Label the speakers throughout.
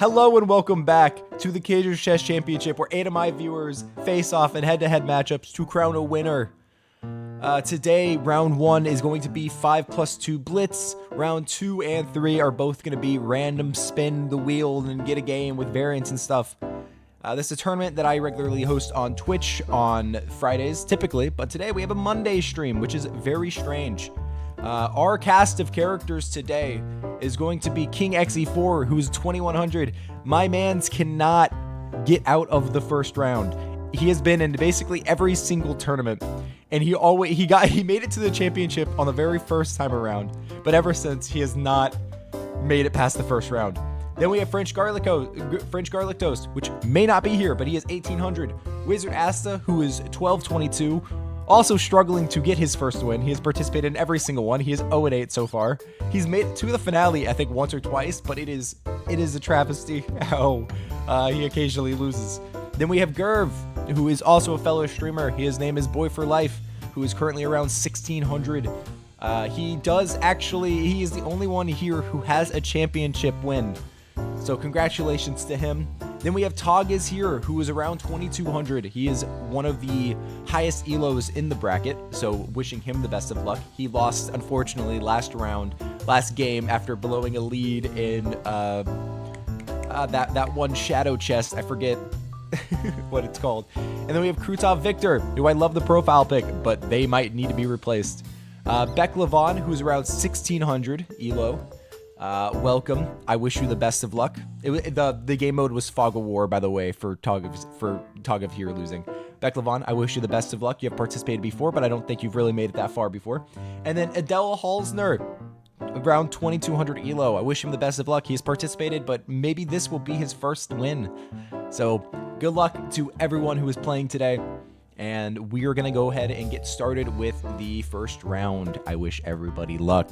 Speaker 1: Hello and welcome back to the TheCager Chess Championship, where 8 of my viewers face off in head-to-head matchups to crown a winner. Today, round 1 is going to be 5+2 blitz. Round 2 and 3 are both going to be random spin the wheel and get a game with variants and stuff. This is a tournament that I regularly host on Twitch on Fridays, typically, but today we have a Monday stream, which is very strange. Our cast of characters today is going to be King XE4, who's 2100. My mans cannot get out of the first round. He has been in basically every single tournament, and he made it to the championship on the very first time around, but ever since he has not made it past the first round. Then we have French Garlic Toast, which may not be here, but he is 1800. Wizard Asta, who is 1222. Also struggling to get his first win. He has participated in every single one. He is 0-8 so far. He's made it to the finale, I think, once or twice, but it is a travesty how he occasionally loses. Then we have Gerv, who is also a fellow streamer. His name is Boy for Life, who is currently around 1600. He is the only one here who has a championship win. So congratulations to him. Then we have Tog is here, who is around 2200. He is one of the highest elos in the bracket, so wishing him the best of luck. He lost, unfortunately, last game, after blowing a lead in that one shadow chest. I forget what it's called. And then we have Krutov Victor, who I love the profile pic, but they might need to be replaced. Beck Levon, who's around 1600 elo. Welcome. I wish you the best of luck. The game mode was Fog of War, by the way, for Tog of here losing. Beck Levon, I wish you the best of luck. You have participated before, but I don't think you've really made it that far before. And then Adele Halsner, around 2200 elo. I wish him the best of luck. He's participated, but maybe this will be his first win. So good luck to everyone who is playing today. And we are going to go ahead and get started with the first round. I wish everybody luck.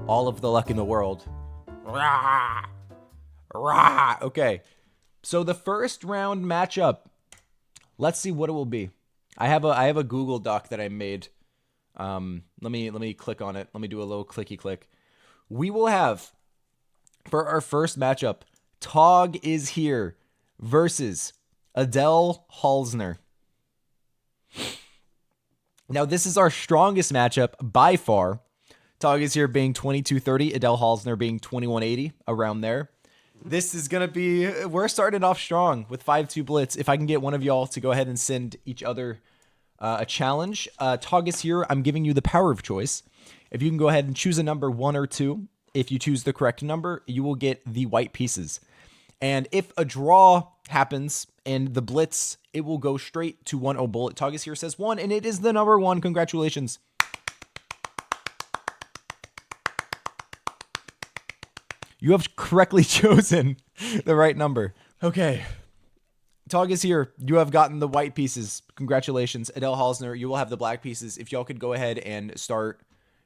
Speaker 1: All of the luck in the world. Rah! Rah! Okay, so the first round matchup. Let's see what it will be. I have a Google Doc that I made. Let me click on it. Let me do a little clicky click. We will have, for our first matchup, Tog is here versus Adele Halsner. Now this is our strongest matchup by far. Tog is here being 2230, Adele Halsner being 2180, around there. This is going to be, we're starting off strong with 5-2 blitz. If I can get one of y'all to go ahead and send each other a challenge. Tog is here, I'm giving you the power of choice. If you can go ahead and choose a number 1 or 2, if you choose the correct number, you will get the white pieces. And if a draw happens in the blitz, it will go straight to 1-0 bullet. Tog is here says 1, and it is the number 1. Congratulations. You have correctly chosen the right number. Okay. Tog is here. You have gotten the white pieces. Congratulations. Adele Halsner, you will have the black pieces. If y'all could go ahead and start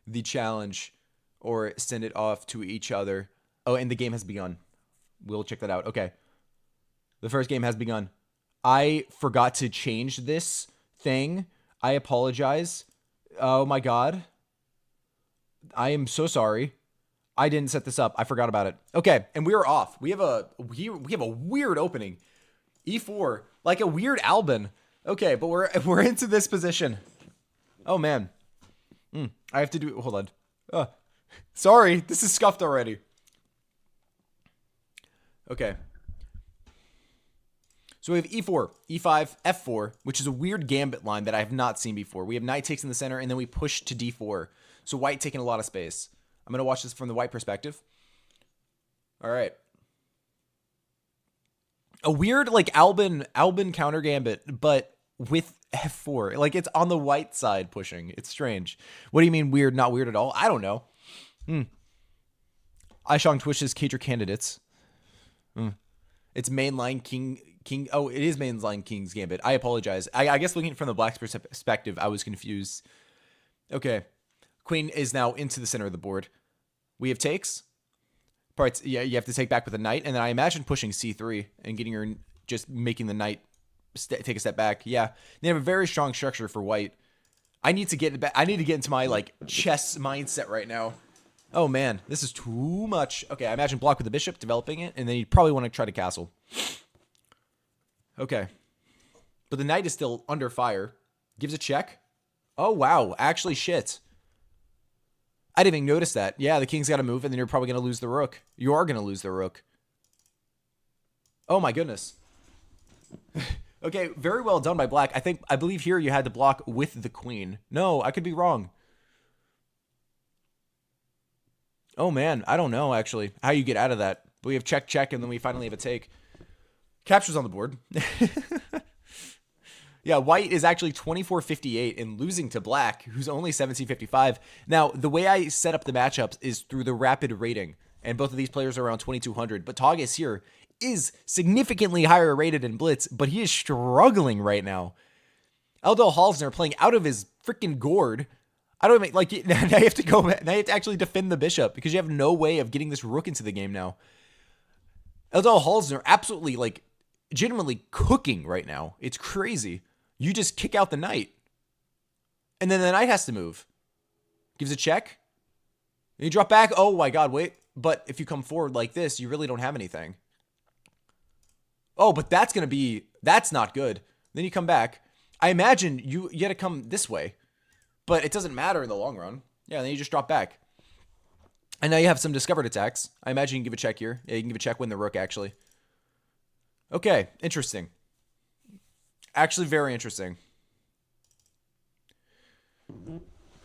Speaker 1: the challenge or send it off to each other. Oh, and the game has begun. We'll check that out. Okay. The first game has begun. I forgot to change this thing. I apologize. Oh my God. I am so sorry. I didn't set this up. I forgot about it. Okay, and we are off. We have a weird opening. E4, like a weird Albin. Okay, but we're into this position. Oh man. I have to do. Hold on. Sorry, this is scuffed already. Okay. So we have E4, E5, F4, which is a weird gambit line that I have not seen before. We have knight takes in the center, and then we push to D4. So white taking a lot of space. I'm going to watch this from the white perspective. All right. A weird, like, Albin counter gambit, but with F4. Like, it's on the white side pushing. It's strange. What do you mean weird? Not weird at all? I don't know. Aishong Twitch's Cager candidates. It's mainline king. Oh, it is mainline King's Gambit. I apologize. I guess looking from the black's perspective, I was confused. Okay. Queen is now into the center of the board. We have takes. Parts, yeah, you have to take back with a knight, and then I imagine pushing C3 and getting her, just making the knight take a step back. Yeah, they have a very strong structure for white. I need to get back. I need to get into my like chess mindset right now. Oh, man. This is too much. Okay, I imagine block with the bishop, developing it, and then you'd probably want to try to castle. Okay. But the knight is still under fire. Gives a check. Oh, wow. Actually, shit. I didn't even notice that. Yeah, the king's got to move, and then you're probably going to lose the rook. You are going to lose the rook. Oh, my goodness. Okay, very well done by black. I believe here you had to block with the queen. No, I could be wrong. Oh, man. I don't know, actually, how you get out of that. But we have check, check, and then we finally have a take. Capture's on the board. Yeah, white is actually 2458 and losing to black, who's only 1755. Now, the way I set up the matchups is through the rapid rating, and both of these players are around 2200. But Tages here is significantly higher rated in Blitz, but he is struggling right now. Eldel Halsner playing out of his freaking gourd. I don't even, like, now you have to go, now you have to actually defend the bishop because you have no way of getting this rook into the game now. Eldel Halsner absolutely, like, genuinely cooking right now. It's crazy. You just kick out the knight. And then the knight has to move. Gives a check. And you drop back. Oh my god, wait. But if you come forward like this, you really don't have anything. Oh, but that's going to be... That's not good. Then you come back. I imagine you got to come this way. But it doesn't matter in the long run. Yeah, then you just drop back. And now you have some discovered attacks. I imagine you can give a check here. Yeah, you can give a check, win the rook, actually. Okay, interesting. Actually, very interesting.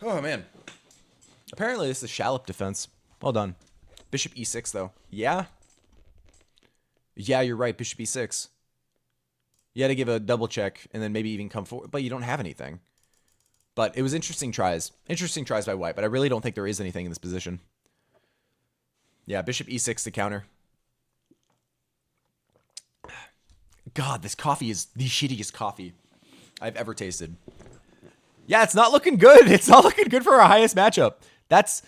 Speaker 1: Oh, man. Apparently, this is a shallop defense. Well done. Bishop e6, though. Yeah? Yeah, you're right. Bishop e6. You had to give a double check and then maybe even come forward. But you don't have anything. But it was interesting tries. Interesting tries by white, but I really don't think there is anything in this position. Yeah, bishop e6 to counter. God, this coffee is the shittiest coffee I've ever tasted. Yeah, it's not looking good. It's not looking good for our highest matchup. That's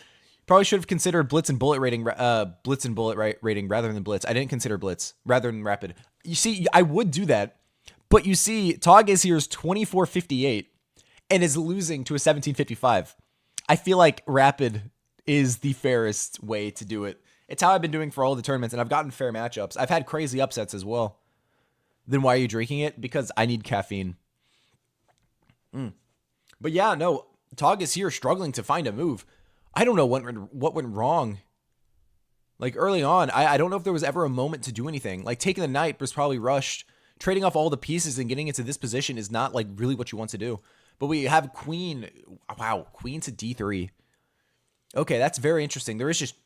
Speaker 1: probably should have considered blitz and bullet rating, rating rather than blitz. I didn't consider blitz rather than rapid. You see, I would do that, but you see, Tages here is 2458 and is losing to a 1755. I feel like rapid is the fairest way to do it. It's how I've been doing for all the tournaments, and I've gotten fair matchups. I've had crazy upsets as well. Then why are you drinking it? Because I need caffeine. But yeah, no, Tages here struggling to find a move. I don't know what went wrong. Like early on, I don't know if there was ever a moment to do anything. Like taking the knight was probably rushed. Trading off all the pieces and getting into this position is not like really what you want to do. But we have queen. Wow, queen to d3. Okay, that's very interesting. There is just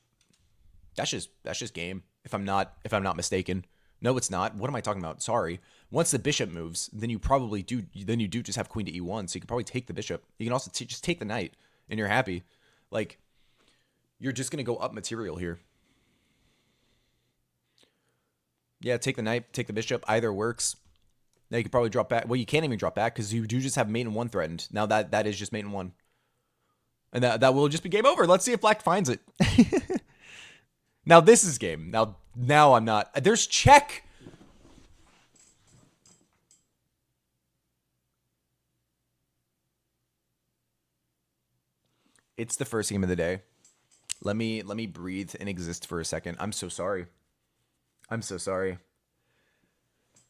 Speaker 1: that's just game. If I'm not mistaken. No, it's not. What am I talking about? Sorry. Once the bishop moves, then you probably do. Then you do just have queen to e1, so you can probably take the bishop. You can also just take the knight, and you're happy. Like, you're just gonna go up material here. Yeah, take the knight, take the bishop. Either works. Now you can probably drop back. Well, you can't even drop back because you do just have mate in 1 threatened. Now that is just mate in 1, and that will just be game over. Let's see if black finds it. Now this is game. Now I'm not. There's check. It's the first game of the day. Let me breathe and exist for a second. I'm so sorry. I'm so sorry.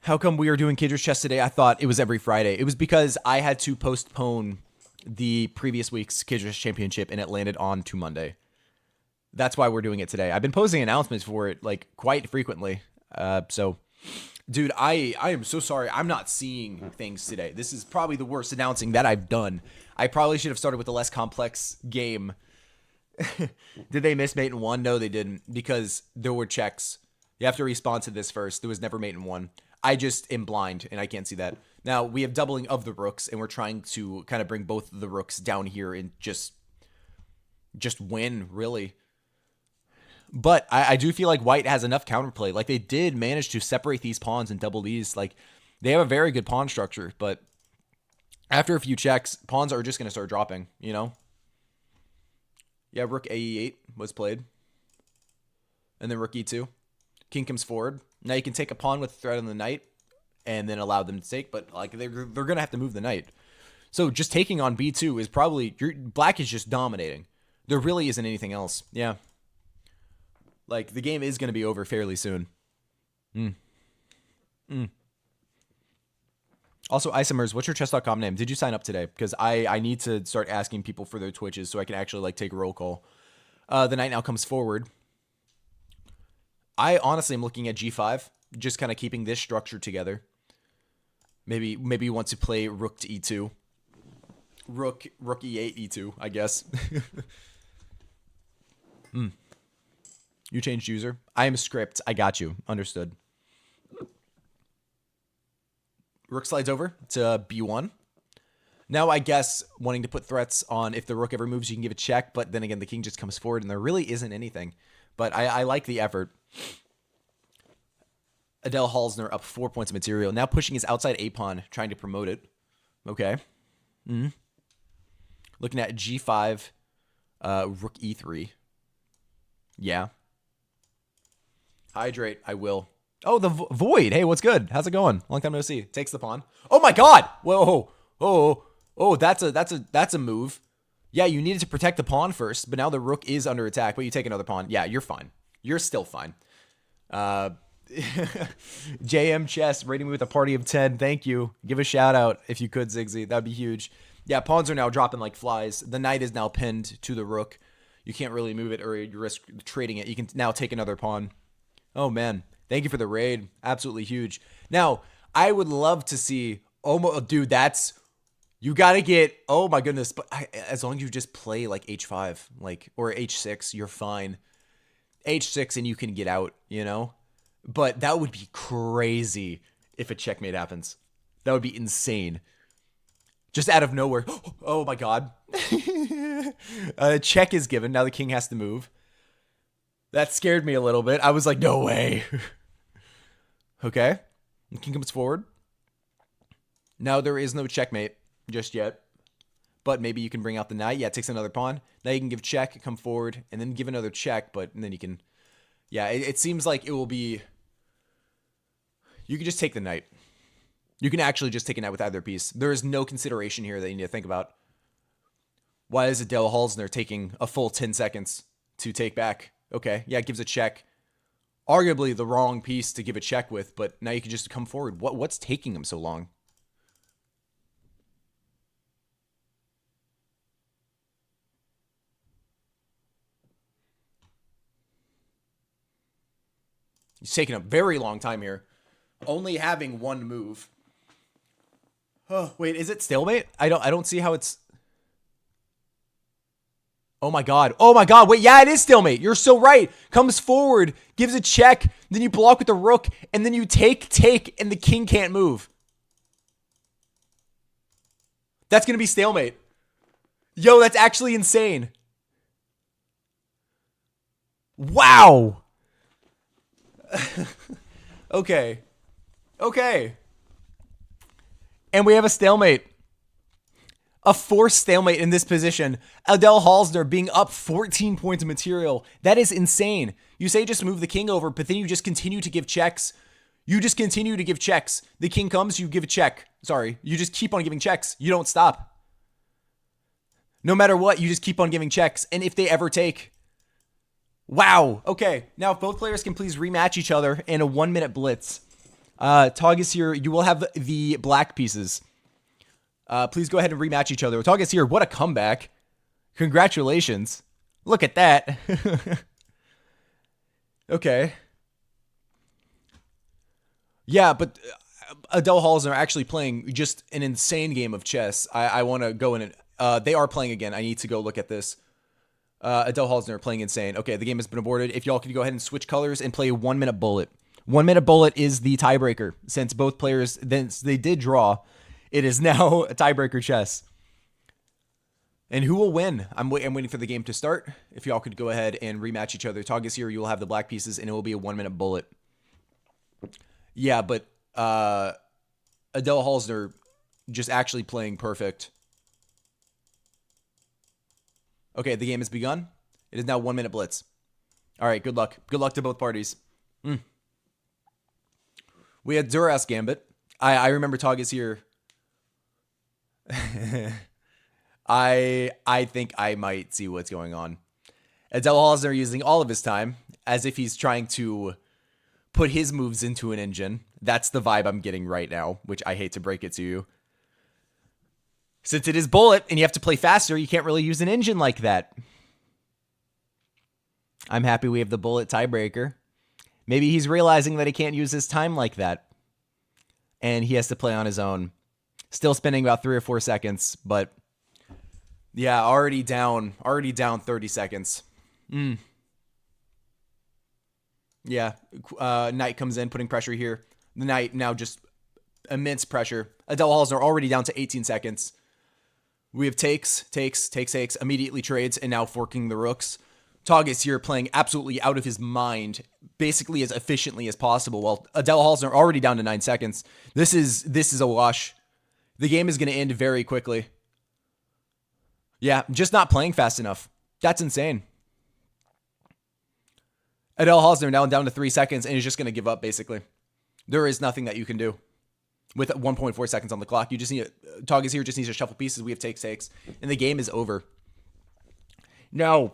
Speaker 1: How come we are doing Cager's Chess today? I thought it was every Friday. It was because I had to postpone the previous week's Cager's Championship and it landed on to Monday. That's why we're doing it today. I've been posting announcements for it like quite frequently. So, dude, I am so sorry. I'm not seeing things today. This is probably the worst announcing that I've done. I probably should have started with a less complex game. Did they miss mate in 1? No, they didn't, because there were checks. You have to respond to this first. There was never mate in 1. I just am blind and I can't see that. Now we have doubling of the rooks and we're trying to kind of bring both the rooks down here and just win, really. But I do feel like white has enough counterplay. Like, they did manage to separate these pawns and double these. Like, they have a very good pawn structure, but after a few checks, pawns are just going to start dropping, you know? Yeah, rook ae8 was played. And then rook e2. King comes forward. Now you can take a pawn with a threat on the knight and then allow them to take, but like they're going to have to move the knight. So just taking on b2 is probably... black is just dominating. There really isn't anything else. Yeah. Like, the game is going to be over fairly soon. Also, Isomers, what's your chess.com name? Did you sign up today? Because I need to start asking people for their Twitches so I can actually, like, take a roll call. The knight now comes forward. I honestly am looking at g5, just kind of keeping this structure together. Maybe you want to play rook to e2. Rook e8, e2, I guess. You changed user. I am script. I got you. Understood. Rook slides over to b1. Now, I guess wanting to put threats on if the rook ever moves, you can give a check. But then again, the king just comes forward, and there really isn't anything. But I like the effort. Adele Halsner up 4 points of material. Now pushing his outside a-pawn, trying to promote it. Okay. Looking at g5, rook e3. Yeah. Hydrate, I will. Oh, the Void. Hey, what's good? How's it going? Long time no see. Takes the pawn. Oh my god! Whoa. Oh, that's a move. Yeah, you needed to protect the pawn first, but now the rook is under attack, but you take another pawn. Yeah, you're fine. You're still fine. JM Chess rating me with a party of 10. Thank you. Give a shout out if you could, Ziggsy. That'd be huge. Yeah, pawns are now dropping like flies. The knight is now pinned to the rook. You can't really move it or you risk trading it. You can now take another pawn. Oh, man. Thank you for the raid. Absolutely huge. Now, I would love to see... Oh, dude, that's... You got to get... Oh, my goodness. But as long as you just play like h5 like or h6, you're fine. h6 and you can get out, you know? But that would be crazy if a checkmate happens. That would be insane. Just out of nowhere. Oh, my God. Check is given. Now the king has to move. That scared me a little bit. I was like, no way. Okay. The king comes forward. Now there is no checkmate just yet. But maybe you can bring out the knight. Yeah, it takes another pawn. Now you can give check, come forward, and then give another check. But then you can... Yeah, it seems like it will be... You can just take the knight. You can actually just take a knight with either piece. There is no consideration here that you need to think about. Why is Adele Halsner taking a full 10 seconds to take back? Okay, yeah, it gives a check. Arguably the wrong piece to give a check with, but now you can just come forward. What's taking him so long? He's taking a very long time here. Only having one move. Oh, wait, is it stalemate? I don't see how it's... Oh my god. Oh my god. Wait, yeah, it is stalemate. You're so right. Comes forward, gives a check, then you block with the rook, and then you take, and the king can't move. That's going to be stalemate. Yo, that's actually insane. Wow. Okay. Okay. And we have a stalemate. A forced stalemate in this position. Adele Halsner being up 14 points of material. That is insane. You say just move the king over, but then you just continue to give checks. You just continue to give checks. The king comes, you give a check. Sorry. You just keep on giving checks. You don't stop. No matter what, you just keep on giving checks. And if they ever take... Wow. Okay. Now, if both players can please rematch each other in a 1-minute blitz. Tog is here. You will have the black pieces. Please go ahead and rematch each other. Tog is here. What a comeback. Congratulations. Look at that. Okay. Yeah, but Adele Halsner are actually playing just an insane game of chess. I want to go in and... they are playing again. I need to go look at this. Adele Halsner are playing insane. Okay, the game has been aborted. If y'all could go ahead and switch colors and play a 1-minute bullet. 1-minute bullet is the tiebreaker. Since both players, then they did draw, it is now a tiebreaker chess. And who will win? I'm waiting for the game to start. If y'all could go ahead and rematch each other. Tog is here. You will have the black pieces, and it will be a 1-minute bullet. Yeah, but Adele Halsner just actually playing perfect. Okay, the game has begun. It is now 1-minute blitz. All right, good luck. Good luck to both parties. We had Duras Gambit. I remember Tog is here. I think I might see what's going on. Adele Hosner using all of his time as if he's trying to put his moves into an engine. That's the vibe I'm getting right now, which I hate to break it to you. Since it is bullet and you have to play faster, you can't really use an engine like that. I'm happy we have the bullet tiebreaker. Maybe he's realizing that he can't use his time like that. And he has to play on his own. Still spending about 3 or 4 seconds, but yeah, already down 30 seconds. Yeah, Knight comes in, putting pressure here. The Knight now just immense pressure. Adele Hallsner already down to 18 seconds. We have takes, immediately trades, and now forking the rooks. Tog is here playing absolutely out of his mind, basically as efficiently as possible. While Adele Hallsner already down to 9 seconds. This is a wash. The game is going to end very quickly. Yeah, just not playing fast enough. That's insane. Adele Hallsner now down to 3 seconds and is just going to give up, basically. There is nothing that you can do. With 1.4 seconds on the clock, you just need Tog is here, just needs to shuffle pieces. We have takes, and the game is over. No,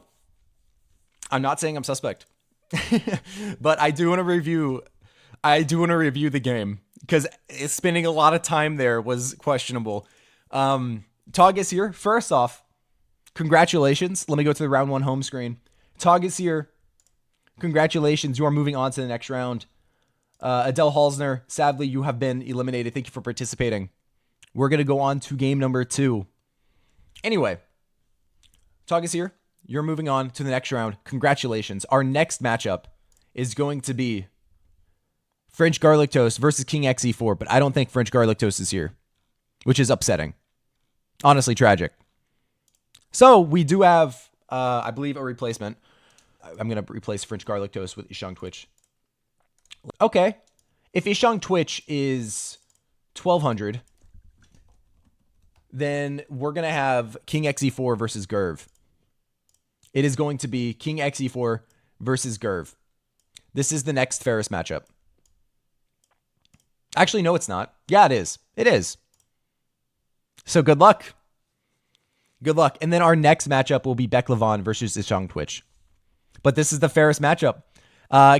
Speaker 1: I'm not saying I'm suspect, but I do want to review. The game because spending a lot of time there was questionable. Tog is here. First off, congratulations. Let me go to the round 1 home screen. Tog is here. Congratulations. You are moving on to the next round. Adele Hallsner, sadly, you have been eliminated. Thank you for participating. We're going to go on to game number 2. Anyway, Tog is here. You're moving on to the next round. Congratulations. Our next matchup is going to be French Garlic Toast versus King XE4, but I don't think French Garlic Toast is here, which is upsetting. Honestly, tragic. So we do have, I believe, a replacement. I'm going to replace French Garlic Toast with Ishang Twitch. Okay. If Ishang Twitch is 1200, then we're going to have King XE4 versus Gerv. It is going to be King XE4 versus Gerv. This is the next fairest matchup. Actually, no, it's not. Yeah, it is. It is. So good luck. Good luck. And then our next matchup will be Beck Levon versus Ishang Twitch. But this is the fairest matchup.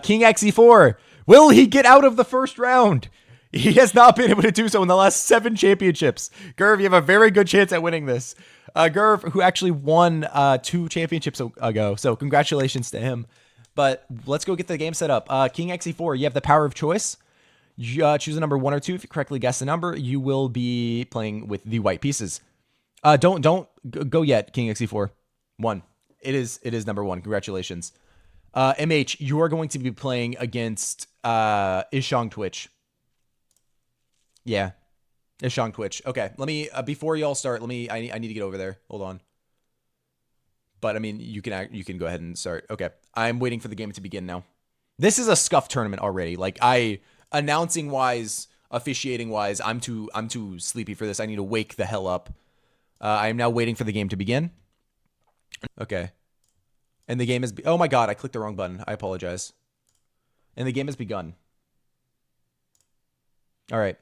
Speaker 1: King XE4. Will he get out of the first round? He has not been able to do so in the last 7 championships. Gerv, you have a very good chance at winning this. Gerv, who actually won 2 championships ago. So congratulations to him. But let's go get the game set up. King XE4, you have the power of choice. You, choose a number 1 or 2. If you correctly guess the number, you will be playing with the white pieces. Don't go yet, King XE4. 1. It is number 1. Congratulations. MH, you are going to be playing against Ishang Twitch. Yeah. Ishang Twitch. Okay, let me, before you all start, I need to get over there. Hold on. But, I mean, you can go ahead and start. Okay, I'm waiting for the game to begin now. This is a scuff tournament already. Like, announcing-wise, officiating-wise, I'm too sleepy for this. I need to wake the hell up. I am now waiting for the game to begin. Okay. And the game is... Oh my god, I clicked the wrong button. I apologize. And the game has begun. All right.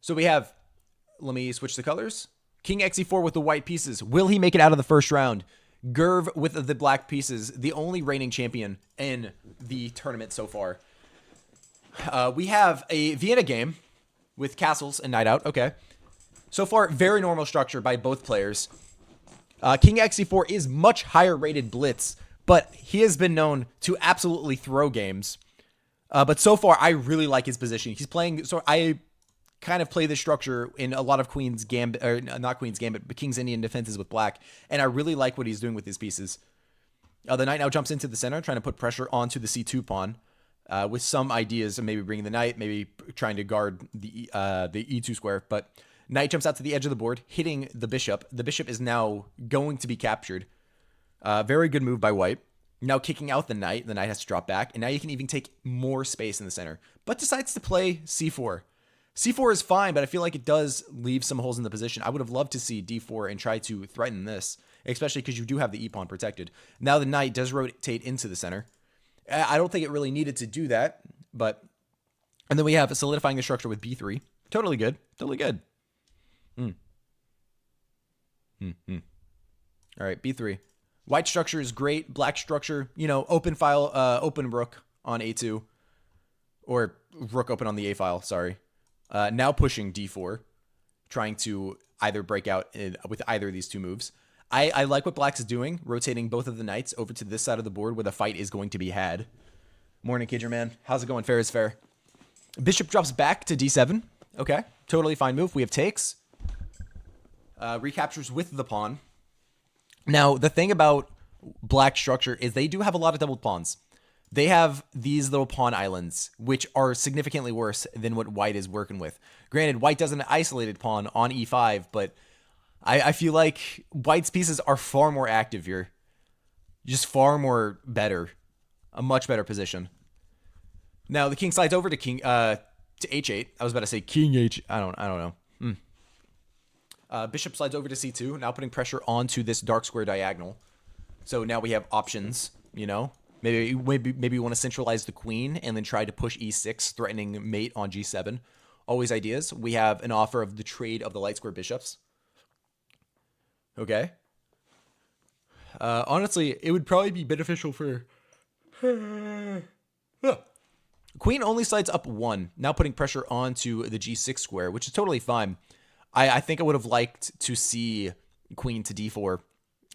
Speaker 1: So we have... Let me switch the colors. King XE4 with the white pieces. Will he make it out of the first round? Gerv with the black pieces. The only reigning champion in the tournament so far. We have a Vienna game with castles and knight out. Okay. So far, very normal structure by both players. King XE4 is much higher rated blitz, but he has been known to absolutely throw games. But so far, I really like his position. He's playing, so I kind of play this structure in a lot of Queen's Gambit, or not Queen's Gambit, but King's Indian defenses with black, and I really like what he's doing with his pieces. The knight now jumps into the center, trying to put pressure onto the C2 pawn, with some ideas of maybe bringing the knight, maybe trying to guard the E2 square, but knight jumps out to the edge of the board, hitting the bishop. The bishop is now going to be captured. Very good move by white. Now kicking out the knight has to drop back, and now you can even take more space in the center, but decides to play C4. C4 is fine, but I feel like it does leave some holes in the position. I would have loved to see D4 and try to threaten this, especially because you do have the E-pawn protected. Now the knight does rotate into the center. I don't think it really needed to do that, but... And then we have solidifying the structure with B3. Totally good. Totally good. All right, b3. White structure is great. Black structure, you know, open file, open rook on a2. Or rook open on the a file, sorry. Now pushing d4. Trying to either break out with either of these two moves. I like what black's is doing, rotating both of the knights over to this side of the board where the fight is going to be had. Morning, Cager man. How's it going? Fair is fair. Bishop drops back to d7. Okay, totally fine move. We have takes. Recaptures with the pawn. Now, the thing about black structure is they do have a lot of doubled pawns. They have these little pawn islands, which are significantly worse than what white is working with. Granted, white does an isolated pawn on e5, but I feel like white's pieces are far more active here. Just far more better. A much better position. Now, the king slides over to h8. I was about to say king h. I don't know. Bishop slides over to c2, now putting pressure onto this dark square diagonal. So now we have options, you know. Maybe we want to centralize the queen and then try to push e6, threatening mate on g7. Always ideas. We have an offer of the trade of the light square bishops. Okay. Honestly, it would probably be beneficial for... Queen only slides up 1, now putting pressure onto the g6 square, which is totally fine. I think I would have liked to see queen to d4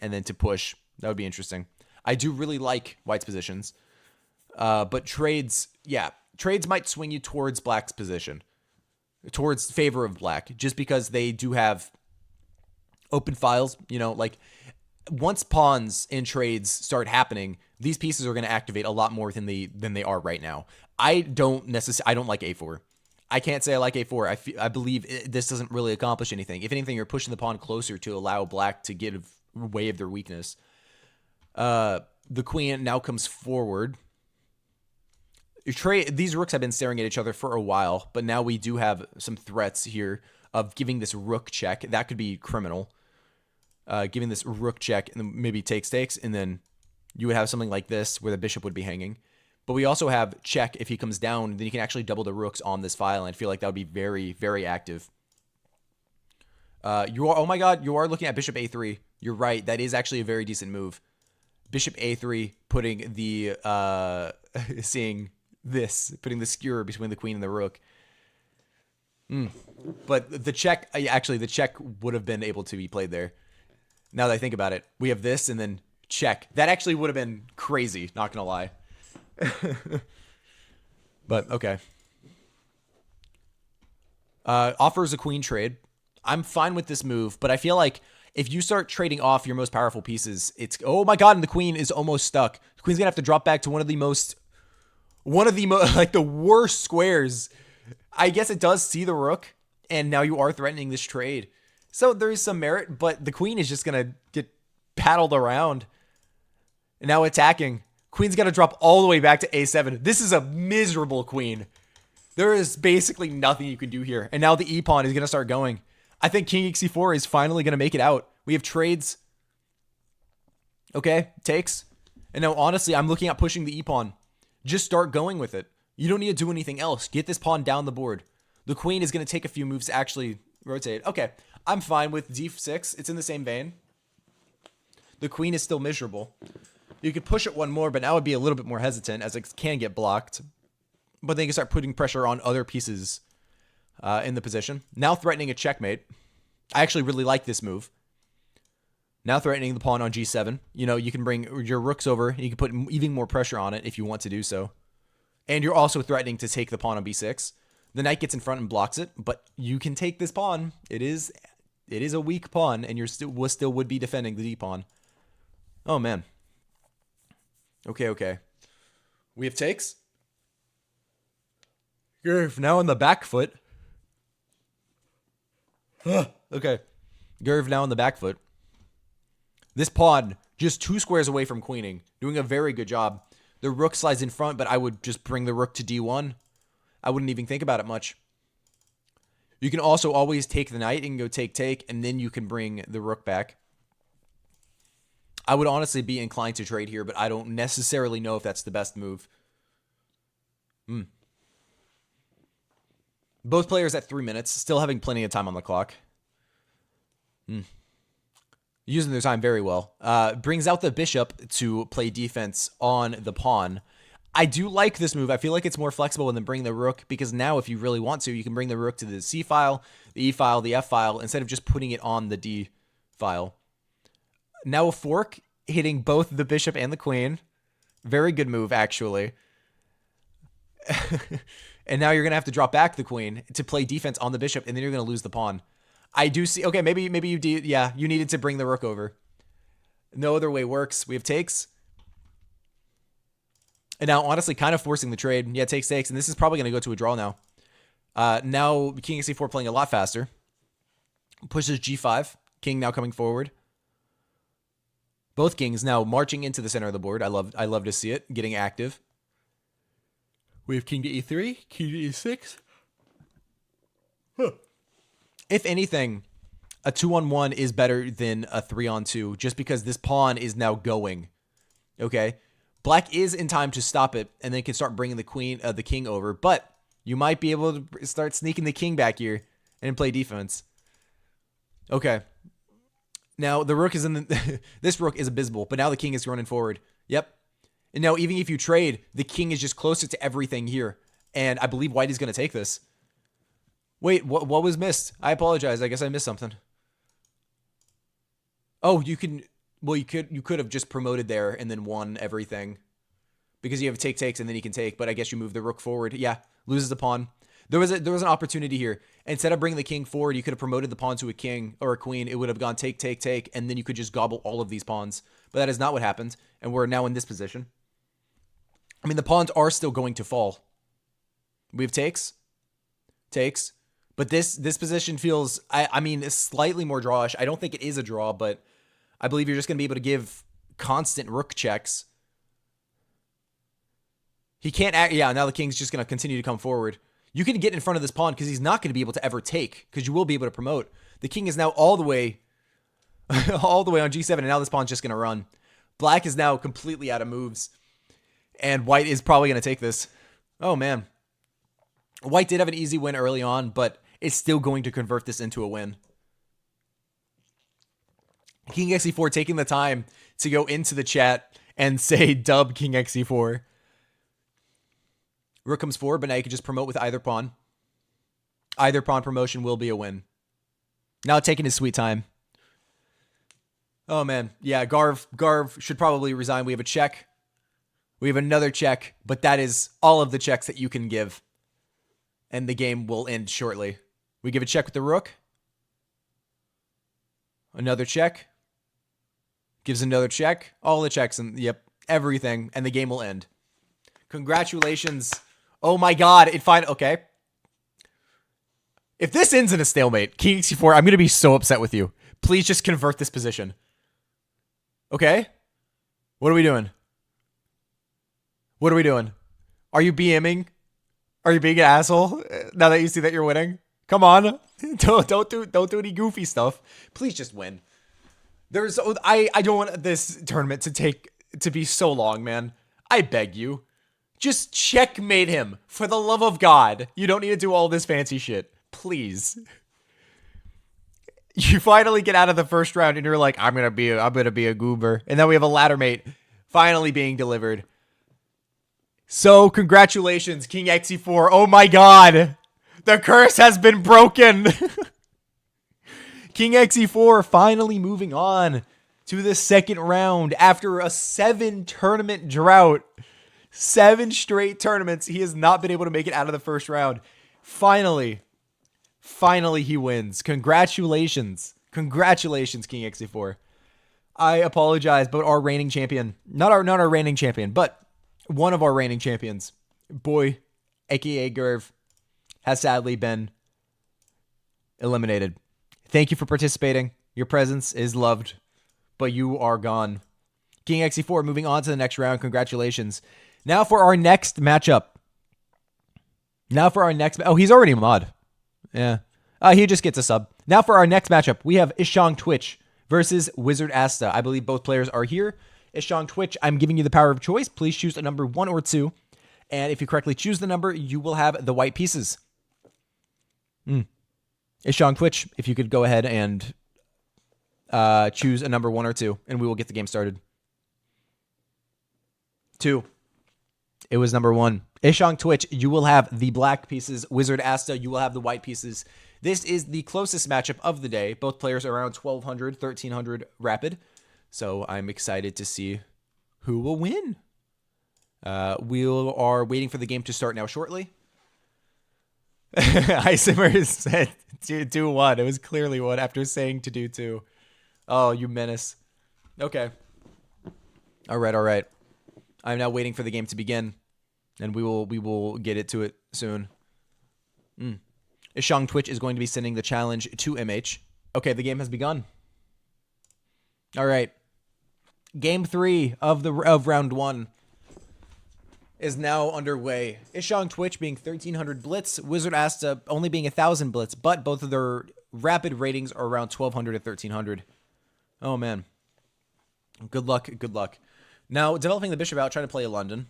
Speaker 1: and then to push. That would be interesting. I do really like white's positions. But trades, yeah. Trades might swing you towards black's position. Towards favor of black. Just because they do have open files. You know, like, once pawns in trades start happening, these pieces are going to activate a lot more than they are right now. I don't like a4. I can't say I like a4. I believe this doesn't really accomplish anything. If anything, you're pushing the pawn closer to allow black to get away of their weakness. The queen now comes forward. These rooks have been staring at each other for a while, but now we do have some threats here of giving this rook check. That could be criminal. Giving this rook check and then maybe takes, and then you would have something like this where the bishop would be hanging. But we also have check. If he comes down, then you can actually double the rooks on this file, and I feel like that would be very, very active. Oh my god, you are looking at bishop a3. You're right. That is actually a very decent move. Bishop a3, putting the putting the skewer between the queen and the rook. But the check, actually, the check would have been able to be played there. Now that I think about it, we have this and then check. That actually would have been crazy, not gonna lie. But okay. Offers a queen trade. I'm fine with this move, but I feel like if you start trading off your most powerful pieces, it's, oh my god, and the queen is almost stuck. The queen's gonna have to drop back to one of the like the worst squares. I guess it does see the rook, and now you are threatening this trade. So there is some merit, but the queen is just gonna get paddled around. And now attacking. Queen's got to drop all the way back to a7. This is a miserable queen. There is basically nothing you can do here. And now the e-pawn is going to start going. I think king e4 is finally going to make it out. We have trades. Okay, takes. And now, honestly, I'm looking at pushing the e-pawn. Just start going with it. You don't need to do anything else. Get this pawn down the board. The queen is going to take a few moves to actually rotate. Okay, I'm fine with d6. It's in the same vein. The queen is still miserable. You could push it one more, but now would be a little bit more hesitant as it can get blocked. But then you can start putting pressure on other pieces in the position. Now threatening a checkmate. I actually really like this move. Now threatening the pawn on g7. You know, you can bring your rooks over. And you can put even more pressure on it if you want to do so. And you're also threatening to take the pawn on b6. The knight gets in front and blocks it, but you can take this pawn. It is a weak pawn, and you still would be defending the d-pawn. Oh, man. Okay. We have takes. Gerv now on the back foot. Okay. Gerv now on the back foot. This pawn just 2 squares away from queening. Doing a very good job. The rook slides in front, but I would just bring the rook to d1. I wouldn't even think about it much. You can also always take the knight and go take, and then you can bring the rook back. I would honestly be inclined to trade here, but I don't necessarily know if that's the best move. Both players at 3 minutes, still having plenty of time on the clock. Using their time very well. Brings out the bishop to play defense on the pawn. I do like this move. I feel like it's more flexible than bring the rook, because now if you really want to, you can bring the rook to the C file, the E file, the F file, instead of just putting it on the D file. Now a fork hitting both the bishop and the queen. Very good move, actually. And now you're going to have to drop back the queen to play defense on the bishop, and then you're going to lose the pawn. I do see... Okay, maybe you did... Yeah, you needed to bring the rook over. No other way works. We have takes. And now, honestly, kind of forcing the trade. Yeah, takes. And this is probably going to go to a draw now. Now, king c4 playing a lot faster. Pushes g5. King now coming forward. Both kings now marching into the center of the board. I love to see it. Getting active. We have king to e3. King to e6. Huh. If anything, a 2-on-1 is better than a 3-on-2, just because this pawn is now going. Okay? Black is in time to stop it, and then can start bringing the king over, but you might be able to start sneaking the king back here and play defense. Okay. Now, the rook is in the... This rook is abysmal, but now the king is running forward. Yep. And now, even if you trade, the king is just closer to everything here, and I believe white is going to take this. Wait, what was missed? I apologize. I guess I missed something. Oh, you can... Well, you could have just promoted there and then won everything. Because you have takes and then you can take, but I guess you move the rook forward. Yeah, loses the pawn. There was an opportunity here. Instead of bringing the king forward, you could have promoted the pawn to a king or a queen. It would have gone take, and then you could just gobble all of these pawns. But that is not what happened, and we're now in this position. I mean, the pawns are still going to fall. We have takes. But this position feels, I mean, slightly more drawish. I don't think it is a draw, but I believe you're just going to be able to give constant rook checks. He can't act. Yeah, now the king's just going to continue to come forward. You can get in front of this pawn because he's not going to be able to ever take, because you will be able to promote. The king is now all the way all the way on g7, and now this pawn's just going to run. Black is now completely out of moves, and white is probably going to take this. Oh, man. White did have an easy win early on, but it's still going to convert this into a win. King xe4 taking the time to go into the chat and say dub king xe4. Rook comes forward, but now you can just promote with either pawn. Either pawn promotion will be a win. Now taking his sweet time. Oh, man. Yeah, Garv should probably resign. We have a check. We have another check, but that is all of the checks that you can give. And the game will end shortly. We give a check with the rook. Another check. Gives another check. All the checks, and yep, everything. And the game will end. Congratulations. Oh my god, it finally... Okay. If this ends in a stalemate, king c4, I'm going to be so upset with you. Please just convert this position. Okay? What are we doing? What are we doing? Are you BMing? Are you being an asshole now that you see that you're winning? Come on. Don't do any goofy stuff. Please just win. I don't want this tournament to be so long, man. I beg you. Just checkmate him. For the love of God. You don't need to do all this fancy shit. Please. You finally get out of the first round and you're like, I'm gonna be a goober. And then we have a ladder mate finally being delivered. So, congratulations, King xe4. Oh my god. The curse has been broken. King xe4 finally moving on to the second round after a 7-tournament drought. 7 straight tournaments. He has not been able to make it out of the first round. Finally he wins. Congratulations. Congratulations, King xe4. I apologize, but our reigning champion, not our reigning champion, but one of our reigning champions, boy, aka Gerv, has sadly been eliminated. Thank you for participating. Your presence is loved, but you are gone. King xe4 moving on to the next round. Congratulations. Now for our next matchup. Oh, he's already a mod. Yeah. He just gets a sub. Now for our next matchup, we have Ishang Twitch versus Wizard Asta. I believe both players are here. Ishang Twitch, I'm giving you the power of choice. Please choose a number 1 or 2. And if you correctly choose the number, you will have the white pieces. Ishang Twitch, if you could go ahead and choose a number 1 or 2, and we will get the game started. 2. It was number 1. Ishong Twitch, you will have the black pieces. Wizard Asta, you will have the white pieces. This is the closest matchup of the day. Both players are around 1,200, 1,300 rapid. So I'm excited to see who will win. We are waiting for the game to start now shortly. Isimer said 2-1. It was clearly 1 after saying to do 2. Oh, you menace. Okay. All right. I'm now waiting for the game to begin, and we will get it to it soon. Ishong Twitch is going to be sending the challenge to MH. Okay, the game has begun. All right. Game 3 of round 1 is now underway. Ishong Twitch being 1,300 blitz, Wizard Asta only being 1,000 blitz, but both of their rapid ratings are around 1,200 to 1,300. Oh, man. Good luck. Now, developing the bishop out, trying to play a London.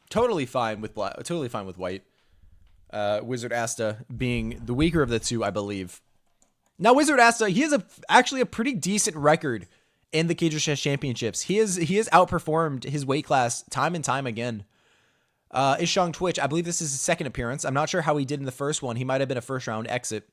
Speaker 1: Totally fine with black. Totally fine with white. Wizard Asta being the weaker of the two, I believe. Now, Wizard Asta, he has actually a pretty decent record in the TheCager Chess Championships. He has outperformed his weight class time and time again. Ishong Twitch, I believe this is his second appearance. I'm not sure how he did in the first one. He might have been a first round exit.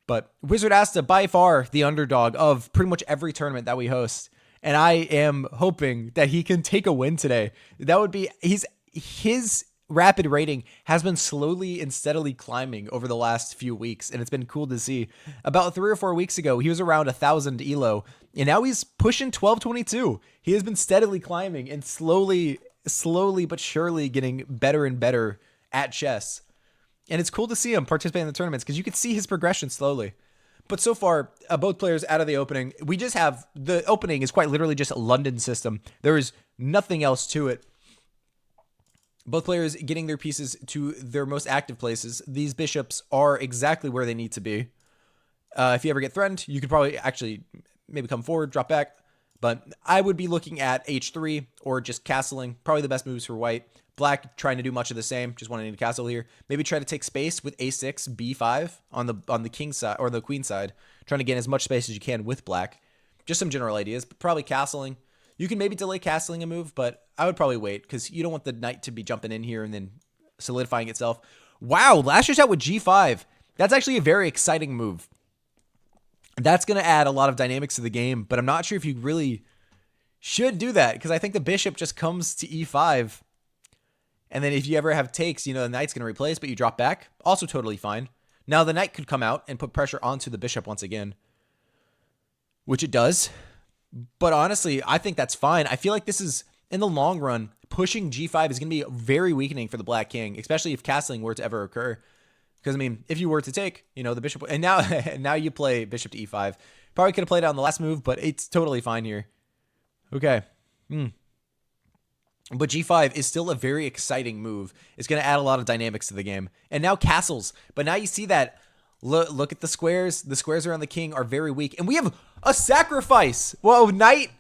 Speaker 1: But Wizard Asta, by far the underdog of pretty much every tournament that we host. And I am hoping that he can take a win today. That would be, his rapid rating has been slowly and steadily climbing over the last few weeks, and it's been cool to see. About 3 or 4 weeks ago, he was around 1,000 elo, and now he's pushing 1,222. He has been steadily climbing and slowly but surely getting better and better at chess. And it's cool to see him participate in the tournaments because you can see his progression slowly. But so far, both players out of the opening. We just have, the opening is quite literally just a London system. There is nothing else to it. Both players getting their pieces to their most active places. These bishops are exactly where they need to be. If you ever get threatened, you could probably actually maybe come forward, drop back. But I would be looking at h3 or just castling. Probably the best moves for white. Black trying to do much of the same, just wanting to castle here. Maybe try to take space with a6, b5 on the king side or the queen side, trying to gain as much space as you can with black. Just some general ideas, but probably castling. You can maybe delay castling a move, but I would probably wait because you don't want the knight to be jumping in here and then solidifying itself. Wow, last shot with g5. That's actually a very exciting move. That's going to add a lot of dynamics to the game, but I'm not sure if you really should do that because I think the bishop just comes to e5. And then if you ever have takes, you know, the knight's going to replace, but you drop back. Also totally fine. Now the knight could come out and put pressure onto the bishop once again, which it does. But honestly, I think that's fine. I feel like this is, in the long run, pushing g5 is going to be very weakening for the black king, especially if castling were to ever occur. Because, I mean, if you were to take, you know, the bishop, and now you play bishop to e5. Probably could have played it on the last move, but it's totally fine here. Okay. But g5 is still a very exciting move. It's going to add a lot of dynamics to the game. And now castles. But now you see that, look at the squares. The squares around the king are very weak. And we have a sacrifice. Whoa, knight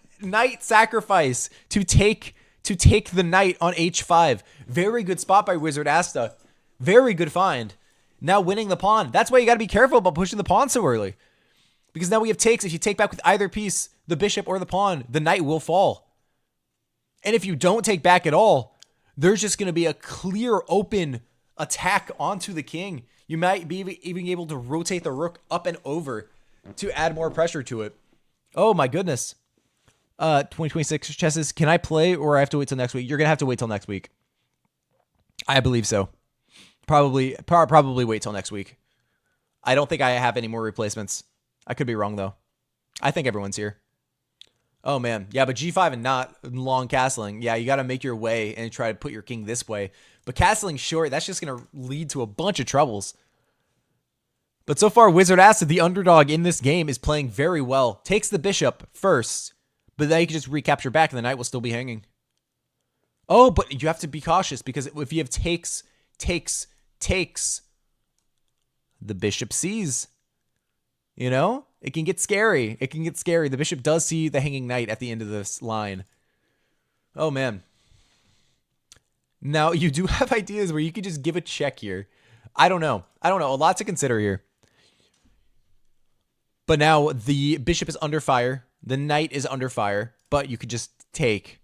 Speaker 1: sacrifice to take the knight on h5. Very good spot by Wizard Asta. Very good find. Now winning the pawn. That's why you got to be careful about pushing the pawn so early. Because now we have takes. If you take back with either piece, the bishop or the pawn, the knight will fall. And if you don't take back at all, there's just going to be a clear open attack onto the king. You might be even able to rotate the rook up and over to add more pressure to it. Oh my goodness. 2026 chesses. Can I play or I have to wait till next week? You're going to have to wait till next week. I believe so. Probably wait till next week. I don't think I have any more replacements. I could be wrong though. I think everyone's here. Oh, man. Yeah, but g5 and not long castling. Yeah, you got to make your way and try to put your king this way. But castling short, that's just going to lead to a bunch of troubles. But so far, Wizard Asta, the underdog in this game, is playing very well. Takes the bishop first, but then you can just recapture back and the knight will still be hanging. Oh, but you have to be cautious because if you have takes, the bishop sees. You know? It can get scary. It can get scary. The bishop does see the hanging knight at the end of this line. Oh, man. Now, you do have ideas where you could just give a check here. I don't know. A lot to consider here. But now the bishop is under fire. The knight is under fire. But you could just take.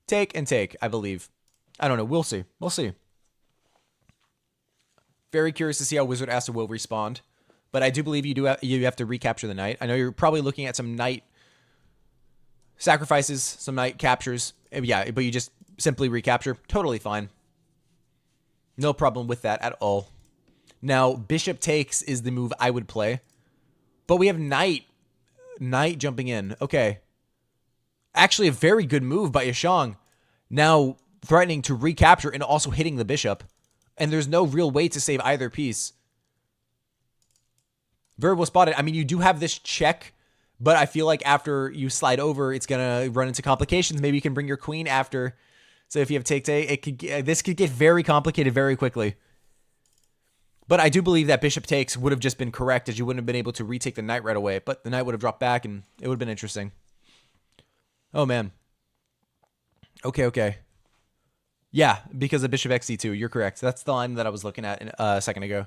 Speaker 1: Take and take, I believe. I don't know. We'll see. We'll see. Very curious to see how Wizard Asta will respond. But I do believe you have to recapture the knight. I know you're probably looking at some knight sacrifices, some knight captures. Yeah, but you just simply recapture. Totally fine. No problem with that at all. Now, bishop takes is the move I would play. But we have knight. Knight jumping in. Okay. Actually, a very good move by Yashang. Now, threatening to recapture and also hitting the bishop. And there's no real way to save either piece. Very well spotted. I mean, you do have this check, but I feel like after you slide over, it's going to run into complications. Maybe you can bring your queen after. So if you have take, this could get very complicated very quickly. But I do believe that bishop takes would have just been correct, as you wouldn't have been able to retake the knight right away. But the knight would have dropped back, and it would have been interesting. Oh, man. Okay. Yeah, because of bishop xc2. You're correct. That's the line that I was looking at a second ago.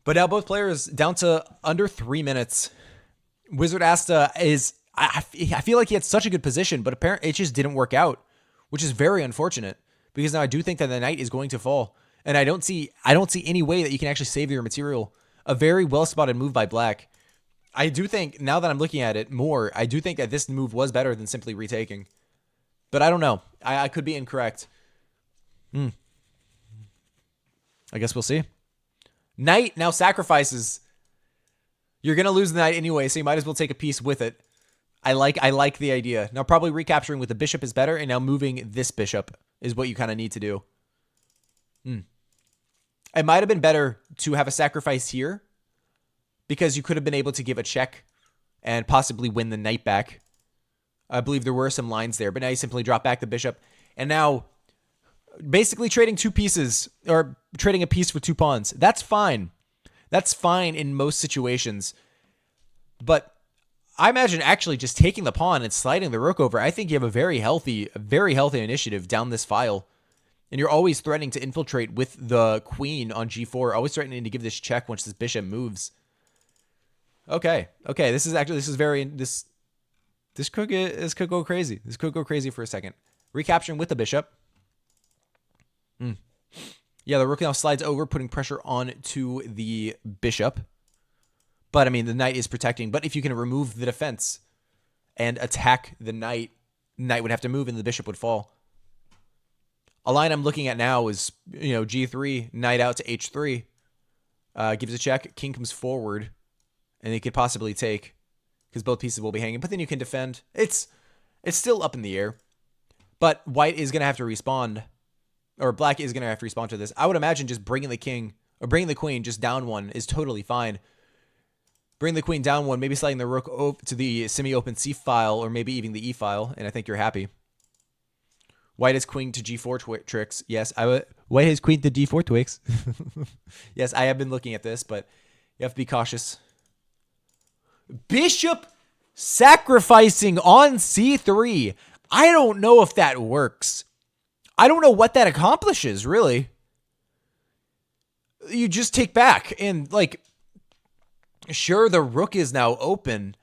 Speaker 1: But now both players down to under 3 minutes. Wizard Asta is... I feel like he had such a good position, but apparently it just didn't work out, which is very unfortunate. Because now I do think that the knight is going to fall. And I don't see any way that you can actually save your material. A very well-spotted move by Black. I do think, now that I'm looking at it more, I do think that this move was better than simply retaking. But I don't know. I could be incorrect. I guess we'll see. Knight now sacrifices. You're going to lose the knight anyway, so you might as well take a piece with it. I like the idea. Now probably recapturing with the bishop is better, and now moving this bishop is what you kind of need to do. It might have been better to have a sacrifice here, because you could have been able to give a check and possibly win the knight back. I believe there were some lines there, but now you simply drop back the bishop. And now, basically trading two pieces, or trading a piece with two pawns. That's fine. That's fine in most situations. But I imagine actually just taking the pawn and sliding the rook over, I think you have a very healthy initiative down this file. And you're always threatening to infiltrate with the queen on g4, always threatening to give this check once this bishop moves. Okay, this could go crazy. This could go crazy for a second. Recapturing with the bishop. Yeah, the rook now slides over, putting pressure on to the bishop. But, I mean, the knight is protecting. But if you can remove the defense and attack the knight would have to move and the bishop would fall. A line I'm looking at now is, g3, knight out to h3. Gives a check. King comes forward. And they could possibly take, because both pieces will be hanging. But then you can defend. It's still up in the air. But white is going to have to respond. Or black is going to have to respond to this. I would imagine just bringing the king, or bringing the queen just down one is totally fine. Bring the queen down one, maybe sliding the rook to the semi-open c file, or maybe even the e file, and I think you're happy. White has queen to g4 tricks. Yes, white has queen to d4 tricks. Yes, I have been looking at this, but you have to be cautious. Bishop sacrificing on c3. I don't know if that works. I don't know what that accomplishes, really. You just take back and, sure, the rook is now open,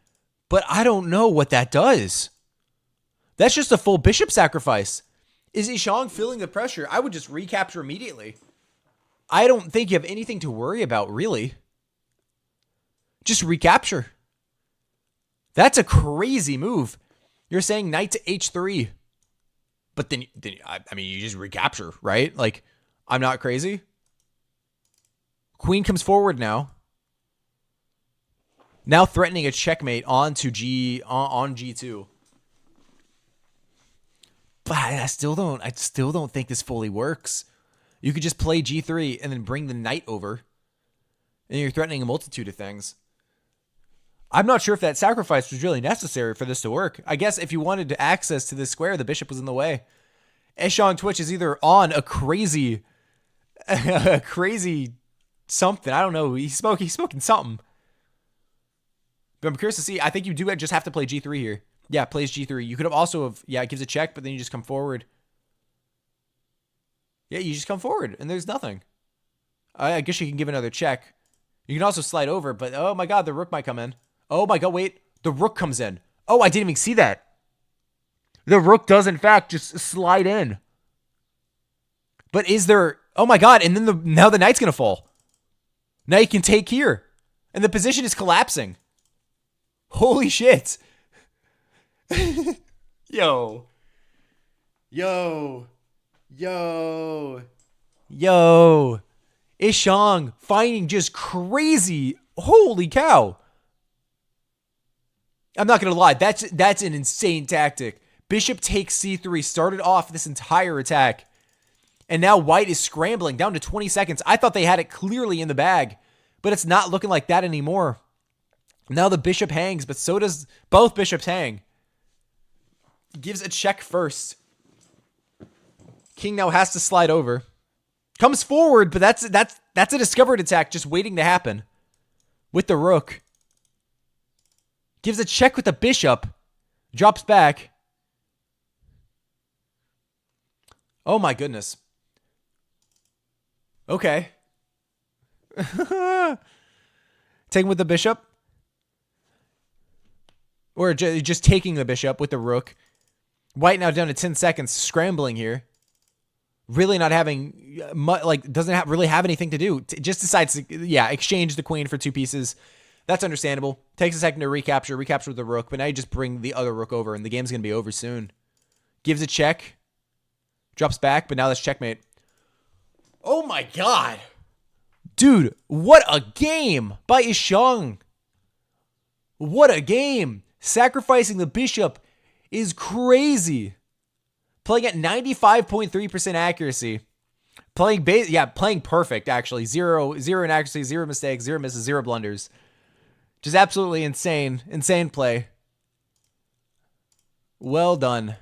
Speaker 1: but I don't know what that does. That's just a full bishop sacrifice. Is Yashang feeling the pressure? I would just recapture immediately. I don't think you have anything to worry about, really. Just recapture. That's a crazy move. You're saying knight to h3. But then you just recapture, right? I'm not crazy. Queen comes forward now. Now threatening a checkmate on g2. But I still don't think this fully works. You could just play g3 and then bring the knight over. And you're threatening a multitude of things. I'm not sure if that sacrifice was really necessary for this to work. I guess if you wanted access to this square, the bishop was in the way. Esha on Twitch is either on a crazy something. I don't know. He's smoking something. But I'm curious to see. I think you do just have to play g3 here. Yeah, plays g3. You could have also it gives a check, but then you just come forward. Yeah, you just come forward, and there's nothing. I guess you can give another check. You can also slide over, but oh my god, the rook might come in. Oh my god, wait. The rook comes in. Oh, I didn't even see that. The rook does, in fact, just slide in. But is there... Oh my god, and then now the knight's going to fall. Now you can take here. And the position is collapsing. Holy shit. Yo. Yo. Yo. Yo. Ishang finding just crazy. Holy cow. I'm not going to lie. That's an insane tactic. Bishop takes c3. Started off this entire attack. And now white is scrambling down to 20 seconds. I thought they had it clearly in the bag. But it's not looking like that anymore. Now the bishop hangs, but so does both bishops hang. Gives a check first. King now has to slide over. Comes forward, but that's a discovered attack just waiting to happen. With the rook. Gives a check with the bishop. Drops back. Oh my goodness. Okay. Taking with the bishop. Or just taking the bishop with the rook. White now down to 10 seconds, scrambling here. Really not having much, like, doesn't really have anything to do. Just decides to, yeah, exchange the queen for 2 pieces. That's understandable. Takes a second to recapture with the rook, but now you just bring the other rook over, and the game's going to be over soon. Gives a check. Drops back, but now that's checkmate. Oh my god. Dude, what a game by Ishang. What a game. Sacrificing the bishop is crazy. Playing at 95.3% accuracy. Playing perfect, actually. Zero inaccuracy, 0 mistakes, 0 misses, 0 blunders. Just absolutely insane. Insane play. Well done.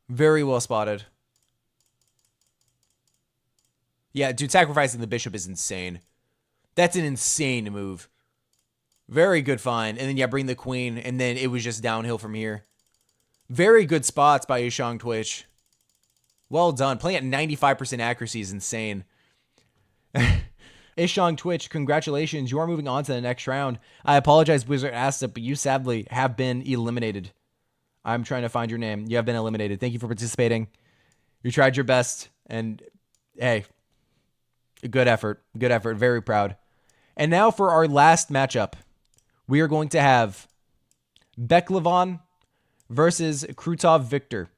Speaker 1: Very well spotted. Yeah, dude, sacrificing the bishop is insane. That's an insane move. Very good find. And then, yeah, bring the queen. And then it was just downhill from here. Very good spots by Ishang Twitch. Well done. Playing at 95% accuracy is insane. Ishang Twitch, congratulations. You are moving on to the next round. I apologize, Wizard asked it, but you sadly have been eliminated. I'm trying to find your name. You have been eliminated. Thank you for participating. You tried your best. And, hey, good effort. Good effort. Very proud. And now for our last matchup. We are going to have Beklevan versus Krutov Victor.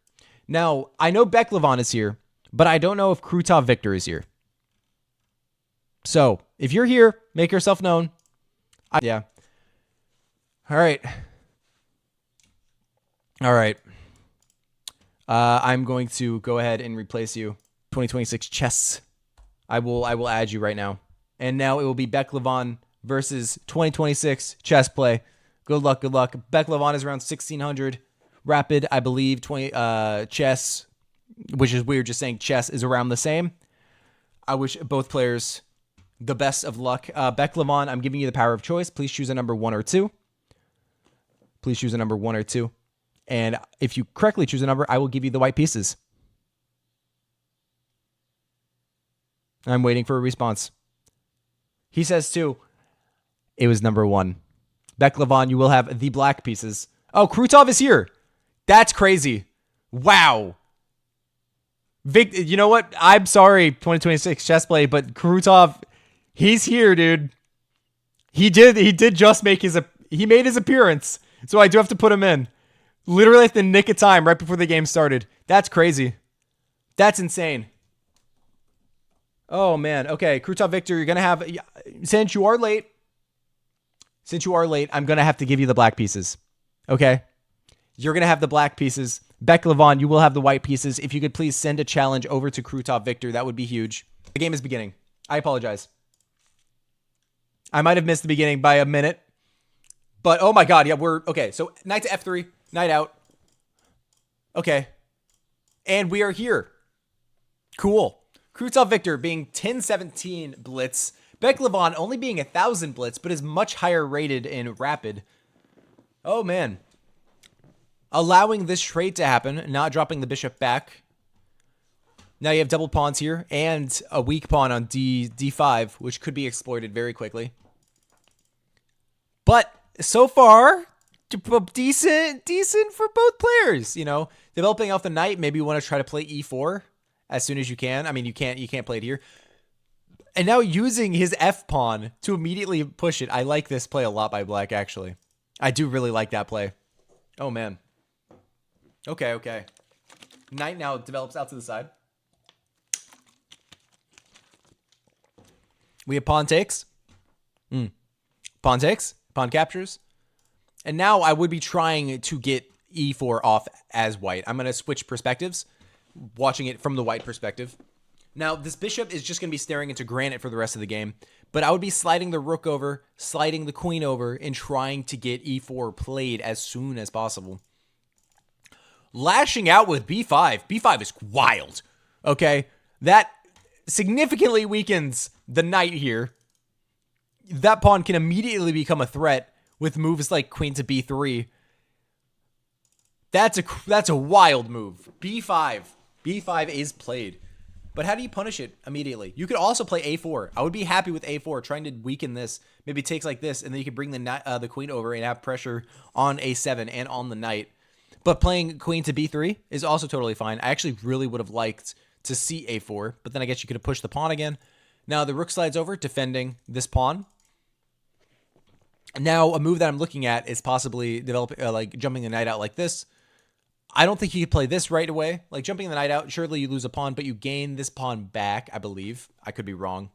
Speaker 1: Now, I know Beklevan is here, but I don't know if Krutov Victor is here. So, if you're here, make yourself known. Yeah. All right. All right. I'm going to go ahead and replace you. 2026 chess. I will add you right now. And now it will be Beklevan versus 2026 chess play. Good luck, good luck. Beklevan is around 1600. Rapid, I believe, chess, which is weird just saying chess, is around the same. I wish both players the best of luck. Beklevan, I'm giving you the power of choice. Please choose a number 1 or 2. Please choose a number 1 or 2. And if you correctly choose a number, I will give you the white pieces. I'm waiting for a response. He says 2. It was number 1. Beklevan, you will have the black pieces. Oh, Krutov is here. That's crazy. Wow. Vic, you know what? I'm sorry, 2026 chess play, but Krutov, he's here, dude. He did just make he made his appearance. So I do have to put him in. Literally at the nick of time, right before the game started. That's crazy. That's insane. Oh, man. Okay, Krutov Victor, you're going to have... Since you are late, I'm going to have to give you the black pieces. Okay? You're going to have the black pieces. Beklevan, you will have the white pieces. If you could please send a challenge over to Krutov Victor, that would be huge. The game is beginning. I apologize. I might have missed the beginning by a minute. But, oh my god, yeah, we're... Okay, so knight to f3, knight out. Okay. And we are here. Cool. Krutov Victor being 1017 blitz. Beklevan only being 1000 blitz, but is much higher rated in rapid. Oh, man. Allowing this trade to happen, not dropping the bishop back. Now you have double pawns here and a weak pawn on d5, which could be exploited very quickly. But so far, decent for both players. You know, developing off the knight. Maybe you want to try to play e4 as soon as you can. I mean, you can't play it here. And now using his f pawn to immediately push it. I like this play a lot by black, actually. I do really like that play. Oh, man. Okay. Knight now develops out to the side. We have pawn takes. Pawn takes. Pawn captures. And now I would be trying to get e4 off as white. I'm going to switch perspectives, watching it from the white perspective. Now, this bishop is just going to be staring into granite for the rest of the game, but I would be sliding the rook over, sliding the queen over, and trying to get e4 played as soon as possible. Lashing out with b5. b5 is wild, okay? That significantly weakens the knight here. That pawn can immediately become a threat with moves like queen to b3. That's a wild move. b5 is played. But how do you punish it immediately? You could also play a4. I would be happy with a4, trying to weaken this. Maybe it takes like this, and then you can bring the queen over and have pressure on a7 and on the knight. But playing queen to b3 is also totally fine. I actually really would have liked to see a4, but then I guess you could have pushed the pawn again. Now the rook slides over, defending this pawn. Now a move that I'm looking at is possibly developing, like jumping the knight out like this. I don't think you could play this right away. Like jumping the knight out, surely you lose a pawn, but you gain this pawn back, I believe. I could be wrong.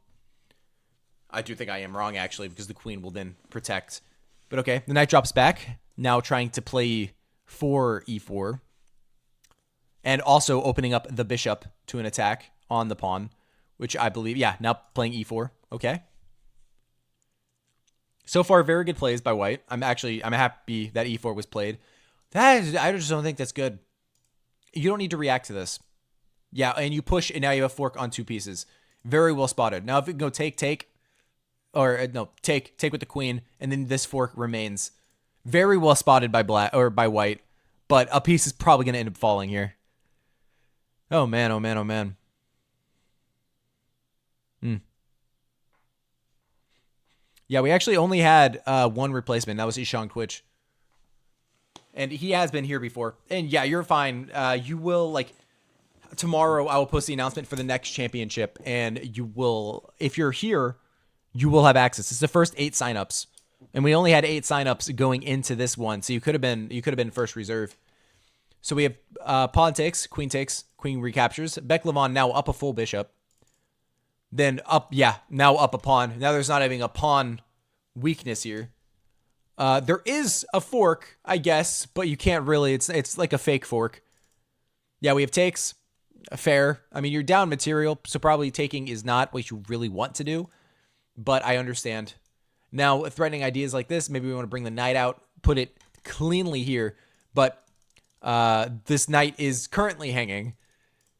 Speaker 1: I do think I am wrong, actually, because the queen will then protect. But okay, the knight drops back. Now trying to play for e4. And also opening up the bishop to an attack on the pawn, which I believe, yeah, now playing e4. Okay. So far, very good plays by white. I'm happy that e4 was played. I just don't think that's good. You don't need to react to this. Yeah, and you push, and now you have a fork on two pieces. Very well spotted. Now, if you can go take, or no, take with the queen, and then this fork remains. Very well spotted by black or by white, but a piece is probably going to end up falling here. Oh man, oh man, oh man. Yeah, we actually only had one replacement. That was Ishan Twitch. And he has been here before. And yeah, you're fine. You will, like, tomorrow I will post the announcement for the next championship. And you will, if you're here, you will have access. It's the first 8 signups. And we only had 8 signups going into this one. So you could have been first reserve. So we have pawn takes, queen recaptures. Beklavon now up a full bishop. Then now up a pawn. Now there's not having a pawn weakness here. There is a fork, I guess, but you can't really. It's like a fake fork. Yeah, we have takes. Fair. I mean, you're down material, so probably taking is not what you really want to do. But I understand. Now, threatening ideas like this, maybe we want to bring the knight out, put it cleanly here. But this knight is currently hanging.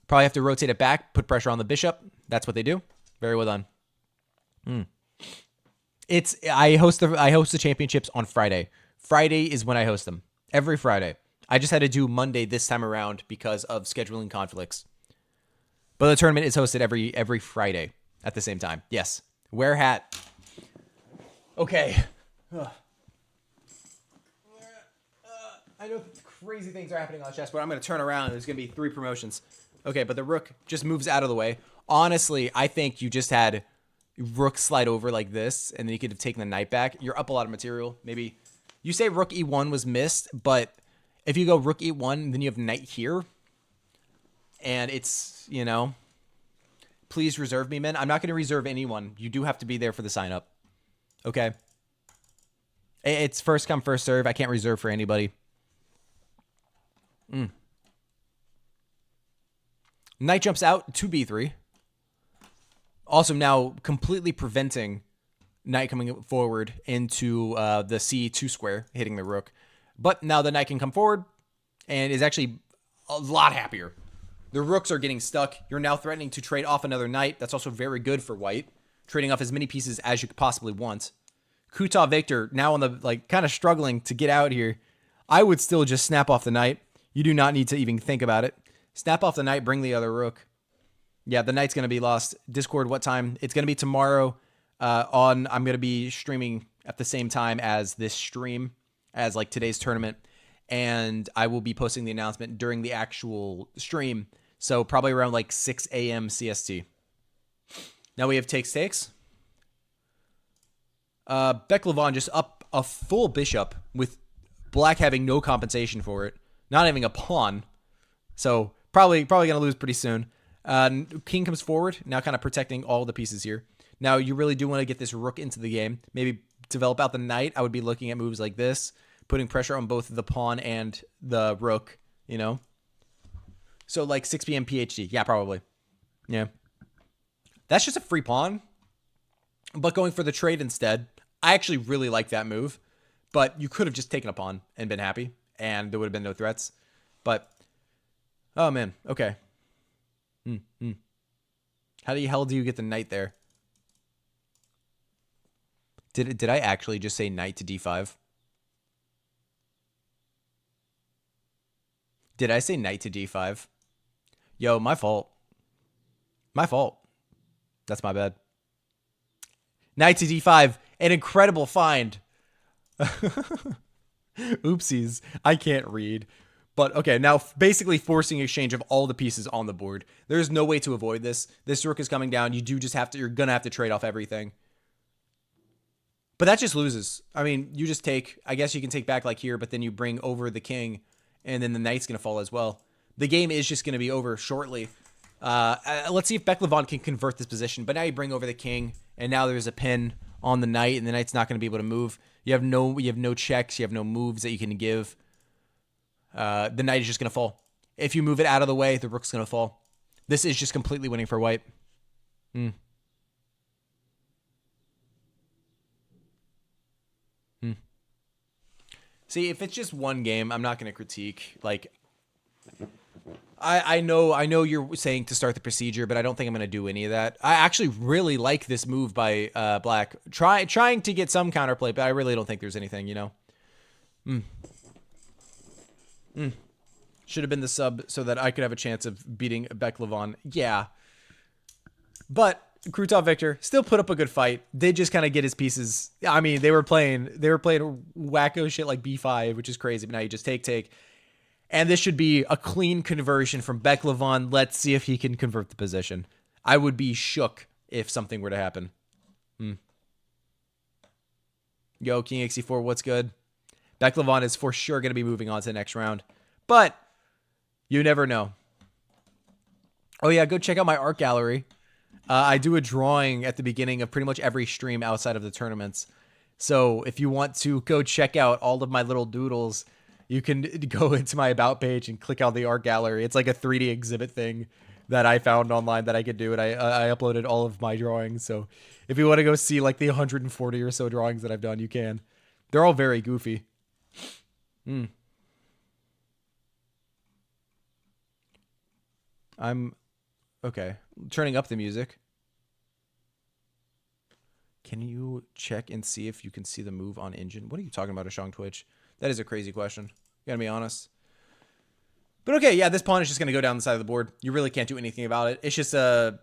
Speaker 1: Probably have to rotate it back, put pressure on the bishop. That's what they do. Very well done. I host the championships on Friday. Friday is when I host them. Every Friday. I just had to do Monday this time around because of scheduling conflicts. But the tournament is hosted every Friday at the same time. Yes. Wear hat. Okay. I know crazy things are happening on chessboard. I'm going to turn around. There's going to be 3 promotions. Okay, but the rook just moves out of the way. Honestly, I think you just had rook slide over like this, and then you could have taken the knight back. You're up a lot of material. Maybe you say rook e1 was missed, but if you go rook e1, then you have knight here. And it's, you know, please reserve me, men. I'm not going to reserve anyone. You do have to be there for the sign up. Okay. It's first come, first serve. I can't reserve for anybody. Knight jumps out to b3. Also now completely preventing knight coming forward into the c2 square, hitting the rook. But now the knight can come forward and is actually a lot happier. The rooks are getting stuck. You're now threatening to trade off another knight. That's also very good for white. Trading off as many pieces as you could possibly want. Kuta Victor now on the, like, kind of struggling to get out here. I would still just snap off the knight. You do not need to even think about it. Snap off the knight, bring the other rook. Yeah, the night's going to be lost. Discord, what time? It's going to be tomorrow I'm going to be streaming at the same time as this stream, as like today's tournament. And I will be posting the announcement during the actual stream. So probably around like 6 a.m. CST. Now we have takes. Beck Levon just up a full bishop with black having no compensation for it. Not having a pawn. So probably going to lose pretty soon. King comes forward, now kind of protecting all the pieces here. Now, you really do want to get this rook into the game. Maybe develop out the knight. I would be looking at moves like this, putting pressure on both the pawn and the rook, you know? So, like 6 p.m. PhD. Yeah, probably. Yeah. That's just a free pawn. But going for the trade instead, I actually really like that move. But you could have just taken a pawn and been happy, and there would have been no threats. But, oh, man. Okay. How the hell do you get the knight there? Did I actually just say knight to d5? Did I say knight to d5? Yo, my fault. My fault. That's my bad. Knight to d5. An incredible find. Oopsies. I can't read. But okay, now basically forcing exchange of all the pieces on the board. There's no way to avoid this. This rook is coming down. You do just have to, you're going to have to trade off everything. But that just loses. I mean, you just take, I guess you can take back like here, but then you bring over the king, and then the knight's going to fall as well. The game is just going to be over shortly. Let's see if Beck Levon can convert this position. But now you bring over the king, and now there's a pin on the knight, and the knight's not going to be able to move. You have no checks. You have no moves that you can give. The knight is just going to fall. If you move it out of the way, the rook's going to fall. This is just completely winning for white. See, if it's just one game, I'm not going to critique. Like, I know you're saying to start the procedure, but I don't think I'm going to do any of that. I actually really like this move by Black. Trying to get some counterplay, but I really don't think there's anything, you know. Should have been the sub so that I could have a chance of beating Beck Levon. Yeah. But Krutov Victor still put up a good fight. They just kind of get his pieces. I mean, they were playing wacko shit like b5, which is crazy. But now you just take. And this should be a clean conversion from Beck Levon. Let's see if he can convert the position. I would be shook if something were to happen. Yo, King XC4, what's good? Beck Levon is for sure going to be moving on to the next round. But you never know. Oh, yeah, go check out my art gallery. I do a drawing at the beginning of pretty much every stream outside of the tournaments. So if you want to go check out all of my little doodles, you can go into my About page and click on the art gallery. It's like a 3D exhibit thing that I found online that I could do. And I uploaded all of my drawings. So if you want to go see like the 140 or so drawings that I've done, you can. They're all very goofy. I'm okay. Turning up the music. Can you check and see if you can see the move on engine? What are you talking about, Ashong Twitch? That is a crazy question. Gotta be honest. But okay, yeah, this pawn is just gonna go down the side of the board. You really can't do anything about it. It's just a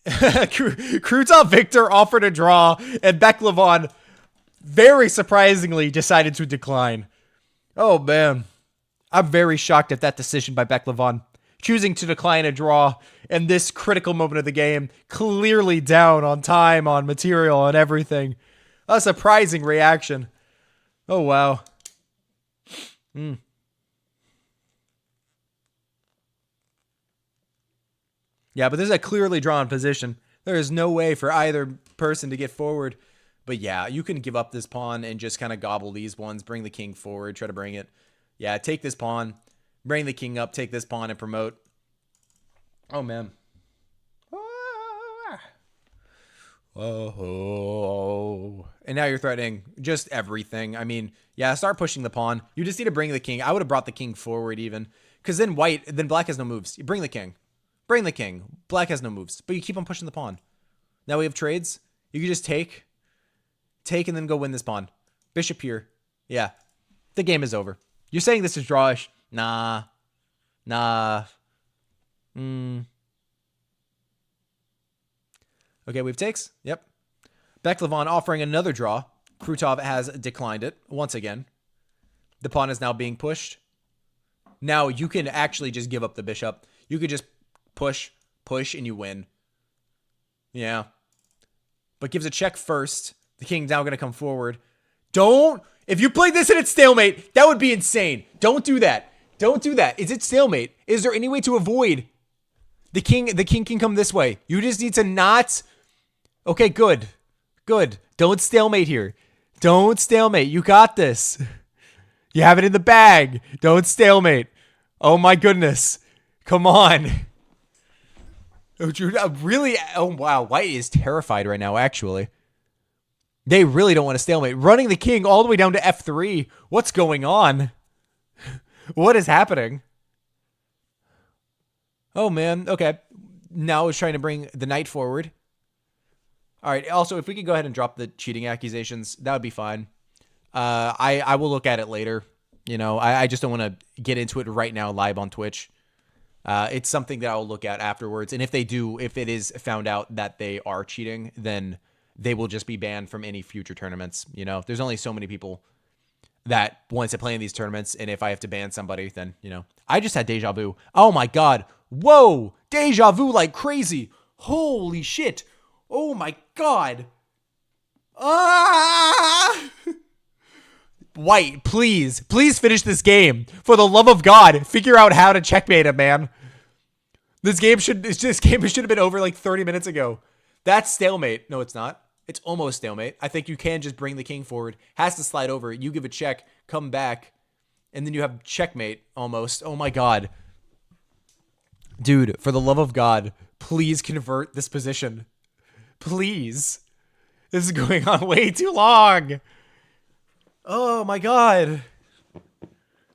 Speaker 1: Krutov Victor offered a draw, and Beck Levon very surprisingly decided to decline. Oh man. I'm very shocked at that decision by Beck Levon. Choosing to decline a draw in this critical moment of the game, clearly down on time, on material, on everything. A surprising reaction. Oh, wow. Yeah, but this is a clearly drawn position. There is no way for either person to get forward. But yeah, you can give up this pawn and just kind of gobble these ones, bring the king forward, try to bring it. Yeah, take this pawn. Bring the king up, take this pawn, and promote. Oh, man. Oh. And now you're threatening just everything. I mean, yeah, start pushing the pawn. You just need to bring the king. I would have brought the king forward even. Because then black has no moves. You bring the king. Bring the king. Black has no moves. But you keep on pushing the pawn. Now we have trades. You can just take, and then go win this pawn. Bishop here. Yeah. The game is over. You're saying this is drawish. Nah. Okay, we've takes. Yep. Beklavon offering another draw. Krutov has declined it once again. The pawn is now being pushed. Now you can actually just give up the bishop. You could just push, and you win. Yeah. But gives a check first. The king's now going to come forward. Don't. If you played this and it's stalemate, that would be insane. Don't do that. Don't do that. Is it stalemate? Is there any way to avoid? The king can come this way. You just need to not. Okay, good. Good. Don't stalemate here. Don't stalemate. You got this. You have it in the bag. Don't stalemate. Oh my goodness. Come on. Really? Oh wow. White is terrified right now, actually. They really don't want to stalemate. Running the king all the way down to f3. What's going on? What is happening? Oh man. Okay. Now it's trying to bring the knight forward. All right. Also, if we could go ahead and drop the cheating accusations, that would be fine. I will look at it later. You know, I just don't want to get into it right now live on Twitch. It's something that I'll look at afterwards. And if they do, if it is found out that they are cheating, then they will just be banned from any future tournaments. You know, there's only so many people that wants to play in these tournaments. And if I have to ban somebody, then, you know, I just had deja vu. Oh my God. Whoa. Deja vu like crazy. Holy shit. Oh my God. Ah! White, please finish this game. For the love of God, figure out how to checkmate him, man. This game should have been over like 30 minutes ago. That's stalemate. No, it's not. It's almost stalemate. I think you can just bring the king forward. Has to slide over. You give a check, come back, and then you have checkmate almost. Oh my God. Dude, for the love of God, please convert this position. Please. This is going on way too long. Oh my God.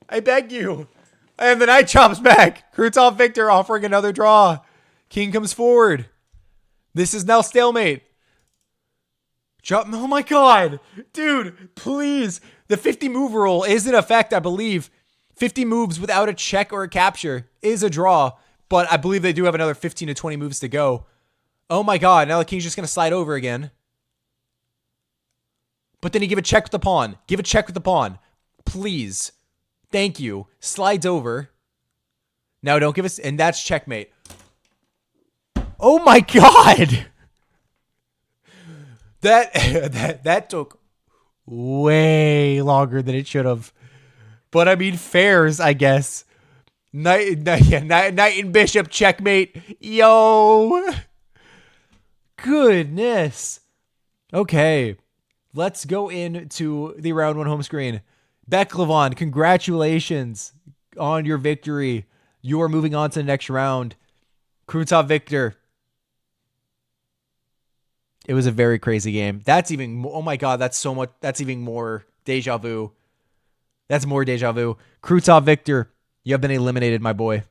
Speaker 1: I beg you. And the knight chops back. Krutov Victor offering another draw. King comes forward. This is now stalemate. Chop. Oh my God. Dude, please. The 50 move rule is in effect, I believe. 50 moves without a check or a capture is a draw. But I believe they do have another 15 to 20 moves to go. Oh my God. Now the king's just going to slide over again. But then you give a check with the pawn. Give a check with the pawn. Please. Thank you. Slides over. Now don't give us... And that's checkmate. Oh my God! That took way longer than it should have. But I mean, fairs, I guess. Knight and bishop checkmate. Yo! Goodness. Okay. Let's go into the round one home screen. Beklavon, congratulations on your victory. You are moving on to the next round. Krutov Victor. It was a very crazy game. That's even, oh my God, that's so much. That's even more deja vu. That's more deja vu. Krutov Victor, you have been eliminated, my boy.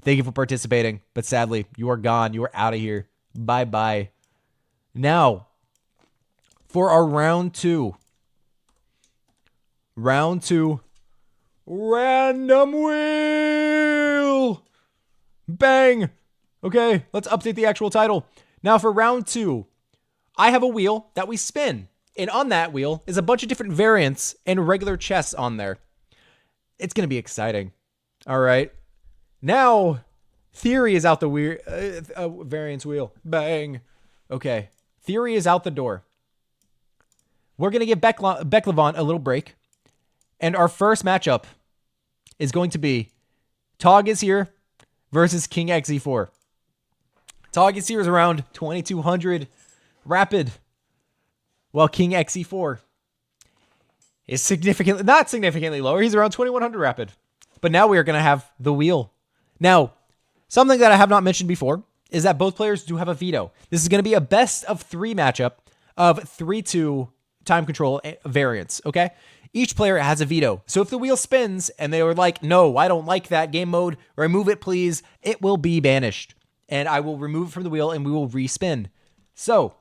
Speaker 1: Thank you for participating. But sadly, you are gone. You are out of here. Bye-bye. Now, for our round two. Round two. Random wheel. Bang. Okay, let's update the actual title. Now for round two, I have a wheel that we spin. And on that wheel is a bunch of different variants and regular chess on there. It's going to be exciting. All right. Now, theory is out the variance wheel. Bang. Okay. Theory is out the door. We're going to give Beklavon a little break. And our first matchup is going to be Tog is here versus King xe4. Tog is here is around 2200 rapid, while King xe4 is not significantly lower. He's around 2100 rapid. But now we are going to have the wheel. Now, something that I have not mentioned before is that both players do have a veto. This is going to be a best of 3 matchup of 3-2 time control variants, okay? Each player has a veto. So if the wheel spins and they were like, no, I don't like that game mode, remove it, please, it will be banished. And I will remove it from the wheel and we will respin. So,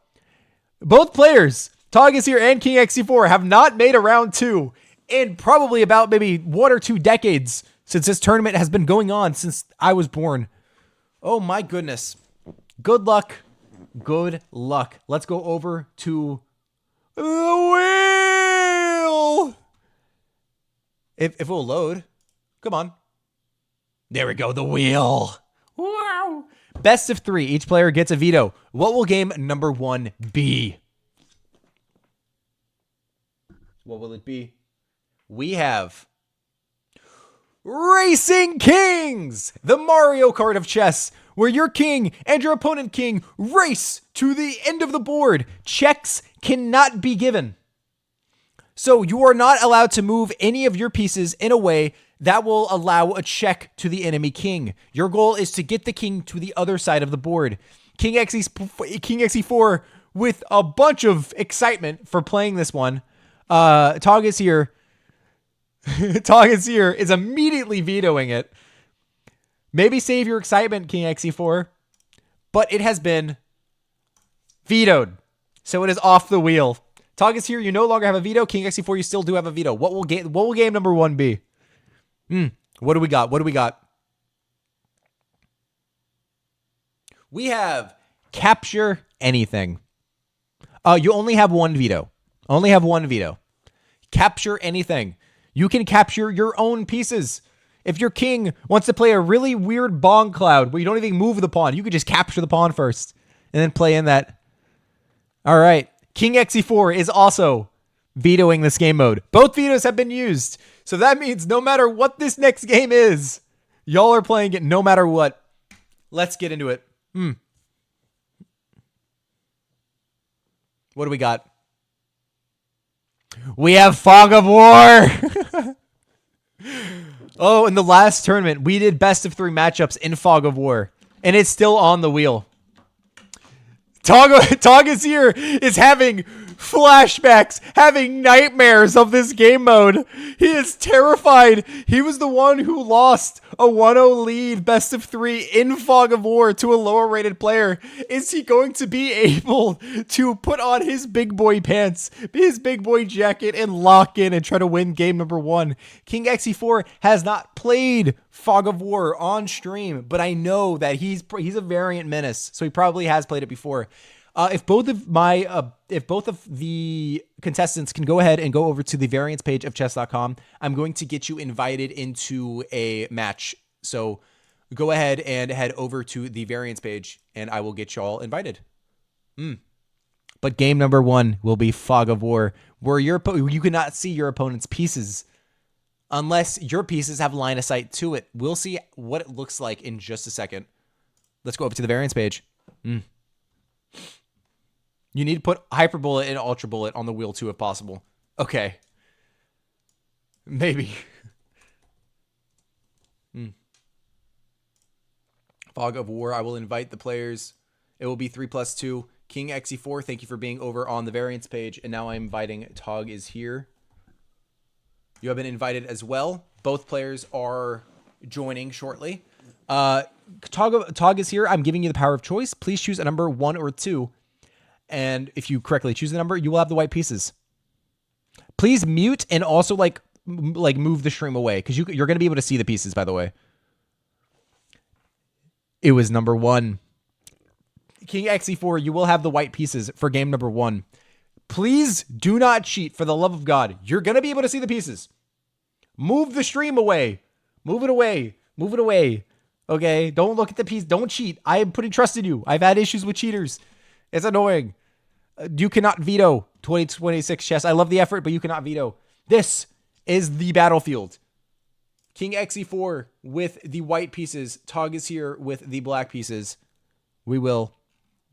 Speaker 1: both players, Tog is here and King xe4, have not made a round 2 in probably about maybe 1 or 2 decades since this tournament has been going on since I was born. Oh my goodness. Good luck Good luck. Let's go over to the wheel. If it will load. Come on. There we go. The wheel. Wow. Best of 3. Each player gets a veto. What will game number 1 be? What will it be? We have Racing Kings, the Mario Kart of chess, where your king and your opponent king race to the end of the board. Checks cannot be given. So you are not allowed to move any of your pieces in a way that will allow a check to the enemy king. Your goal is to get the king to the other side of the board. King xe4 with a bunch of excitement for playing this one. Tog is here. Tog is here is immediately vetoing it. Maybe save your excitement, King xe4. But it has been vetoed. So it is off the wheel. Tog is here. You no longer have a veto. King xe4, you still do have a veto. What will game number 1 be? What do we got? What do we got? We have capture anything. You only have 1 veto. Only have 1 veto. Capture anything. You can capture your own pieces. If your king wants to play a really weird bong cloud where you don't even move the pawn, you could just capture the pawn first and then play in that. All right. King xe4 is also vetoing this game mode. Both vetoes have been used. So that means no matter what this next game is, y'all are playing it no matter what. Let's get into it. What do we got? We have Fog of War. Oh, in the last tournament, we did best of 3 matchups in Fog of War. And it's still on the wheel. Tog is here, is having flashbacks, having nightmares of this game mode. He is terrified. He was the one who lost a 1-0 lead, best of 3 in Fog of War to a lower rated player. Is he going to be able to put on his big boy pants, his big boy jacket, and lock in and try to win game number 1? King xe4 has not played Fog of War on stream, but I know that he's a variant menace, so he probably has played it before. If both of the contestants can go ahead and go over to the variants page of chess.com, I'm going to get you invited into a match. So go ahead and head over to the variants page and I will get you all invited. But game number 1 will be Fog of War, where you cannot see your opponent's pieces unless your pieces have line of sight to it. We'll see what it looks like in just a second. Let's go over to the variants page. You need to put Hyperbullet and Ultra Bullet on the wheel too, if possible. Okay. Maybe. Fog of War. I will invite the players. It will be 3+2. King xe4, thank you for being over on the variants page. And now I'm inviting Tog is here. You have been invited as well. Both players are joining shortly. Tog is here. I'm giving you the power of choice. Please choose a number 1 or 2. And if you correctly choose the number, you will have the white pieces. Please mute and also like move the stream away because you're going to be able to see the pieces, by the way. It was number 1. King xe4, you will have the white pieces for game number 1. Please do not cheat, for the love of God. You're going to be able to see the pieces. Move the stream away. Move it away. Move it away. Okay? Don't look at the piece. Don't cheat. I am putting trust in you. I've had issues with cheaters. It's annoying. You cannot veto 2026 chess. I love the effort, but you cannot veto. This is the battlefield. King xe4 with the white pieces. Tog is here with the black pieces. We will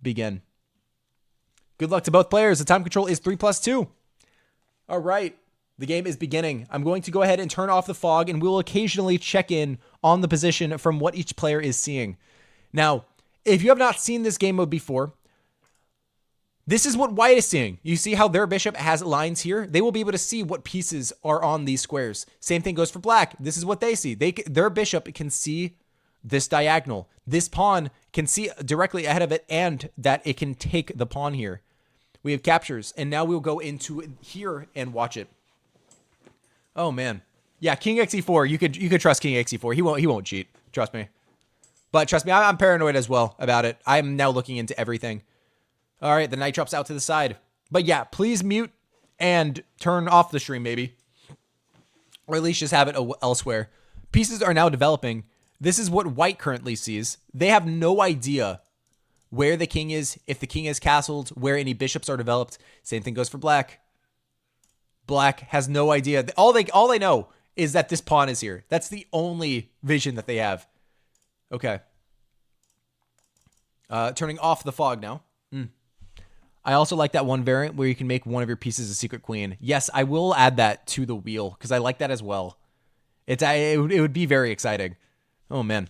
Speaker 1: begin. Good luck to both players. The time control is 3+2. All right. The game is beginning. I'm going to go ahead and turn off the fog, and we'll occasionally check in on the position from what each player is seeing. Now, if you have not seen this game mode before, this is what white is seeing. You see how their bishop has lines here? They will be able to see what pieces are on these squares. Same thing goes for black. This is what they see. Their bishop can see this diagonal. This pawn can see directly ahead of it and that it can take the pawn here. We have captures, and now we'll go into here and watch it. Oh, man. Yeah, King xe4. You could trust King xe4. He won't cheat. Trust me. But trust me, I'm paranoid as well about it. I'm now looking into everything. All right, the knight drops out to the side. But yeah, please mute and turn off the stream maybe. Or at least just have it elsewhere. Pieces are now developing. This is what white currently sees. They have no idea where the king is, if the king is castled, where any bishops are developed. Same thing goes for black. Black has no idea. All they know is that this pawn is here. That's the only vision that they have. Okay. Turning off the fog now. I also like that one variant where you can make one of your pieces a secret queen. Yes, I will add that to the wheel because I like that as well. It would be very exciting. Oh, man.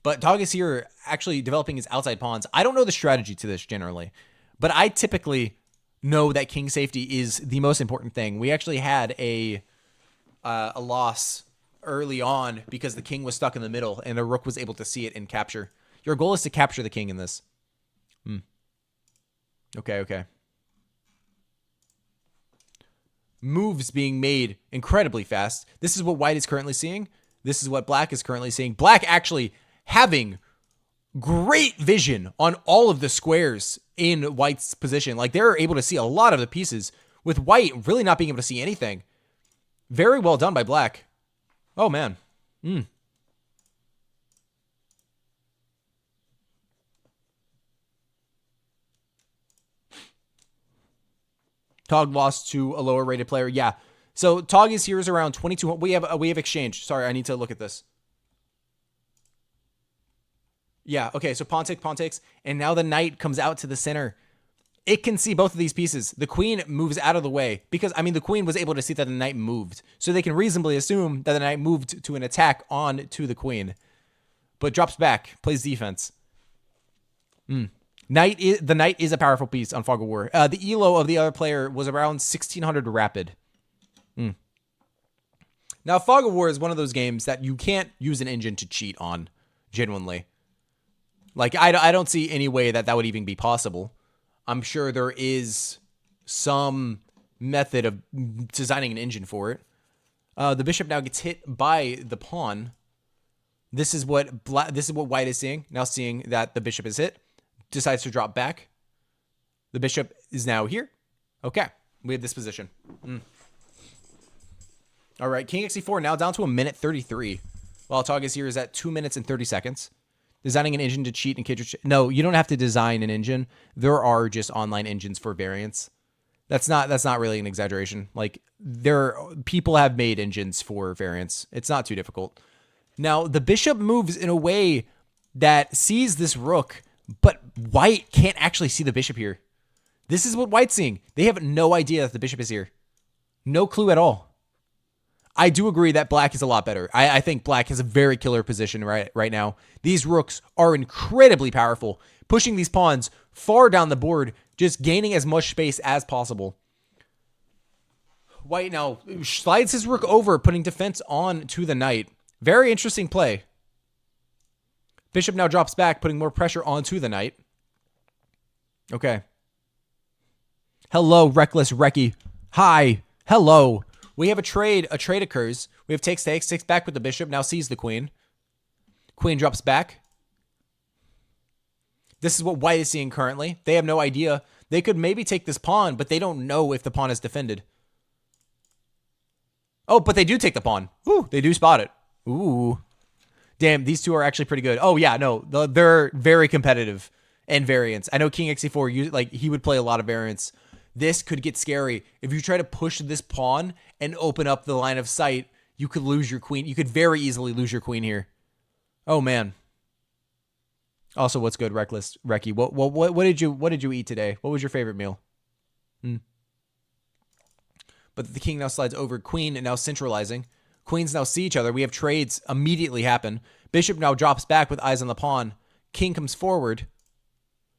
Speaker 1: But Tog is here actually developing his outside pawns. I don't know the strategy to this generally, but I typically know that king safety is the most important thing. We actually had a loss early on because the king was stuck in the middle and the rook was able to see it and capture. Your goal is to capture the king in this. Okay. Moves being made incredibly fast. This is what white is currently seeing. This is what black is currently seeing. Black actually having great vision on all of the squares in white's position. Like, they're able to see a lot of the pieces, with white really not being able to see anything. Very well done by black. Oh, man. Tog lost to a lower rated player. Yeah. So Tog is here is around 22. We have exchange. Sorry, I need to look at this. Yeah. Okay. So pawn takes, and now the knight comes out to the center. It can see both of these pieces. The queen moves out of the way because, I mean, the queen was able to see that the knight moved, so they can reasonably assume that the knight moved to an attack on to the queen, but drops back, plays defense. The knight is a powerful piece on Fog of War. The elo of the other player was around 1600 rapid. Now, Fog of War is one of those games that you can't use an engine to cheat on, genuinely. Like, I don't see any way that would even be possible. I'm sure there is some method of designing an engine for it. The bishop now gets hit by the pawn. This is what white is seeing. Now seeing that the bishop is hit, decides to drop back. The bishop is now here. Okay, we have this position. All right, king xe4 now down to a minute 33. While Tog here is at 2 minutes and 30 seconds. Designing an engine to cheat in TheCager. No, you don't have to design an engine. There are just online engines for variants. That's not really an exaggeration. Like, people have made engines for variants. It's not too difficult. Now, the bishop moves in a way that sees this rook, but white can't actually see the bishop here. This is what white's seeing. They have no idea that the bishop is here. No clue at all. I do agree that black is a lot better. I think black has a very killer position right now. These rooks are incredibly powerful, pushing these pawns far down the board, just gaining as much space as possible. White now slides his rook over, putting defense on to the knight. Very interesting play. Bishop now drops back, putting more pressure onto the knight. Okay. Hello, Reckless Recky. Hi. Hello. We have a trade. A trade occurs. We have takes back with the bishop. Now sees the queen. Queen drops back. This is what white is seeing currently. They have no idea. They could maybe take this pawn, but they don't know if the pawn is defended. Oh, but they do take the pawn. Ooh, they do spot it. Ooh. Damn, these two are actually pretty good. Oh, yeah, no. They're very competitive and variants. I know king xe4, he would play a lot of variants. This could get scary. If you try to push this pawn and open up the line of sight, you could lose your queen. You could very easily lose your queen here. Oh, man. Also, what's good, Reckless Recky? What did you eat today? What was your favorite meal? But the king now slides over queen and now centralizing. Queens now see each other. We have trades immediately happen. Bishop now drops back with eyes on the pawn. King comes forward.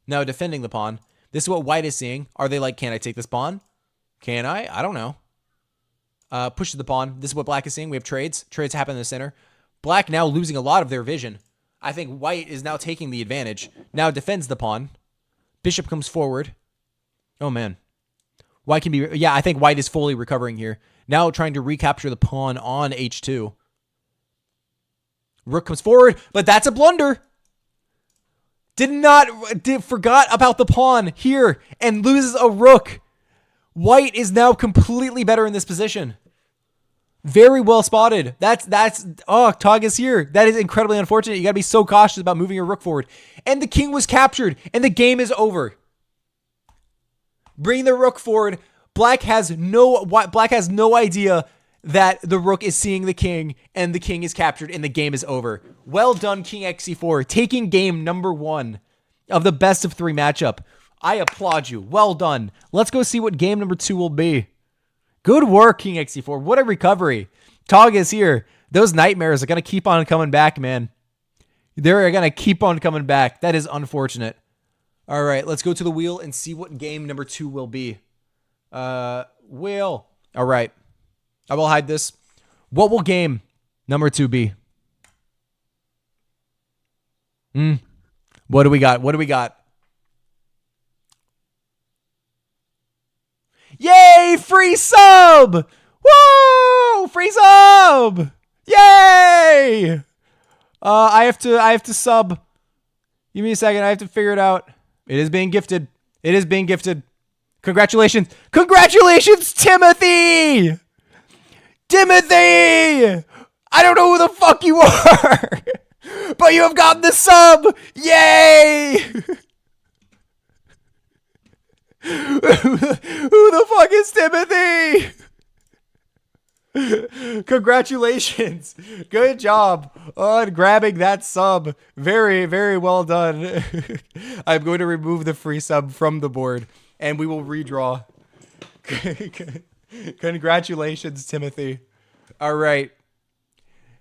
Speaker 1: Now defending the pawn. This is what white is seeing. Are they like, can I take this pawn? Can I? I don't know. Pushes the pawn. This is what black is seeing. We have trades. Trades happen in the center. Black now losing a lot of their vision. I think white is now taking the advantage. Now defends the pawn. Bishop comes forward. Oh, man. White can be... Yeah, I think white is fully recovering here. Now trying to recapture the pawn on h2. Rook comes forward, but that's a blunder. Forgot about the pawn here and loses a rook. White is now completely better in this position. Very well spotted. Tog is here. That is incredibly unfortunate. You got to be so cautious about moving your rook forward. And the king was captured, and the game is over. Bring the rook forward. Black has no idea that the rook is seeing the king, and the king is captured, and the game is over. Well done, King XC4, taking game number 1 of the best of 3 matchup. I applaud you. Well done. Let's go see what game number 2 will be. Good work, King XC4. What a recovery. Tog is here. Those nightmares are going to keep on coming back, man. They're going to keep on coming back. That is unfortunate. All right, let's go to the wheel and see what game number 2 will be. Wheel. All right. I will hide this. What will game number 2 be? What do we got? What do we got? Yay! Free sub! Woo! Free sub! Yay! I have to sub. Give me a second. I have to figure it out. It is being gifted. It is being gifted. Congratulations. Congratulations, Timothy! Timothy! I don't know who the fuck you are, but you have gotten the sub! Yay! Who the fuck is Timothy? Congratulations. Good job on grabbing that sub. Very, very well done. I'm going to remove the free sub from the board, and we will redraw. Congratulations, Timothy. All right.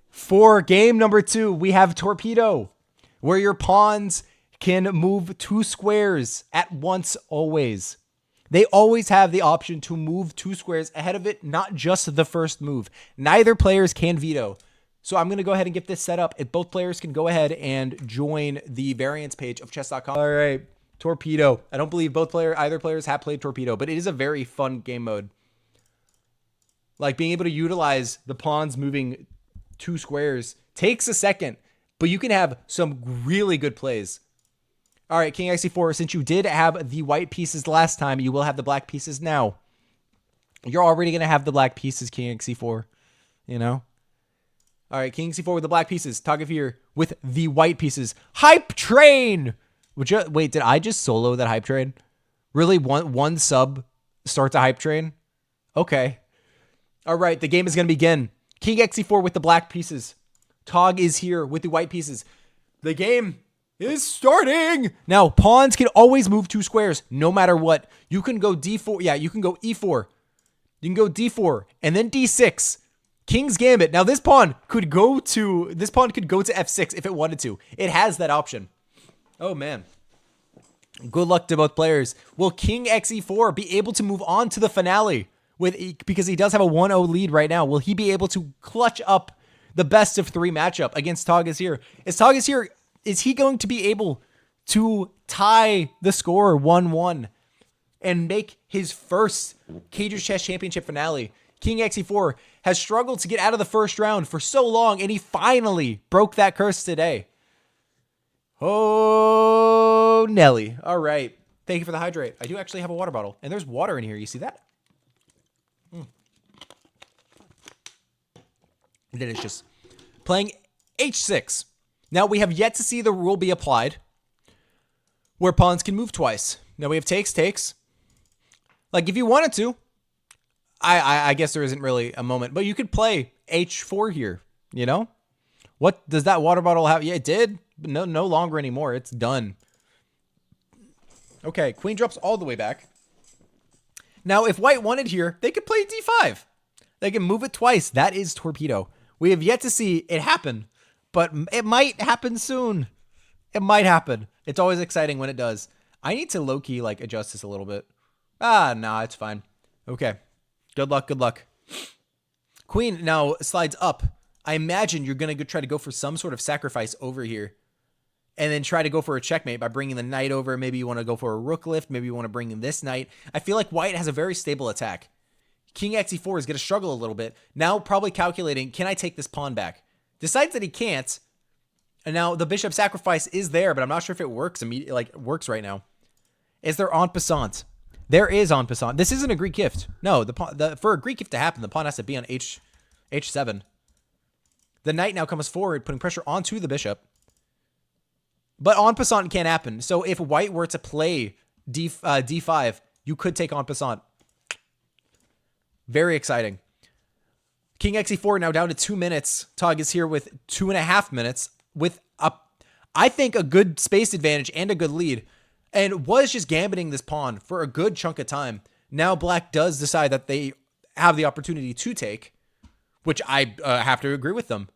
Speaker 1: For game number 2, we have Torpedo, where your pawns can move 2 squares at once always. They always have the option to move 2 squares ahead of it, not just the first move. Neither players can veto. So I'm going to go ahead and get this set up. If both players can go ahead and join the variants page of chess.com. All right, Torpedo. I don't believe either players have played Torpedo, but it is a very fun game mode. Like being able to utilize the pawns moving 2 squares takes a second, but you can have some really good plays. All right, King XC4, since you did have the white pieces last time, you will have the black pieces now. You're already going to have the black pieces, King XC4, you know? All right, King XC4 with the black pieces. Tagaf here with the white pieces. Hype train! Wait, did I just solo that hype train? Really, one sub starts a hype train? Okay. All right, the game is going to begin. King XC4 with the black pieces. Tog is here with the white pieces. The game is starting. Now, pawns can always move 2 squares, no matter what. You can go D4. Yeah, you can go E4. You can go D4 and then D6. King's Gambit. Now, this pawn could go to F6 if it wanted to. It has that option. Oh, man. Good luck to both players. Will King XE4 be able to move on to the finale? Because he does have a 1-0 lead right now. Will he be able to clutch up the best of 3 matchup against Tog is here? Is he going to be able to tie the score 1-1 and make his first Cager Chess Championship finale? King XE4 has struggled to get out of the first round for so long, and he finally broke that curse today. Oh, Nelly. All right. Thank you for the hydrate. I do actually have a water bottle, and there's water in here. You see that? Delicious. Playing H6. Now, we have yet to see the rule be applied where pawns can move twice. Now, we have takes. Like, if you wanted to, I guess there isn't really a moment, but you could play H4 here, you know? What does that water bottle have? Yeah, it did, but no longer anymore. It's done. Okay, queen drops all the way back. Now, if white wanted here, they could play D5. They can move it twice. That is Torpedo. We have yet to see it happen, but it might happen soon. It might happen. It's always exciting when it does. I need to low-key, like, adjust this a little bit. Nah, it's fine. Okay. Good luck, good luck. Queen now slides up. I imagine you're going to try to go for some sort of sacrifice over here. And then try to go for a checkmate by bringing the knight over. Maybe you want to go for a rook lift. Maybe you want to bring in this knight. I feel like white has a very stable attack. King XE4 is going to struggle a little bit. Now probably calculating, can I take this pawn back? Decides that he can't. And now the bishop sacrifice is there, but I'm not sure if it works immediately, like works right now. Is there en passant? There is en passant. This isn't a Greek gift. No, for a Greek gift to happen, the pawn has to be on h7. The knight now comes forward, putting pressure onto the bishop. But en passant can't happen. So if white were to play d5, you could take en passant. Very exciting. King xe4 now down to 2 minutes. Tog is here with 2.5 minutes with I think a good space advantage and a good lead, and was just gambiting this pawn for a good chunk of time. Now black does decide that they have the opportunity to take, which I have to agree with them.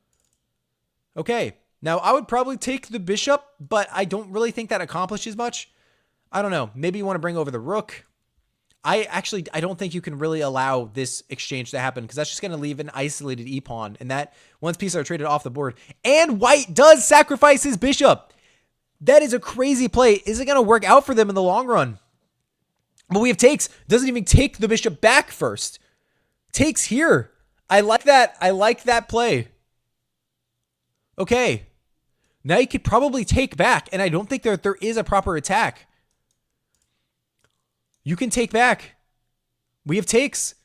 Speaker 1: Okay, now I would probably take the bishop, but I don't really think that accomplishes much. I don't know. Maybe you want to bring over the rook. I don't think you can really allow this exchange to happen because that's just going to leave an isolated e-pawn. And that once pieces are traded off the board. And white does sacrifice his bishop. That is a crazy play. Is it going to work out for them in the long run? But we have takes. Doesn't even take the bishop back first. Takes here. I like that. I like that play. Okay. Now you could probably take back. And I don't think there is a proper attack. You can take back. We have takes.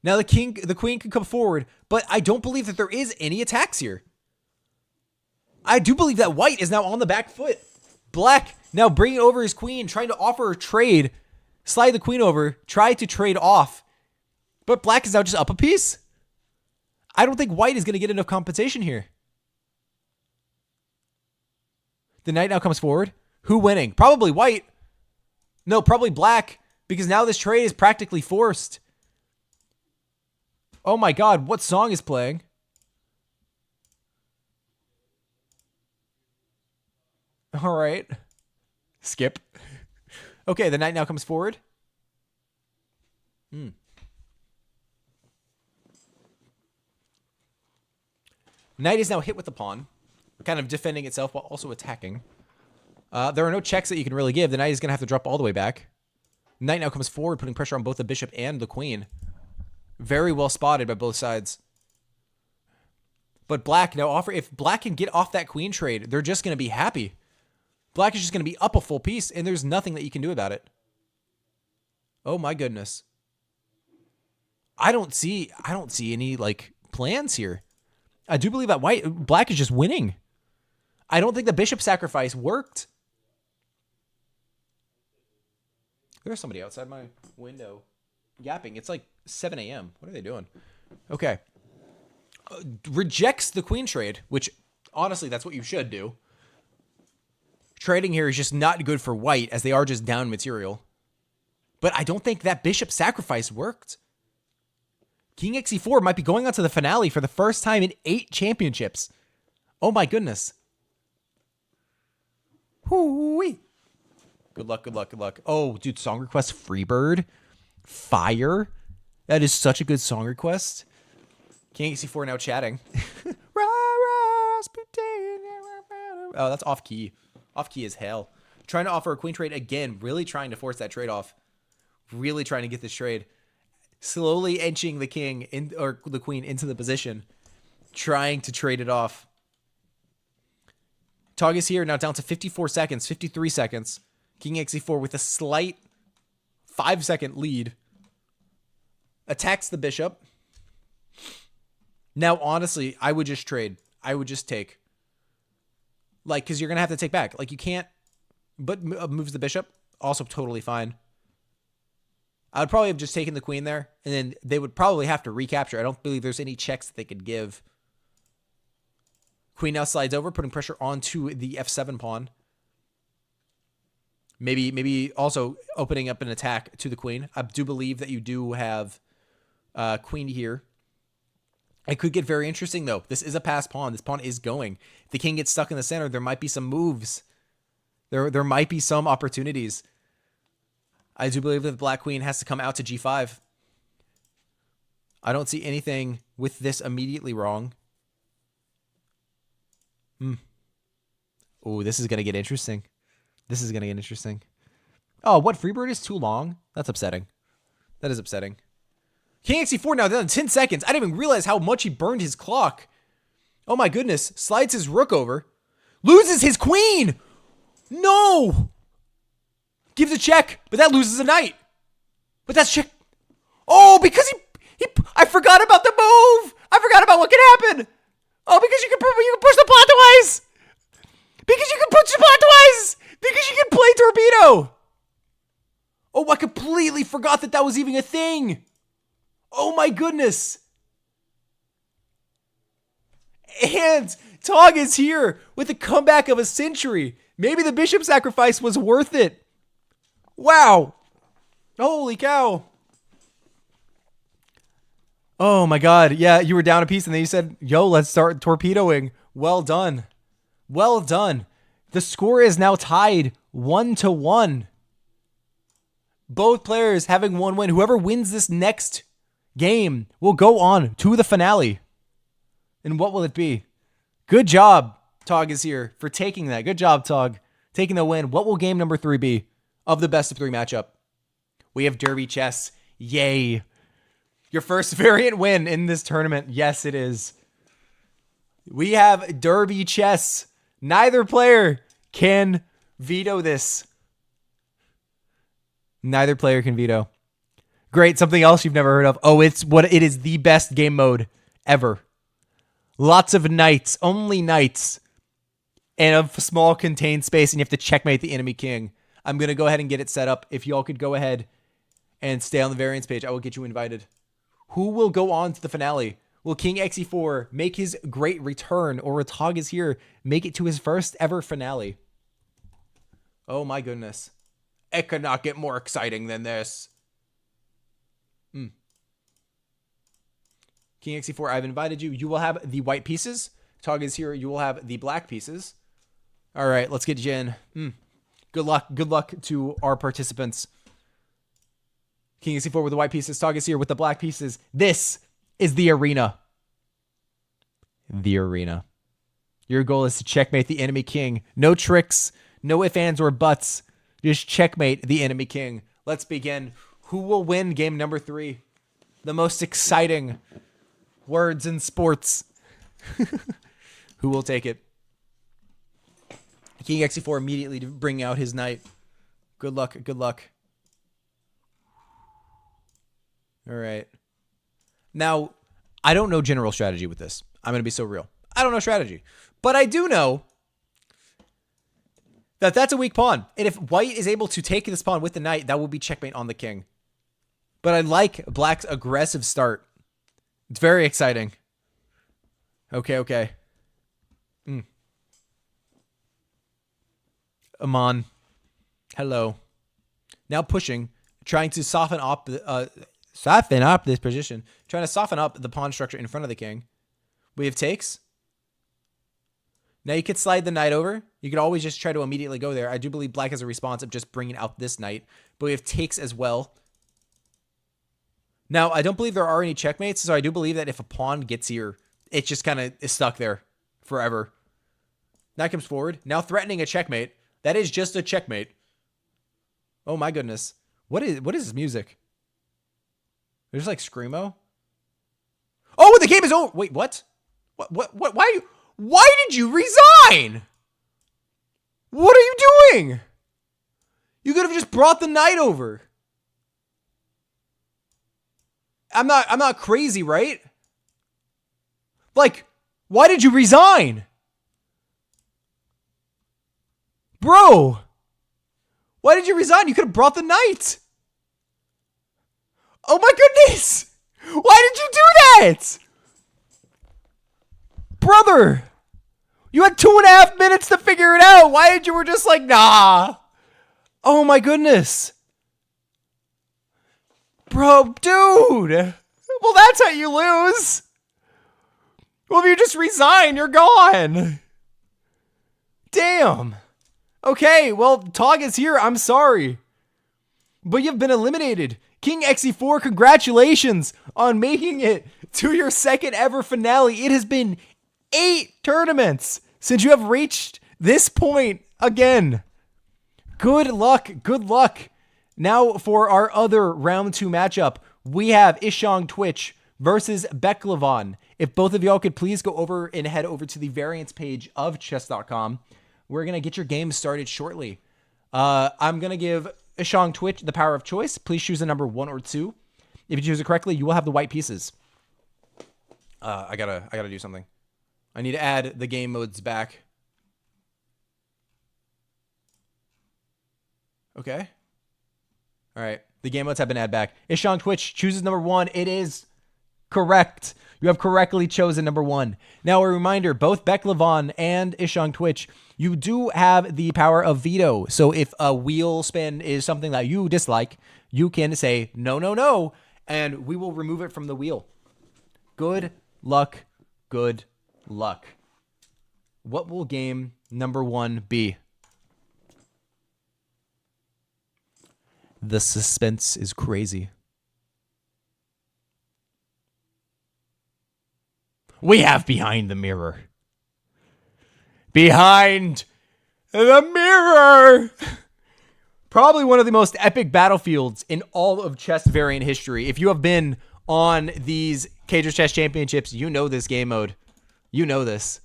Speaker 1: Now the queen can come forward, but I don't believe that there is any attacks here. I do believe that white is now on the back foot. Black now bringing over his queen, trying to offer a trade. Slide the queen over, try to trade off. But black is now just up a piece. I don't think white is going to get enough compensation here. The knight now comes forward. Who winning? Probably white. No, probably black, because now this trade is practically forced. Oh my god, what song is playing? All right. Skip. Okay, the knight now comes forward. Knight is now hit with the pawn, kind of defending itself while also attacking. There are no checks that you can really give. The knight is going to have to drop all the way back. Knight now comes forward, putting pressure on both the bishop and the queen. Very well spotted by both sides. But black now if black can get off that queen trade, they're just going to be happy. Black is just going to be up a full piece, and there's nothing that you can do about it. Oh my goodness. I don't see any like plans here. I do believe that black is just winning. I don't think the bishop sacrifice worked. There's somebody outside my window yapping. It's like 7 a.m. What are they doing? Okay. Rejects the queen trade, which honestly, that's what you should do. Trading here is just not good for white as they are just down material. But I don't think that bishop sacrifice worked. King xe4 might be going on to the finale for the first time in 8 championships. Oh my goodness. Hoo-wee. Good luck, good luck, good luck. Oh, dude, song request Freebird. Fire. That is such a good song request. King xe4 now chatting. Oh, that's off key. Off key as hell. Trying to offer a queen trade again. Really trying to force that trade off. Really trying to get this trade. Slowly inching the king or the queen into the position. Trying to trade it off. Tog is here now down to 54 seconds, 53 seconds. King xe4 with a slight 5-second lead. Attacks the bishop. Now, honestly, I would just trade. I would just take. Like, because you're going to have to take back. Like, you can't. But moves the bishop. Also totally fine. I would probably have just taken the queen there. And then they would probably have to recapture. I don't believe there's any checks that they could give. Queen now slides over, putting pressure onto the f7 pawn. Maybe also opening up an attack to the queen. I do believe that you do have queen here. It could get very interesting, though. This is a passed pawn. This pawn is going. If the king gets stuck in the center, there might be some moves. There might be some opportunities. I do believe that the black queen has to come out to g5. I don't see anything with this immediately wrong. Oh, this is going to get interesting. This is going to get interesting. Oh, what? Freebird is too long? That's upsetting. That is upsetting. King xe4 now down 10 seconds. I didn't even realize how much he burned his clock. Oh my goodness. Slides his rook over. Loses his queen. No. Gives a check, but that loses a knight. But that's check. Oh, because he I forgot about the move. I forgot about what can happen. Oh, because you can push the pawn twice. Because you can push the pawn twice. Because you can play torpedo. Oh, I completely forgot that was even a thing. Oh my goodness. And Tog is here with the comeback of a century. Maybe the bishop sacrifice was worth it. Wow. Holy cow. Oh my god. Yeah, you were down a piece and then you said, yo, let's start torpedoing. Well done. Well done. The score is now tied 1-1. Both players having one win. Whoever wins this next game will go on to the finale. And what will it be? Good job, Tog is here, for taking that. Good job, Tog. Taking the win. What will game number 3 be of the best of 3 matchup? We have Derby Chess. Yay. Your first variant win in this tournament. Yes, it is. We have Derby Chess. Neither player can veto this. Neither player can veto. Great. Something else you've never heard of. Oh, it is the best game mode ever. Lots of knights, only knights, and a small contained space, and you have to checkmate the enemy king. I'm going to go ahead and get it set up. If y'all could go ahead and stay on the variants page, I will get you invited. Who will go on to the finale? Will King xe4 make his great return, or Tog is here make it to his first ever finale? Oh my goodness. It could not get more exciting than this. King xe4, I've invited you. You will have the white pieces. Tog is here. You will have the black pieces. All right, let's get you in. Good luck. Good luck to our participants. King xe4 with the white pieces. Tog is here with the black pieces. This is the arena. The arena. Your goal is to checkmate the enemy king. No tricks, no ifs, ands, or buts. Just checkmate the enemy king. Let's begin. Who will win game number 3? The most exciting words in sports. Who will take it? King xe4 immediately to bring out his knight. Good luck. Good luck. All right. Now, I don't know general strategy with this. I'm going to be so real. I don't know strategy. But I do know that that's a weak pawn. And if white is able to take this pawn with the knight, that will be checkmate on the king. But I like black's aggressive start. It's very exciting. Okay. Amon. Hello. Now pushing. Trying to soften up this position. Trying to soften up the pawn structure in front of the king. We have takes. Now you could slide the knight over. You could always just try to immediately go there. I do believe black has a response of just bringing out this knight. But we have takes as well. Now, I don't believe there are any checkmates, so I do believe that if a pawn gets here, it just kind of is stuck there forever. Knight comes forward. Now threatening a checkmate. That is just a checkmate. Oh my goodness. What is this music? There's like Screamo. Oh, the game is over. Wait, what? What? Why did you resign? What are you doing? You could have just brought the knight over. I'm not crazy, right? Like, why did you resign? Bro, why did you resign? You could have brought the knight. Oh my goodness. Why did you do that? Brother, you had 2.5 minutes to figure it out. Why did you were just like, nah. Oh my goodness. Bro, dude. Well, that's how you lose. Well, if you just resign, you're gone. Damn. Okay, well, Tog is here. I'm sorry. But you've been eliminated. King xe4, congratulations on making it to your second ever finale. It has been 8 tournaments since you have reached this point again. Good luck. Good luck. Now for our other round 2 matchup, we have Ishong Twitch versus Beklavon. If both of y'all could please go over and head over to the variants page of chess.com. We're going to get your game started shortly. I'm going to give Ishang Twitch the power of choice. Please choose a number 1 or 2. If you choose it correctly, you will have the white pieces. I gotta do something. I need to add the game modes back. Okay. All right. The game modes have been added back. Ishang Twitch chooses number 1. It is correct. You have correctly chosen number 1. Now, a reminder, both Beklavon and Ishang Twitch, you do have the power of veto. So if a wheel spin is something that you dislike, you can say, no, no, no, and we will remove it from the wheel. Good luck. Good luck. What will game number 1 be? The suspense is crazy. We have Behind the Mirror. Behind the Mirror! Probably one of the most epic battlefields in all of chess variant history. If you have been on these Cager Chess Championships, you know this game mode. You know this.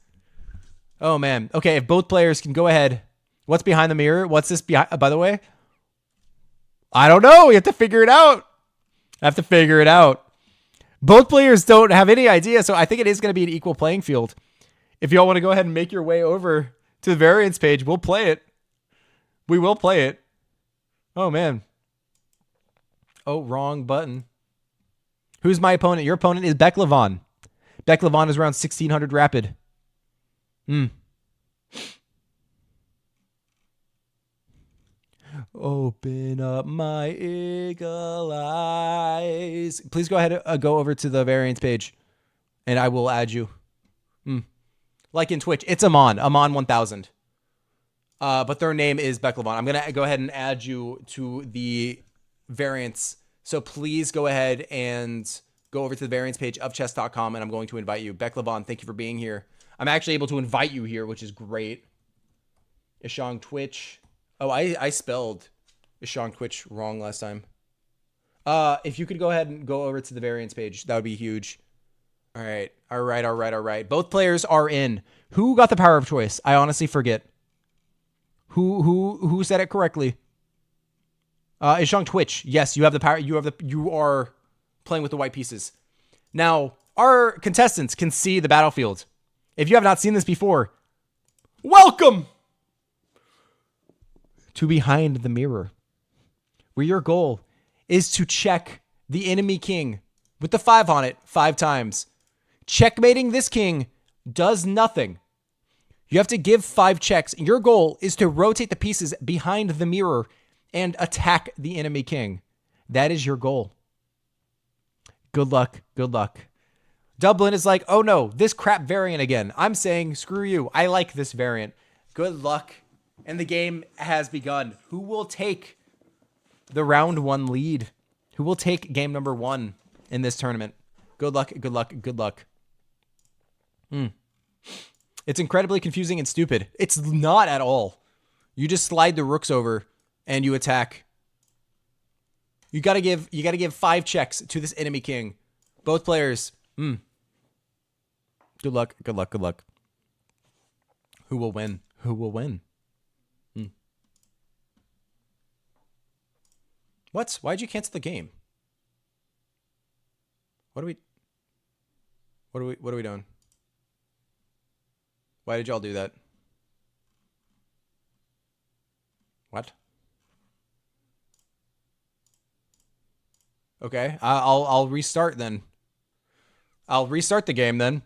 Speaker 1: Oh, man. Okay, if both players can go ahead. What's Behind the Mirror? What's this behind? By the way, I don't know. We have to figure it out. Both players don't have any idea, so I think it is going to be an equal playing field. If y'all want to go ahead and make your way over to the variants page, we'll play it. We will play it. Oh, man. Oh, wrong button. Who's my opponent? Your opponent is Beklavon. Beklavon is around 1600 rapid. Open up my eagle eyes. Please go ahead and go over to the variants page, and I will add you. Like in Twitch, it's Amon 1000. But their name is Beklavon. I'm going to go ahead and add you to the variants. So please go ahead and go over to the variants page of chess.com, and I'm going to invite you. Beklavon, thank you for being here. I'm actually able to invite you here, which is great. Ishang Twitch. Oh, I spelled Ishang Twitch wrong last time. If you could go ahead and go over to the variants page, that would be huge. All right. Both players are in. Who got the power of choice? I honestly forget. Who said it correctly? Ishang Twitch. Yes, you have the power. You are playing with the white pieces. Now, our contestants can see the battlefield. If you have not seen this before, welcome to Behind the Mirror, where your goal is to check the enemy king with the 5 on it 5 times. Checkmating this king does nothing. You have to give 5 checks. Your goal is to rotate the pieces behind the mirror and attack the enemy king. That is your goal. Good luck. Good luck. Dublin is like, oh no, this crap variant again. I'm saying, screw you. I like this variant. Good luck. And the game has begun. Who will take the round 1 lead? Who will take game number 1 in this tournament? Good luck, good luck, good luck. It's incredibly confusing and stupid. It's not at all. You just slide the rooks over and you attack. You gotta give 5 checks to this enemy king. Both players. Good luck, good luck, good luck. Who will win? Who will win? What? Why'd you cancel the game? What are we doing? Why did y'all do that? What? Okay, I'll restart then. I'll restart the game then.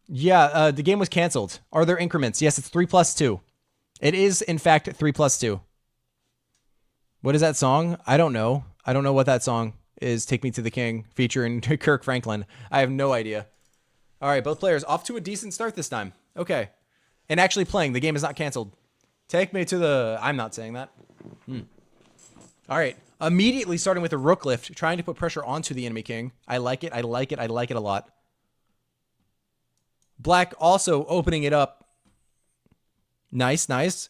Speaker 1: Yeah, the game was canceled. Are there increments? Yes, it's 3+2. It is, in fact, 3+2. What is that song? I don't know. I don't know what that song is. Take Me to the King, featuring Kirk Franklin. I have no idea. All right, both players off to a decent start this time. Okay. And actually playing. The game is not canceled. Take me to the... I'm not saying that. All right. Immediately starting with a rook lift, trying to put pressure onto the enemy king. I like it. I like it. I like it a lot. Black also opening it up. Nice, nice.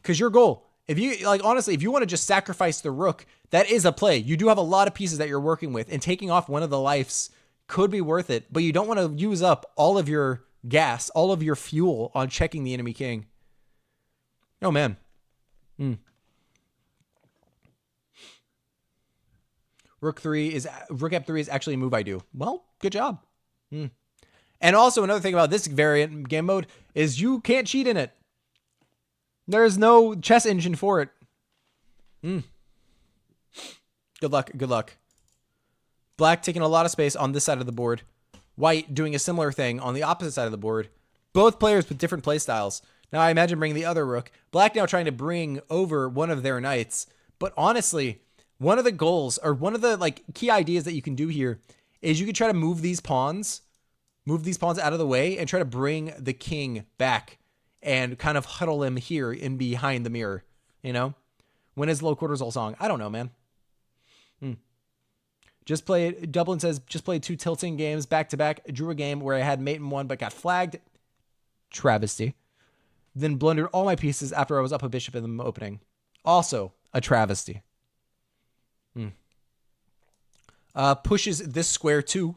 Speaker 1: Because your goal If you, like, honestly, if you want to just sacrifice the rook, that is a play. You do have a lot of pieces that you're working with, and taking off one of the lives could be worth it, but you don't want to use up all of your gas, all of your fuel on checking the enemy king. Oh, man. Rook F3 is actually a move I do. Well, good job. And also another thing about this variant game mode is you can't cheat in it. There's no chess engine for it. Good luck. Good luck. Black taking a lot of space on this side of the board. White doing a similar thing on the opposite side of the board. Both players with different play styles. Now I imagine bringing the other rook. Black now trying to bring over one of their knights. But honestly, one of the goals, or one of the like key ideas that you can do here, is you can try to move these pawns out of the way and try to bring the king back and kind of huddle him here in behind the mirror, you know? When is low cortisol song? I don't know, man. Dublin says, just played 2 tilting games back to back. Drew a game where I had mate in 1 but got flagged. Travesty. Then blundered all my pieces after I was up a bishop in the opening. Also a travesty. Pushes this square too.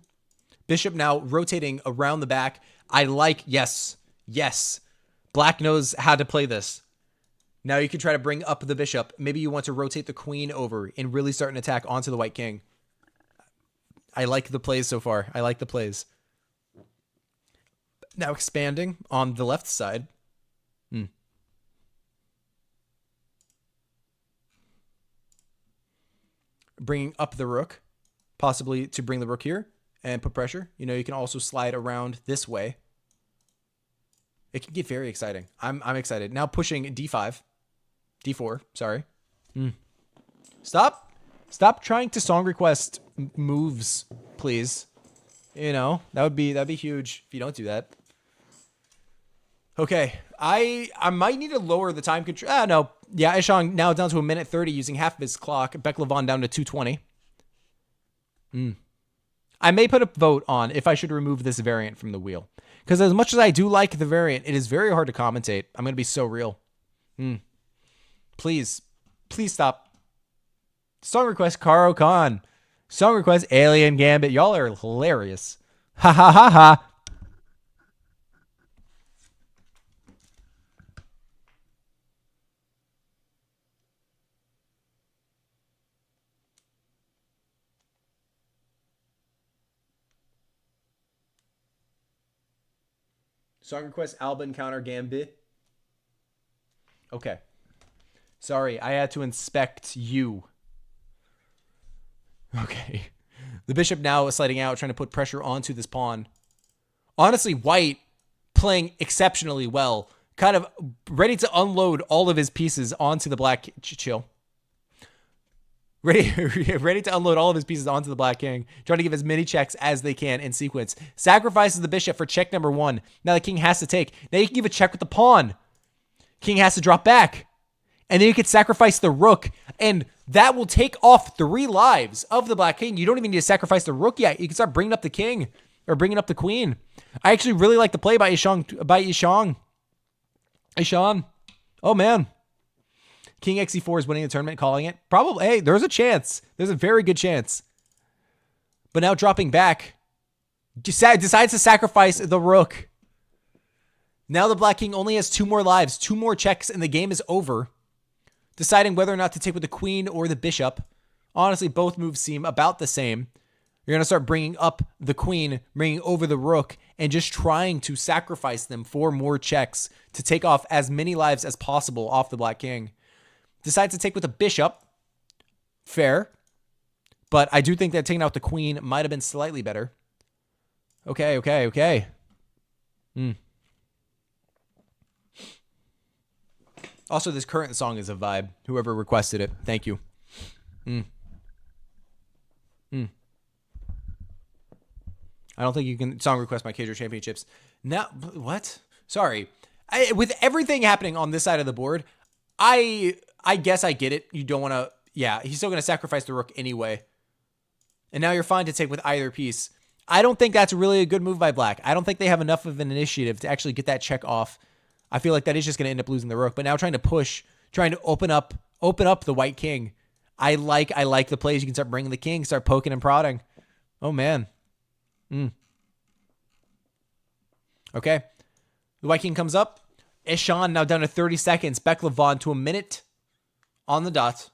Speaker 1: Bishop now rotating around the back. I like, yes. Black knows how to play this. Now you can try to bring up the bishop. Maybe you want to rotate the queen over and really start an attack onto the white king. I like the plays so far. I like the plays. Now expanding on the left side. Bringing up the rook. Possibly to bring the rook here and put pressure. You know, you can also slide around this way. It can get very exciting. I'm excited. Now pushing D5. D4, sorry. Stop trying to song request moves, please. You know, that'd be huge if you don't do that. Okay, I might need to lower the time control. No. Yeah, Ishang now down to 1:30 using half of his clock. Beck Levon down to 2:20. I may put a vote on if I should remove this variant from the wheel. Because as much as I do like the variant, it is very hard to commentate. I'm going to be so real. Please stop. Song request, Karo Khan. Song request, Alien Gambit. Y'all are hilarious. Ha ha ha ha. Song request, Alban counter Gambit. Okay. Sorry, I had to inspect you. Okay. The bishop now is sliding out, trying to put pressure onto this pawn. Honestly, white playing exceptionally well. Kind of ready to unload all of his pieces onto the black... Chill. Ready to unload all of his pieces onto the black king. Trying to give as many checks as they can in sequence. Sacrifices the bishop for check number 1. Now the king has to take. Now you can give a check with the pawn. King has to drop back. And then you can sacrifice the rook. And that will take off 3 lives of the black king. You don't even need to sacrifice the rook yet. You can start bringing up the king. Or bringing up the queen. I actually really like the play by Ishang. Oh, man. King XE4 is winning the tournament, calling it. Probably. Hey, there's a chance. There's a very good chance. But now dropping back. Decides to sacrifice the rook. Now the black king only has 2 more lives. 2 more checks and the game is over. Deciding whether or not to take with the queen or the bishop. Honestly, both moves seem about the same. You're going to start bringing up the queen, bringing over the rook, and just trying to sacrifice them for more checks to take off as many lives as possible off the black king. Decides to take with the bishop. Fair. But I do think that taking out the queen might have been slightly better. Okay. Also, this current song is a vibe. Whoever requested it. Thank you. I don't think you can song request my Cager Championships. Now, what? Sorry. With everything happening on this side of the board, I guess I get it. You don't want to... Yeah, he's still going to sacrifice the rook anyway. And now you're fine to take with either piece. I don't think that's really a good move by black. I don't think they have enough of an initiative to actually get that check off. I feel like that is just going to end up losing the rook. But now trying to push trying to open up the white king. I like the plays. You can start bringing the king, start poking and prodding. Oh, man. Okay. The white king comes up. Ishan now down to 30 seconds. Beklevon to a minute on the dot.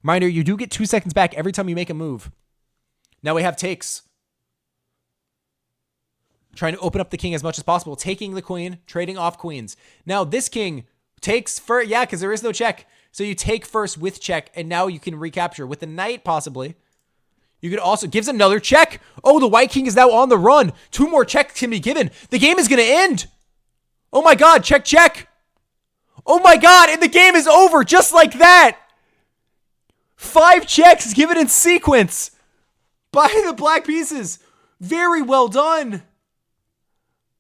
Speaker 1: Reminder, you do get 2 seconds back every time you make a move. Now we have takes. Trying to open up the king as much as possible. Taking the queen, trading off queens. Now this king takes first. Yeah, because there is no check. So you take first with check, and now you can recapture with the knight possibly. You could also, gives another check. Oh, the white king is now on the run. 2 more checks can be given. The game is going to end. Oh my God, check, check. Oh my God, and the game is over just like that. 5 checks given in sequence by the black pieces. Very well done.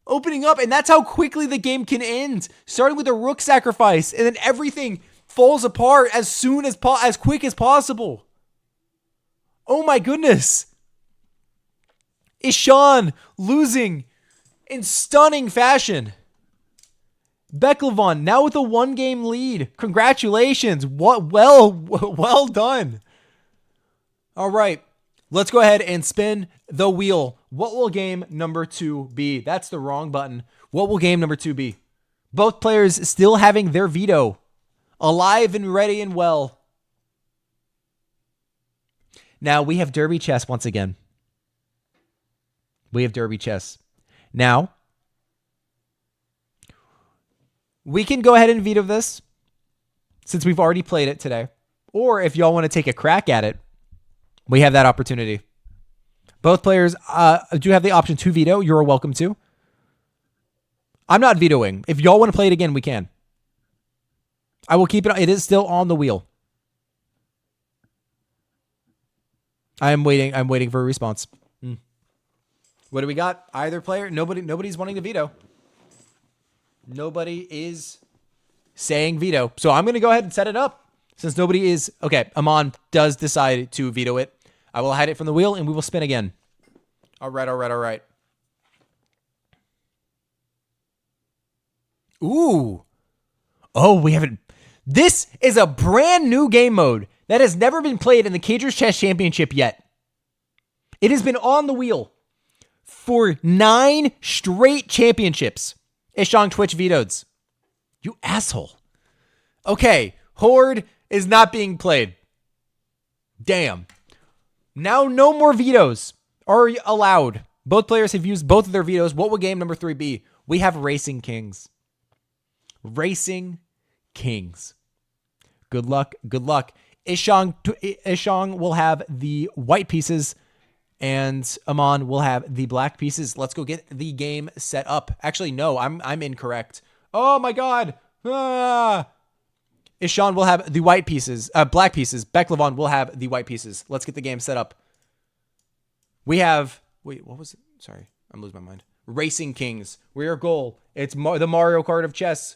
Speaker 1: Opening up, and that's how quickly the game can end. Starting with a rook sacrifice, and then everything falls apart as soon as quick as possible. Oh my goodness. Ishan losing in stunning fashion. Beklevon now with a 1-game lead. Congratulations. Well done. All right. Let's go ahead and spin the wheel. What will game number 2 be? That's the wrong button. What will game number 2 be? Both players still having their veto. Alive and ready and well. Now, we have Derby chess once again. We have Derby chess. Now, we can go ahead and veto this since we've already played it today. Or if y'all want to take a crack at it, we have that opportunity. Both players do have the option to veto. You're welcome to. I'm not vetoing. If y'all want to play it again, we can. I will keep it. It is still on the wheel. I'm waiting for a response. What do we got? Either player? Nobody's wanting to veto. Nobody is saying veto. So I'm going to go ahead and set it up. Since nobody is... Okay, Amon does decide to veto it. I will hide it from the wheel, and we will spin again. All right. Ooh. Oh, we haven't... This is a brand new game mode that has never been played in the Cager's Chess Championship yet. It has been on the wheel for 9 straight championships. Ishang Twitch vetoed. You asshole. Okay, Horde is not being played. Damn. Now no more vetoes are allowed. Both players have used both of their vetoes. What will game number 3 be? We have Racing Kings. Racing Kings. Good luck. Ishang will have the white pieces, and Amon will have the black pieces. Let's go get the game set up. Actually, no, I'm incorrect. Oh my God. Ishan will have the white pieces, black pieces. Beklevon will have the white pieces. Let's get the game set up. We have, wait, what was it? Sorry, I'm losing my mind. Racing Kings. We're your goal. It's the Mario Kart of chess.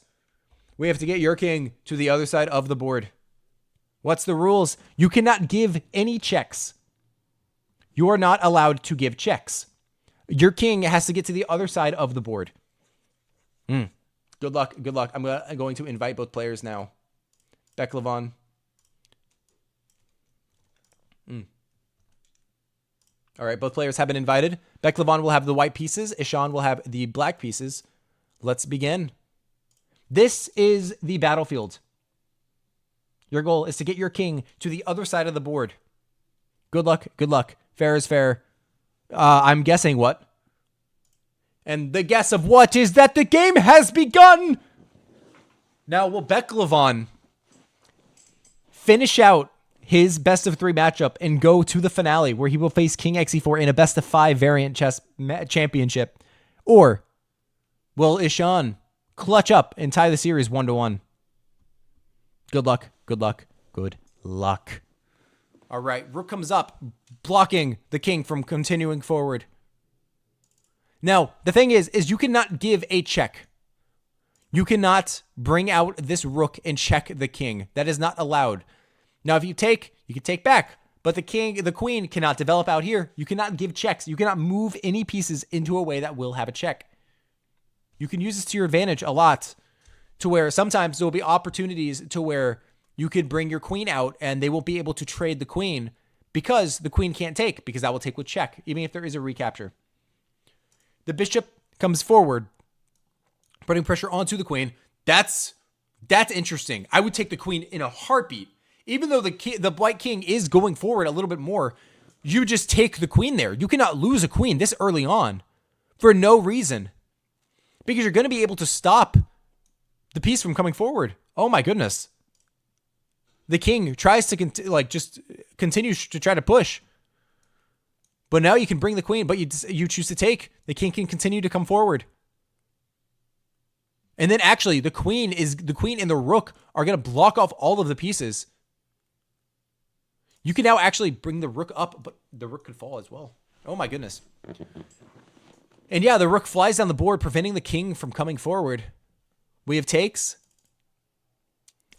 Speaker 1: We have to get your king to the other side of the board. What's the rules? You cannot give any checks. You are not allowed to give checks. Your king has to get to the other side of the board. Good luck. I'm going to invite both players now. Beklevon. All right, both players have been invited. Beklevon will have the white pieces. Ishan will have the black pieces. Let's begin. This is the battlefield. Your goal is to get your king to the other side of the board. Good luck. Fair is fair. I'm guessing what? And the guess of what is that the game has begun. Now, will Beklevon finish out his best of 3 matchup and go to the finale where he will face King XE4 in a best of 5 variant chess championship? Or will Ishan clutch up and tie the series 1-1? Good luck. All right, rook comes up, blocking the king from continuing forward. Now, the thing is you cannot give a check. You cannot bring out this rook and check the king. That is not allowed. Now, if you take, you can take back, but the queen cannot develop out here. You cannot give checks. You cannot move any pieces into a way that will have a check. You can use this to your advantage a lot. to where sometimes there will be opportunities to where you could bring your queen out and they won't be able to trade the queen because the queen can't take, because that will take with check, even if there is a recapture. The bishop comes forward, putting pressure onto the queen. That's interesting. I would take the queen in a heartbeat. Even though the white king is going forward a little bit more, you just take the queen there. You cannot lose a queen this early on for no reason, because you're going to be able to stop the piece from coming forward. Oh my goodness. The king tries to just continues to try to push. But now you can bring the queen, but you choose to take. The king can continue to come forward. And then actually the queen and the rook are going to block off all of the pieces. You can now actually bring the rook up, but the rook could fall as well. Oh my goodness. And yeah, the rook flies down the board, preventing the king from coming forward. We have takes.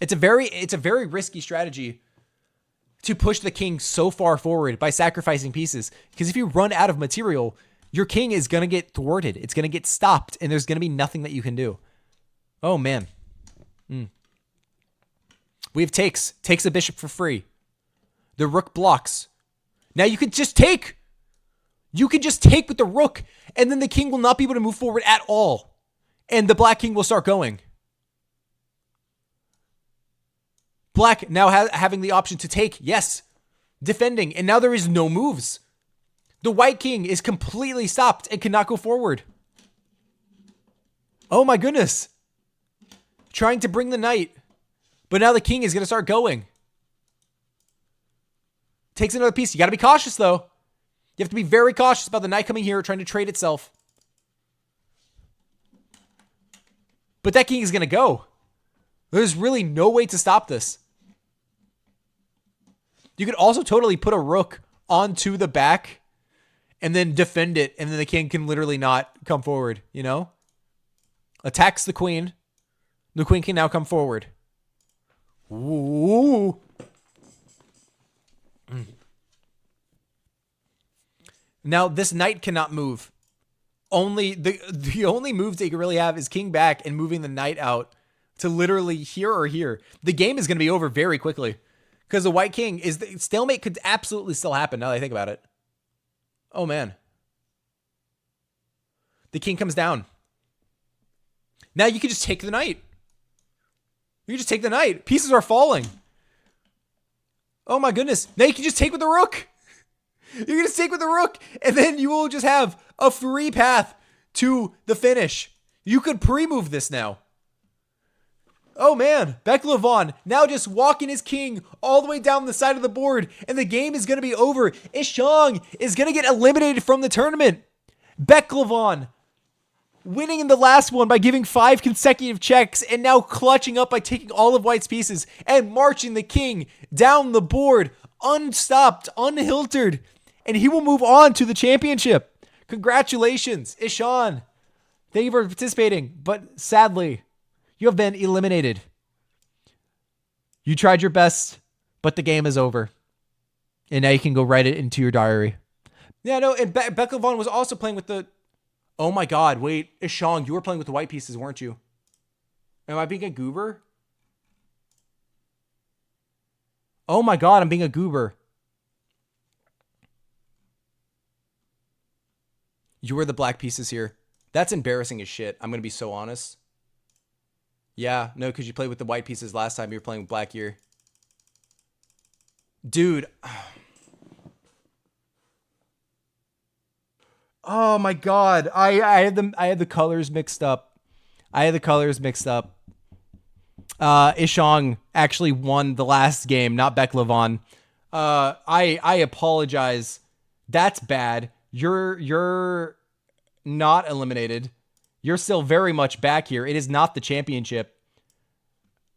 Speaker 1: It's a very risky strategy to push the king so far forward by sacrificing pieces. Because if you run out of material, your king is going to get thwarted. It's going to get stopped, and there's going to be nothing that you can do. Oh, man. We have takes. Takes the bishop for free. The rook blocks. Now you could just take. You could just take with the rook, and then the king will not be able to move forward at all. And the black king will start going. Black now having the option to take, yes, defending, and now there is no moves. The white king is completely stopped and cannot go forward. Oh my goodness. Trying to bring the knight, but now the king is going to start going. Takes another piece. You got to be cautious, though. You have to be very cautious about the knight coming here, trying to trade itself. But that king is going to go. There's really no way to stop this. You could also totally put a rook onto the back and then defend it, and then the king can literally not come forward, you know? Attacks the queen. The queen can now come forward. Ooh. Now, this knight cannot move. The only moves that you can really have is king back and moving the knight out to literally here or here. The game is going to be over very quickly because the white king stalemate could absolutely still happen now that I think about it. Oh, man. The king comes down. Now you can just take the knight. You can just take the knight. Pieces are falling. Oh, my goodness. Now you can just take with the rook. You're going to take with the rook, and then you will just have a free path to the finish. You could pre-move this now. Oh, man. Beklavon now just walking his king all the way down the side of the board, and the game is going to be over. Ishang is going to get eliminated from the tournament. Beklavon winning in the last one by giving 5 consecutive checks, and now clutching up by taking all of white's pieces and marching the king down the board, unstopped, unhiltered. And he will move on to the championship. Congratulations, Ishan. Thank you for participating. But sadly, you have been eliminated. You tried your best, but the game is over. And now you can go write it into your diary. Yeah, no, and Beklavon was also playing with the... Oh my god, wait. Ishan, you were playing with the white pieces, weren't you? Am I being a goober? Oh my god, I'm being a goober. You were the black pieces here. That's embarrassing as shit. I'm going to be so honest. Yeah, no, because you played with the white pieces last time you were playing with black here. Dude. Oh my god. I had the colors mixed up. Ishang actually won the last game, not Beklavon. I apologize. That's bad. You're not eliminated. You're still very much back here. It is not the championship.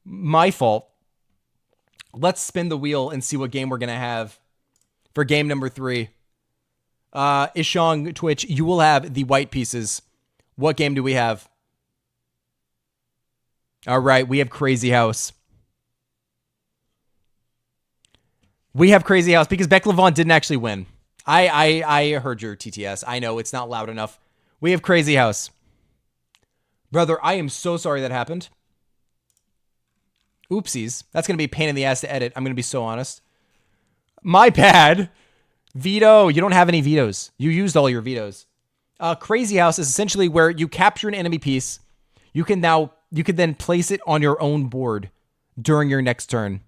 Speaker 1: My fault. Let's spin the wheel and see what game we're going to have for game number 3. Ishang, Twitch, you will have the white pieces. What game do we have? All right, we have Crazy House. We have Crazy House because Beklavon didn't actually win. I heard your TTS. I know it's not loud enough. We have Crazy House. Brother, I am so sorry that happened. Oopsies. That's going to be a pain in the ass to edit. I'm going to be so honest. My bad. Veto. You don't have any vetoes. You used all your vetoes. Crazy House is essentially where you capture an enemy piece. You can then place it on your own board during your next turn.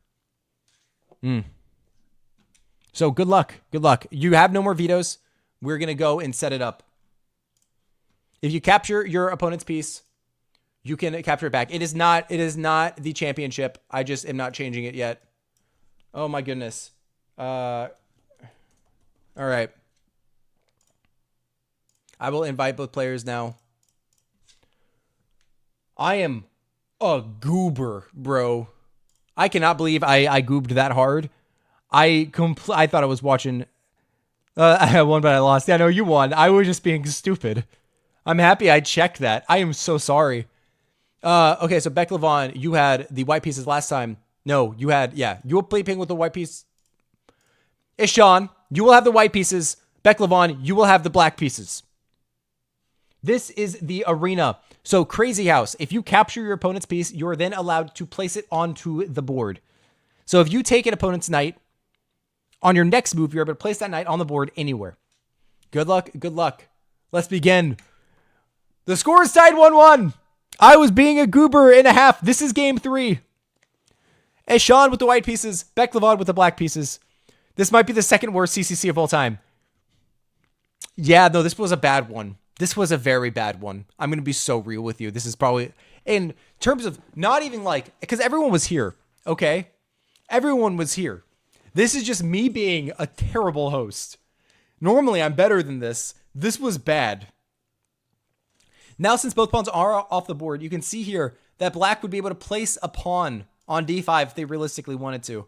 Speaker 1: So good luck. Good luck. You have no more vetoes. We're going to go and set it up. If you capture your opponent's piece, you can capture it back. It is not the championship. I just am not changing it yet. Oh my goodness. All right. I will invite both players now. I am a goober, bro. I cannot believe I goobed that hard. I thought I was watching. I won, but I lost. Yeah, no, you won. I was just being stupid. I'm happy I checked that. I am so sorry. Okay, so Beck Levon, you had the white pieces last time. No, you were playing with the white piece. Ishan, you will have the white pieces. Beck Levon, you will have the black pieces. This is the arena. So Crazy House, if you capture your opponent's piece, you're then allowed to place it onto the board. So if you take an opponent's knight, on your next move, you're able to place that knight on the board anywhere. Good luck. Good luck. Let's begin. The score is tied 1-1. I was being a goober and a half. This is game 3. Eshan with the white pieces. Beck Levon with the black pieces. This might be the second worst CCC of all time. Yeah, no, this was a bad one. This was a very bad one. I'm going to be so real with you. This is probably, in terms of not even like, because everyone was here, okay? Everyone was here. This is just me being a terrible host. Normally, I'm better than this. This was bad. Now, since both pawns are off the board, you can see here that black would be able to place a pawn on d5 if they realistically wanted to.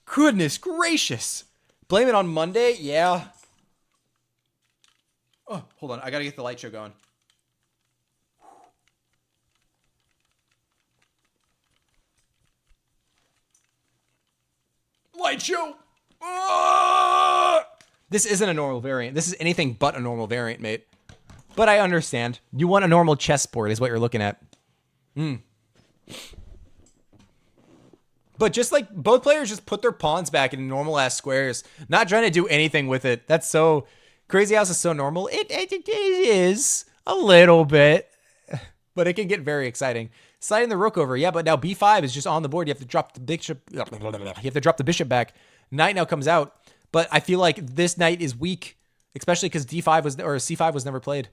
Speaker 1: Goodness gracious. Blame it on Monday? Yeah. Oh, hold on. I got to get the light show going. Light show. This isn't a normal variant. This is anything but a normal variant, mate. But I understand. You want a normal chessboard is what you're looking at. But just like both players just put their pawns back in normal ass squares, not trying to do anything with it. That's so Crazy House is so normal. It is a little bit, but it can get very exciting. Sliding the rook over, yeah, but now b5 is just on the board. You have to drop the bishop. You have to drop the bishop back. Knight now comes out, but I feel like this knight is weak, especially because d5 was or c5 was never played.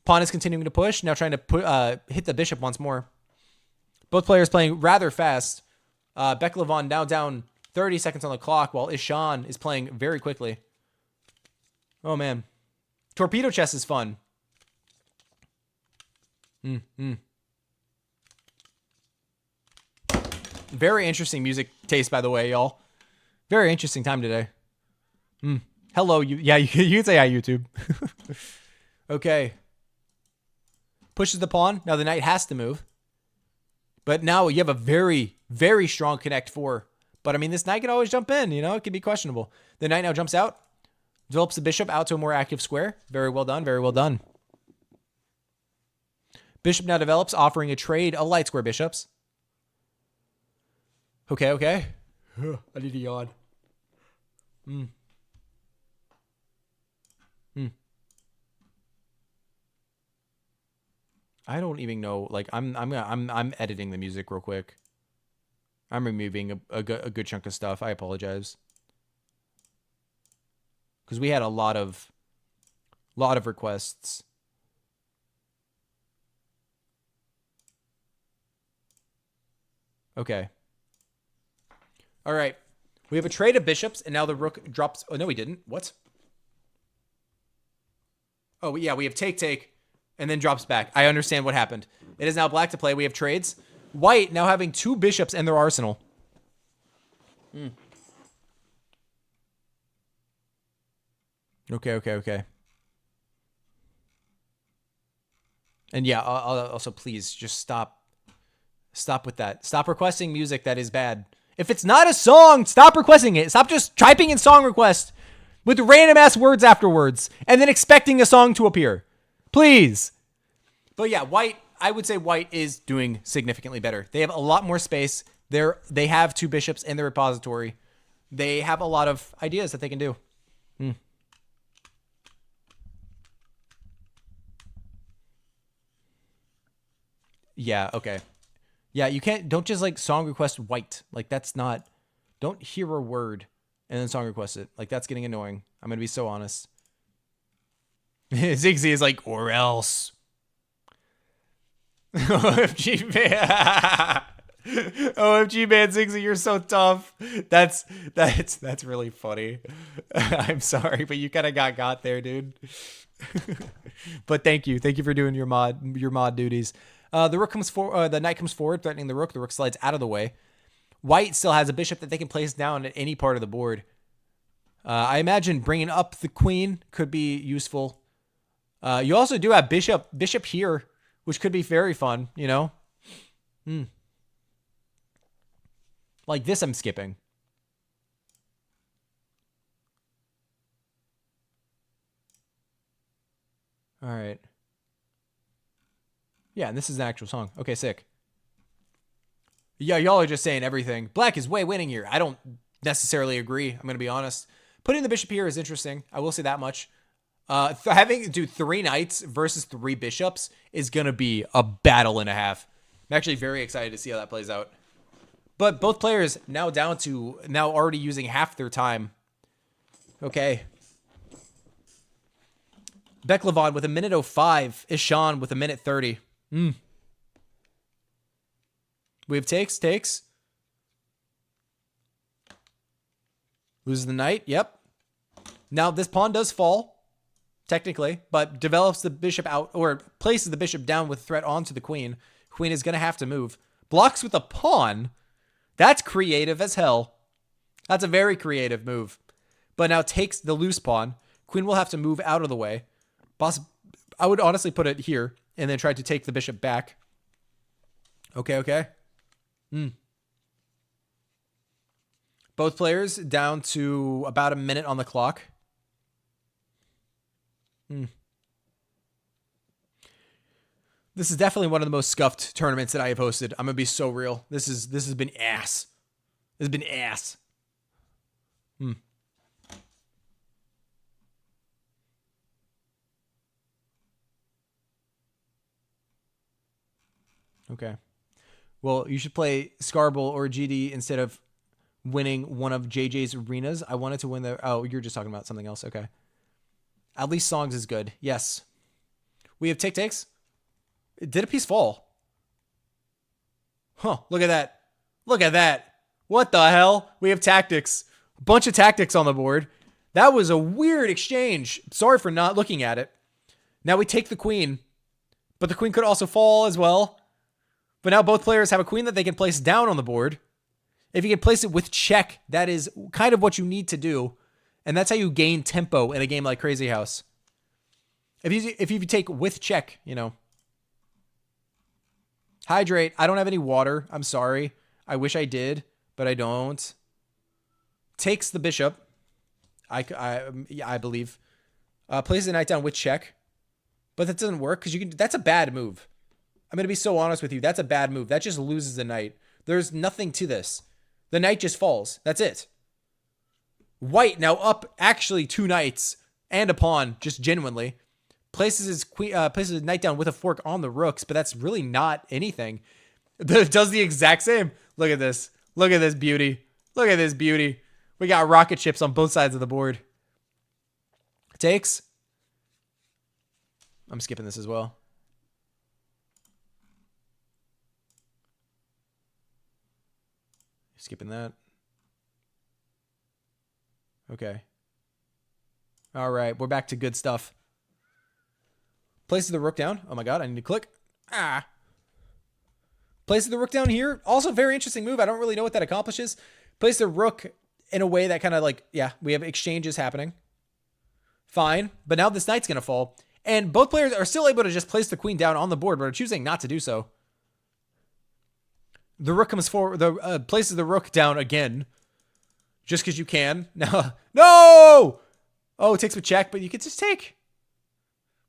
Speaker 1: Pawn is continuing to push, now trying to hit the bishop once more. Both players playing rather fast. Beck Levon now down 30 seconds on the clock, while Ishan is playing very quickly. Oh, man. Torpedo chess is fun. Very interesting music taste, by the way, y'all. Very interesting time today. Hello, yeah, you can say hi, YouTube. Okay. Pushes the pawn. Now the knight has to move. But now you have a very, very strong connect 4. But, I mean, this knight can always jump in, you know? It can be questionable. The knight now jumps out. Develops the bishop out to a more active square. Very well done. Very well done. Bishop now develops, offering a trade of light square bishops. Okay, okay. I need to yawn. I don't even know. Like, I'm editing the music real quick. I'm removing a good chunk of stuff. I apologize. Because we had a lot of requests. Okay. All right. We have a trade of bishops, and now the rook drops. Oh, no, we didn't. What? Oh, yeah, we have take, and then drops back. I understand what happened. It is now black to play. We have trades. White now having 2 bishops in their arsenal. Okay. And yeah, also please just stop with that. Stop requesting music that is bad. If it's not a song, stop requesting it. Stop just typing in song request with random ass words afterwards and then expecting a song to appear. Please. But yeah, white, I would say white is doing significantly better. They have a lot more space. They have 2 bishops in their repository. They have a lot of ideas that they can do. Yeah, okay. Yeah, you don't just like song request white. Like that's not, don't hear a word and then song request it. Like that's getting annoying. I'm going to be so honest. Zigzy is like, or else. OMG man. OMG man, Zigzy, you're so tough. That's really funny. I'm sorry, but you kind of got there, dude. But thank you for doing your mod duties. The rook comes the knight comes forward, threatening the rook. The rook slides out of the way. White still has a bishop that they can place down at any part of the board. I imagine bringing up the queen could be useful. You also do have bishop here, which could be very fun, you know? Like this I'm skipping. All right. Yeah, and this is an actual song. Okay, sick. Yeah, y'all are just saying everything. Black is way winning here. I don't necessarily agree. I'm going to be honest. Putting the bishop here is interesting. I will say that much. Having to do 3 knights versus 3 bishops is going to be a battle and a half. I'm actually very excited to see how that plays out. But both players now already using half their time. Okay. Beklavon with a minute 05. Ishan with a minute 30. We have takes. Loses the knight. Yep. Now this pawn does fall, technically, but develops the bishop out, or places the bishop down with threat onto the queen. Queen is going to have to move. Blocks with a pawn. That's creative as hell. That's a very creative move. But now takes the loose pawn. Queen will have to move out of the way. I would honestly put it here and then try to take the bishop back. Okay. Both players down to about a minute on the clock. This is definitely one of the most scuffed tournaments that I have hosted. I'm gonna be so real. This has been ass. This has been ass. Okay. Well, you should play Scarble or GD instead of winning one of JJ's arenas. I wanted to win the... Oh, you're just talking about something else. Okay. At least songs is good. Yes. We have takes. Did a piece fall? Huh. Look at that. Look at that. What the hell? We have tactics. A bunch of tactics on the board. That was a weird exchange. Sorry for not looking at it. Now we take the queen. But the queen could also fall as well. But now both players have a queen that they can place down on the board. If you can place it with check, that is kind of what you need to do. And that's how you gain tempo in a game like Crazy House. If you take with check, you know. Hydrate. I don't have any water. I'm sorry. I wish I did, but I don't. Takes the bishop. I believe. Places the knight down with check. But that doesn't work because that's a bad move. I'm going to be so honest with you. That's a bad move. That just loses the knight. There's nothing to this. The knight just falls. That's it. White now up actually 2 knights and a pawn, just genuinely. Places his knight down with a fork on the rooks, but that's really not anything. Does the exact same. Look at this. Look at this beauty. Look at this beauty. We got rocket ships on both sides of the board. Takes. I'm skipping this as well. Skipping that. Okay. All right, we're back to good stuff. Places the rook down. Oh my god, I need to click. Places the rook down here. Also very interesting move. I don't really know what that accomplishes. Place the rook in a way that kind of like, yeah, we have exchanges happening. Fine. But now this knight's going to fall. And both players are still able to just place the queen down on the board, but are choosing not to do so. The rook comes forward, places the rook down again. Just because you can. No! Oh, it takes a check, but you can just take.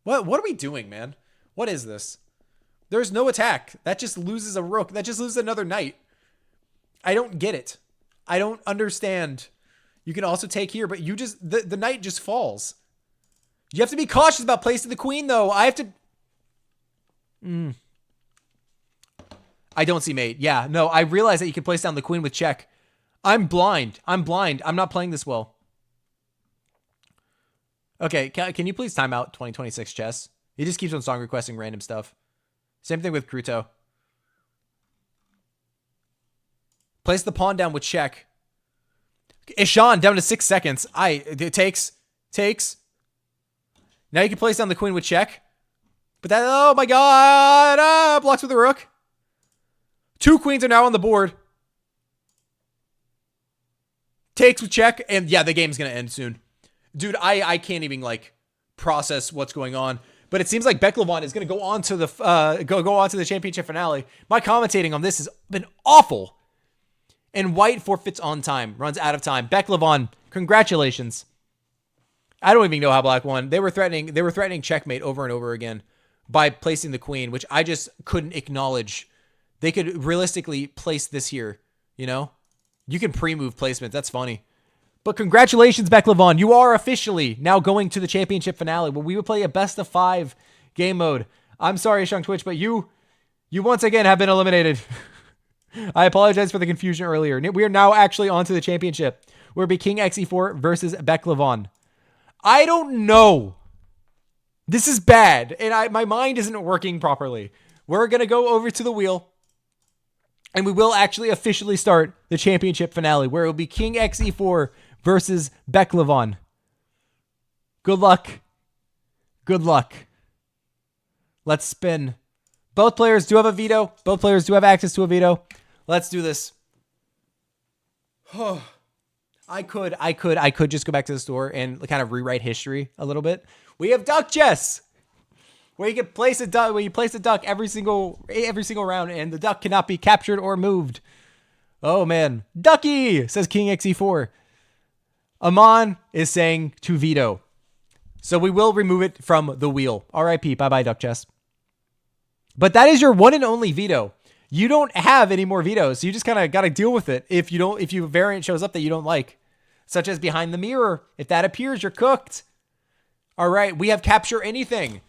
Speaker 1: What are we doing, man? What is this? There's no attack. That just loses a rook. That just loses another knight. I don't get it. I don't understand. You can also take here, but you just, the knight just falls. You have to be cautious about placing the queen, though. I have to... I don't see mate. Yeah, no, I realize that you can place down the queen with check. I'm blind. I'm not playing this well. Okay, can you please time out 2026 chess? He just keeps on song requesting random stuff. Same thing with Kruto. Place the pawn down with check. Ishan down to 6 seconds. It takes. Now you can place down the queen with check. But that, oh my god, blocks with the rook. 2 queens are now on the board. Takes with check, and yeah, the game's gonna end soon. Dude, I can't even like process what's going on. But it seems like Beklavon is going to go on to the go on to the championship finale. My commentating on this has been awful. And white forfeits on time, runs out of time. Beklavon, congratulations. I don't even know how black won. They were threatening checkmate over and over again by placing the queen, which I just couldn't acknowledge. They could realistically place this here, you know? You can pre-move placement. That's funny. But congratulations, Beklavon. You are officially now going to the championship finale where we would play a best of 5 game mode. I'm sorry, Shung Twitch, but you once again have been eliminated. I apologize for the confusion earlier. We are now actually on to the championship where it'll be King xe4 versus Beklavon. I don't know. This is bad, and my mind isn't working properly. We're going to go over to the wheel, and we will actually officially start the championship finale where it will be King xe4 versus Beklavon. Good luck. Good luck. Let's spin. Both players do have a veto. Both players do have access to a veto. Let's do this. I could just go back to the store and kind of rewrite history a little bit. We have duck chess, where you can place a duck, where you place a duck every single round, and the duck cannot be captured or moved. Oh man, Ducky says King xe4. Amon is saying to veto, so we will remove it from the wheel. R.I.P. Bye bye duck chess. But that is your one and only veto. You don't have any more vetoes, so you just kind of got to deal with it. If a variant shows up that you don't like, such as behind the mirror, if that appears, you're cooked. All right, we have capture anything.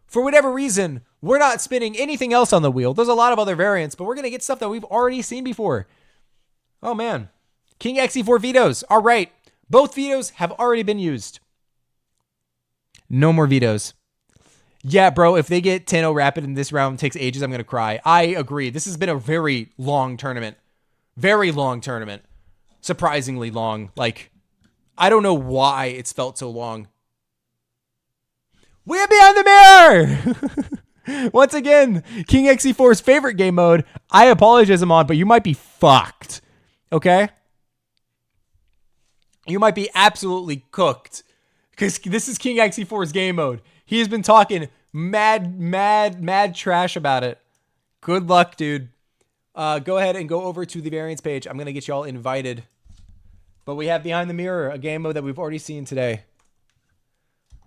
Speaker 1: For whatever reason, we're not spinning anything else on the wheel. There's a lot of other variants, but we're going to get stuff that we've already seen before. Oh, man. King xe4 vetoes. All right. Both vetoes have already been used. No more vetoes. Yeah, bro, if they get 10-0 rapid in this round, it takes ages, I'm going to cry. I agree. This has been a very long tournament. Very long tournament. Surprisingly long. Like, I don't know why it's felt so long. We're behind the mirror! Once again, King xe4's favorite game mode. I apologize, Amon, but you might be fucked. Okay? You might be absolutely cooked. Because this is King xe4's game mode. He has been talking mad trash about it. Good luck, dude. Go ahead and go over to the variants page. I'm going to get you all invited. But we have Behind the Mirror, a game mode that we've already seen today.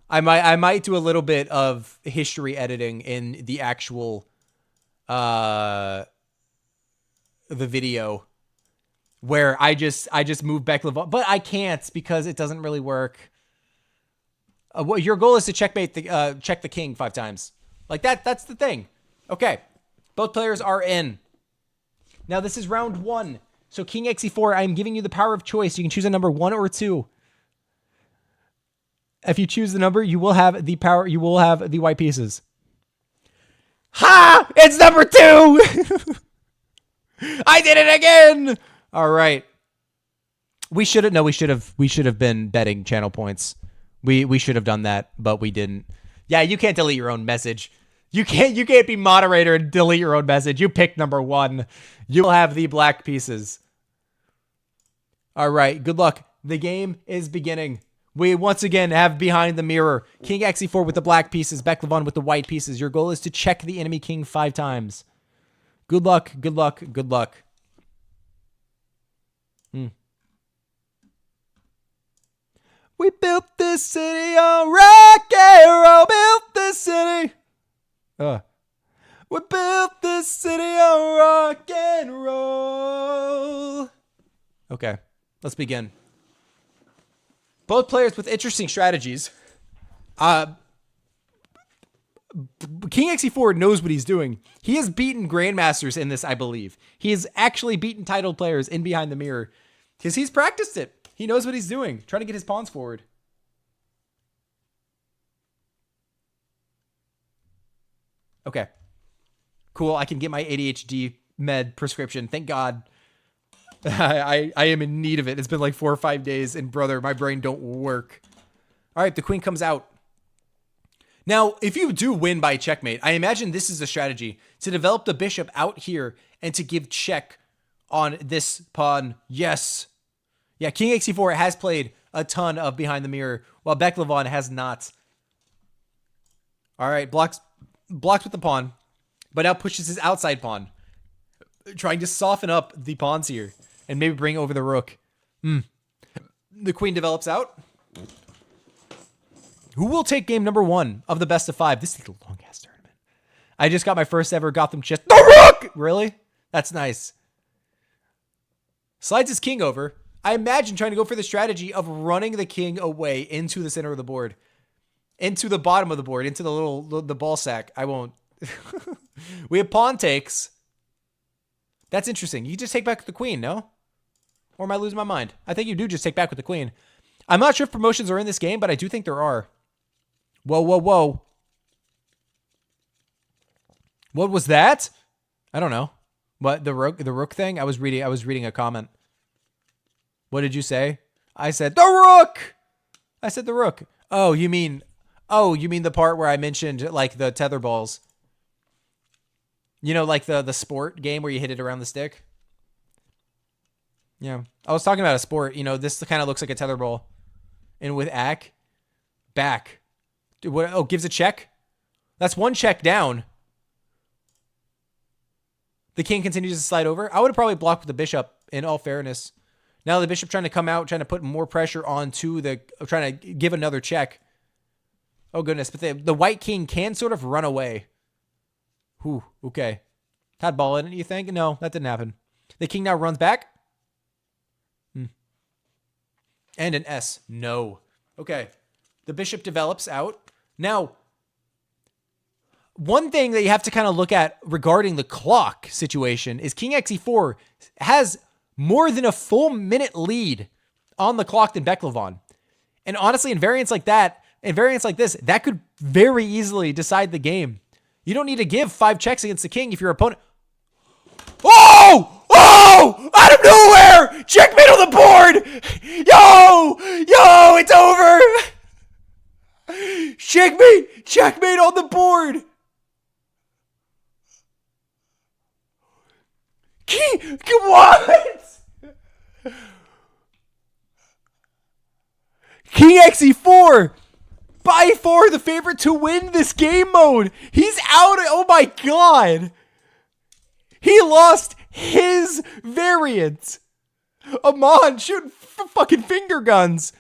Speaker 1: I might do a little bit of history editing in the actual the video where I just move Beklavon, but I can't because it doesn't really work. Well, your goal is to check the king 5 times. Like that's the thing. Okay. Both players are in. Now this is round 1. So King xe4, I'm giving you the power of choice. You can choose a number 1 or 2. If you choose the number, you will have the power. You will have the white pieces. Ha! It's number 2. I did it again. All right. We should have been betting channel points. We should have done that, but we didn't. Yeah, you can't delete your own message. You can't be moderator and delete your own message. You pick number 1. You'll have the black pieces. All right, good luck. The game is beginning. We once again have Behind the Mirror. King xe4 with the black pieces, Beklavon with the white pieces. Your goal is to check the enemy king 5 times. Good luck, good luck, good luck. We built this city on rock and roll. Built this city. We built this city on rock and roll. Okay, let's begin. Both players with interesting strategies. King XE4 knows what he's doing. He has beaten grandmasters in this, I believe. He has actually beaten titled players in Behind the Mirror because he's practiced it. He knows what he's doing, trying to get his pawns forward. Okay. Cool. I can get my ADHD med prescription. Thank God. I am in need of it. It's been like 4 or 5 days, and brother, my brain don't work. All right, the queen comes out. Now, if you do win by checkmate, I imagine this is a strategy to develop the bishop out here and to give check on this pawn. Yes. Yeah, King XE4 has played a ton of Behind the Mirror, while Beklevon has not. All right, blocks with the pawn, but now pushes his outside pawn, trying to soften up the pawns here and maybe bring over the rook. The queen develops out. Who will take game number 1 of the best of 5? This is a long-ass tournament. I just got my first ever Gotham chess. The rook! Really? That's nice. Slides his king over. I imagine trying to go for the strategy of running the king away into the center of the board. Into the bottom of the board. Into the ball sack. I won't. We have pawn takes. That's interesting. You just take back with the queen, no? Or am I losing my mind? I think you do just take back with the queen. I'm not sure if promotions are in this game, but I do think there are. Whoa, whoa, whoa. What was that? I don't know. What, the rook thing? I was reading a comment. What did you say? I said the rook. I said the rook. Oh, you mean the part where I mentioned like the tether balls. You know, like the sport game where you hit it around the stick? Yeah. I was talking about a sport. You know, this kind of looks like a tether ball. And with Ack, back. What? Oh, gives a check? That's 1 check down. The king continues to slide over. I would have probably blocked with the bishop, in all fairness. Now the bishop trying to come out, trying to put more pressure onto trying to give another check. Oh, goodness. But the white king can sort of run away. Whew, okay. Had ball in it, you think? No, that didn't happen. The king now runs back. And an S. No. Okay. The bishop develops out. Now, one thing that you have to kind of look at regarding the clock situation is King XE4 has more than a full minute lead on the clock than Beklevon. And honestly, in variants like that, in variants like this, that could very easily decide the game. You don't need to give 5 checks against the king if your opponent... Oh! Oh! Out of nowhere! Checkmate on the board! Yo! Yo! It's over! Checkmate! Checkmate on the board! What? King XE4! By far the favorite to win this game mode! He's out! Oh my god! He lost his variant. Amon shooting fucking finger guns.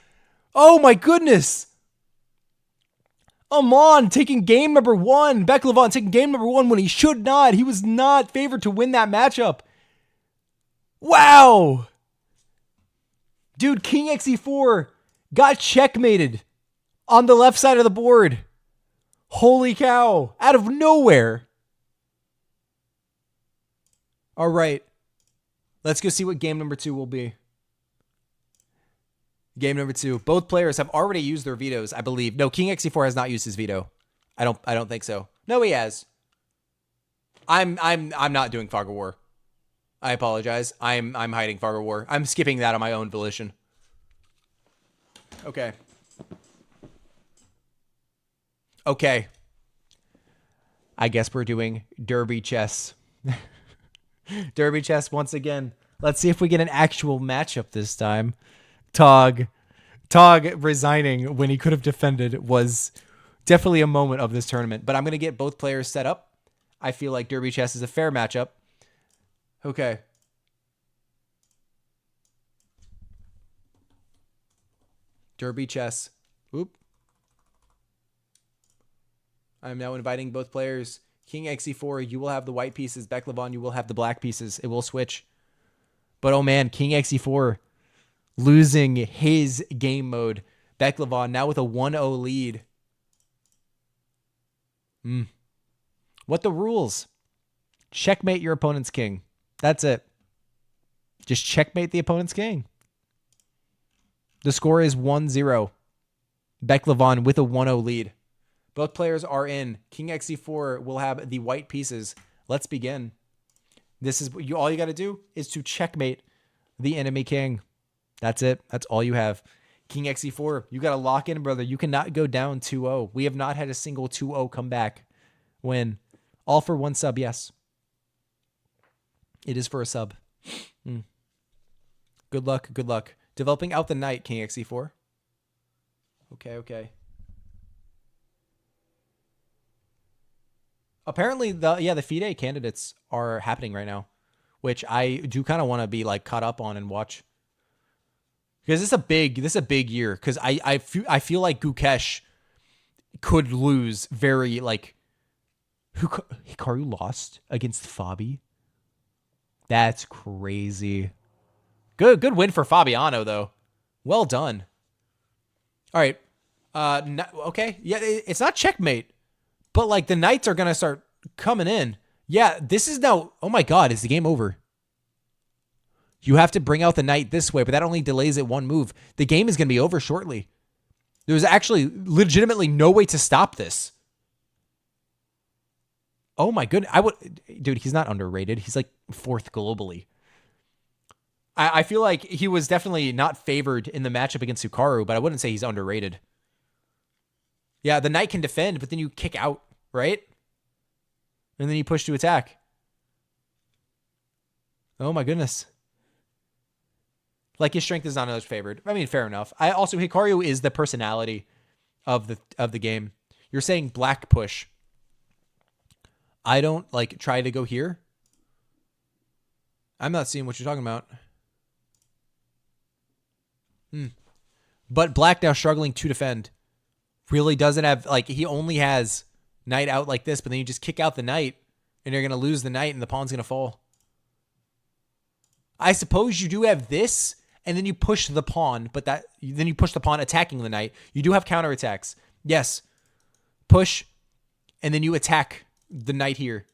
Speaker 1: Oh my goodness. Amon taking game number 1. Beklevon taking game number 1 when he should not. He was not favored to win that matchup. Wow. Dude, King XE4 got checkmated on the left side of the board. Holy cow. Out of nowhere. All right. Let's go see what game number 2 will be. Game number 2. Both players have already used their vetoes, I believe. No, King XE4 has not used his veto. I don't think so. No, he has. I'm not doing Fog of War. I apologize. I'm hiding Fog of War. I'm skipping that on my own volition. Okay. Okay. I guess we're doing Derby chess. Derby chess once again. Let's see if we get an actual matchup this time. Tog resigning when he could have defended was definitely a moment of this tournament. But I'm going to get both players set up. I feel like Derby chess is a fair matchup. Okay. Derby chess. Oop. I'm now inviting both players King xe4, you will have the white pieces. Beklevon, you will have the black pieces. It will switch. But oh man, King xe4 losing his game mode. Beklevon now with a 1-0 lead. What the rules? Checkmate your opponent's king. That's it. Just checkmate the opponent's king. The score is 1-0. Beklevon with a 1-0 lead. Both players are in. King xe4 will have the white pieces. Let's begin. This is all you got to do is to checkmate the enemy king. That's it. That's all you have. King xe4, you got to lock in, brother. You cannot go down 2-0. We have not had a single 2-0 comeback win. All for one sub, yes. It is for a sub. Good luck. Good luck. Developing out the knight, King xe4. Okay. Apparently, the FIDE candidates are happening right now, which I do kind of want to be like caught up on and watch. Because this is a big year. Because I feel like Gukesh could lose very like. Hikaru lost against Fabi. That's crazy. Good win for Fabiano though. Well done. All right. Okay. Yeah, it's not checkmate, but like the knights are gonna start coming in. Yeah, this is now. Oh my God, is the game over? You have to bring out the knight this way, but that only delays it one move. The game is gonna be over shortly. There's actually legitimately no way to stop this. Oh my goodness. Dude, he's not underrated. He's like 4th globally. I feel like he was definitely not favored in the matchup against Hikaru, but I wouldn't say he's underrated. Yeah, the knight can defend, but then you kick out, right? And then you push to attack. Oh my goodness. Like his strength is not as favored. I mean, fair enough. Also Hikaru is the personality of the game. You're saying black push. I don't like try to go here. I'm not seeing what you're talking about. But black now struggling to defend. Really doesn't have, like, he only has knight out like this, but then you just kick out the knight and you're going to lose the knight and the pawn's going to fall. I suppose you do have this and then you push the pawn, but then you push the pawn attacking the knight. You do have counterattacks. Yes. Push and then you attack the knight here.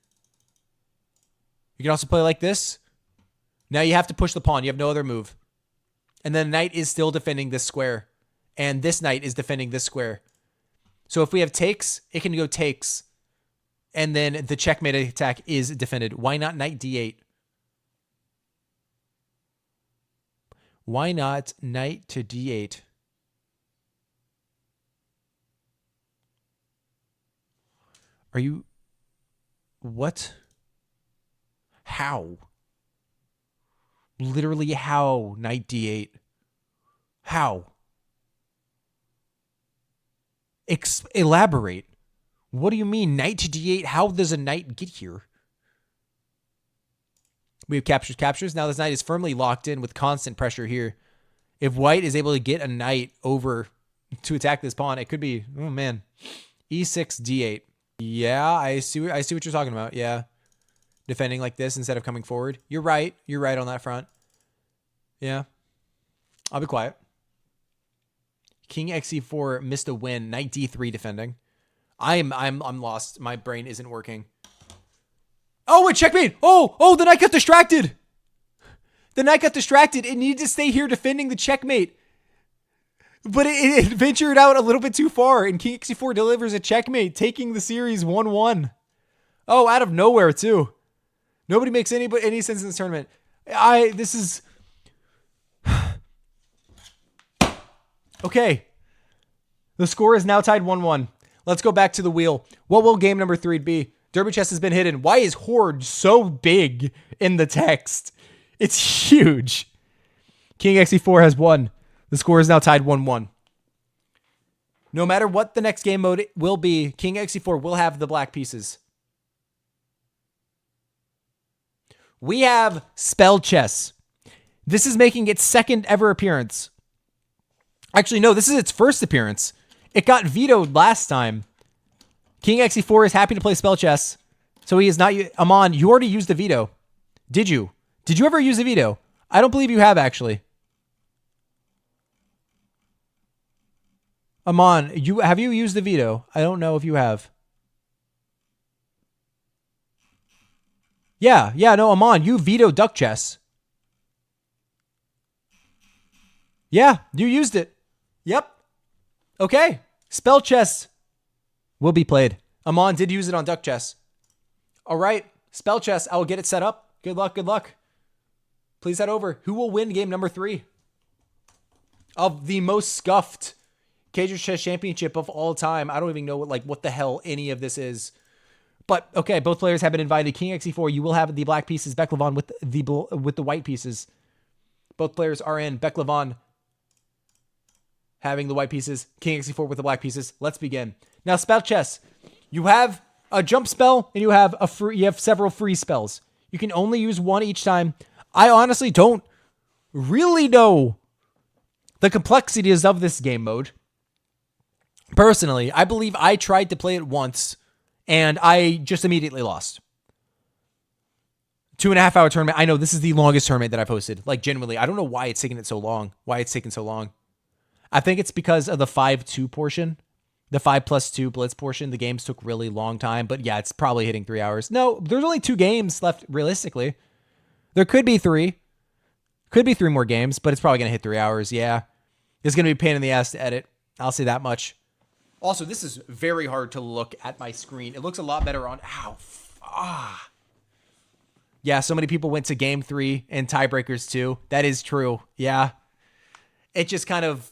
Speaker 1: You can also play like this. Now you have to push the pawn. You have no other move. And then the knight is still defending this square. And this knight is defending this square. So if we have takes, it can go takes. And then the checkmate attack is defended. Why not knight d8? Why not knight to d8? Are you... What? How? Literally how? Knight d8. How? Elaborate. What do you mean? Knight to d8? How does a knight get here? We have captures. Now this knight is firmly locked in with constant pressure here. If white is able to get a knight over to attack this pawn, it could be, oh man, e6, d8. Yeah, I see what you're talking about. Yeah. Defending like this instead of coming forward. You're right. You're right on that front. Yeah. I'll be quiet. King xe4 missed a win. Knight d3 defending. I'm lost. My brain isn't working. Oh, wait, checkmate. Oh, the knight got distracted. The knight got distracted. It needed to stay here defending the checkmate. But it ventured out a little bit too far, and King xe4 delivers a checkmate, taking the series 1-1. Oh, out of nowhere, too. Nobody makes any sense in this tournament. This is... Okay. The score is now tied 1-1. Let's go back to the wheel. What will game number 3 be? Derby chess has been hidden. Why is Horde so big in the text? It's huge. King xe4 has won. The score is now tied 1-1. No matter what the next game mode will be, King xe4 will have the black pieces. We have Spell Chess. This is making its second ever appearance. Actually, no, this is its first appearance. It got vetoed last time. King xe4 is happy to play Spell Chess. So he is not... Amon, you already used the veto. Did you? Did you ever use the veto? I don't believe you have, actually. Amon, have you used the veto? I don't know if you have. Yeah, no, Amon, you vetoed duck chess. Yeah, you used it. Yep. Okay. Spell chess will be played. Amon did use it on duck chess. All right. Spell chess. I will get it set up. Good luck. Good luck. Please head over. Who will win game number 3 of the most scuffed Cager Chess Championship of all time? I don't even know what the hell any of this is. But okay, both players have been invited. King XE4, you will have the black pieces. Beklevon with the white pieces. Both players are in. Beklevon having the white pieces. King XE4 with the black pieces. Let's begin. Now, spell chess. You have a jump spell and you have several free spells. You can only use one each time. I honestly don't really know the complexities of this game mode. Personally, I believe I tried to play it once and I just immediately lost. 2.5 hour tournament. I know this is the longest tournament that I've hosted. Like, genuinely, I don't know why it's taking so long. I think it's because of the 5-2 portion. The 5+2 blitz portion. The games took really long time. But yeah, it's probably hitting 3 hours. No, there's only 2 games left, realistically. There could be 3. Could be 3 more games, but it's probably going to hit 3 hours. Yeah. It's going to be a pain in the ass to edit. I'll say that much. Also, this is very hard to look at my screen. It looks a lot better on... Ow. Yeah, so many people went to game 3 and tiebreakers too. That is true. Yeah. It just kind of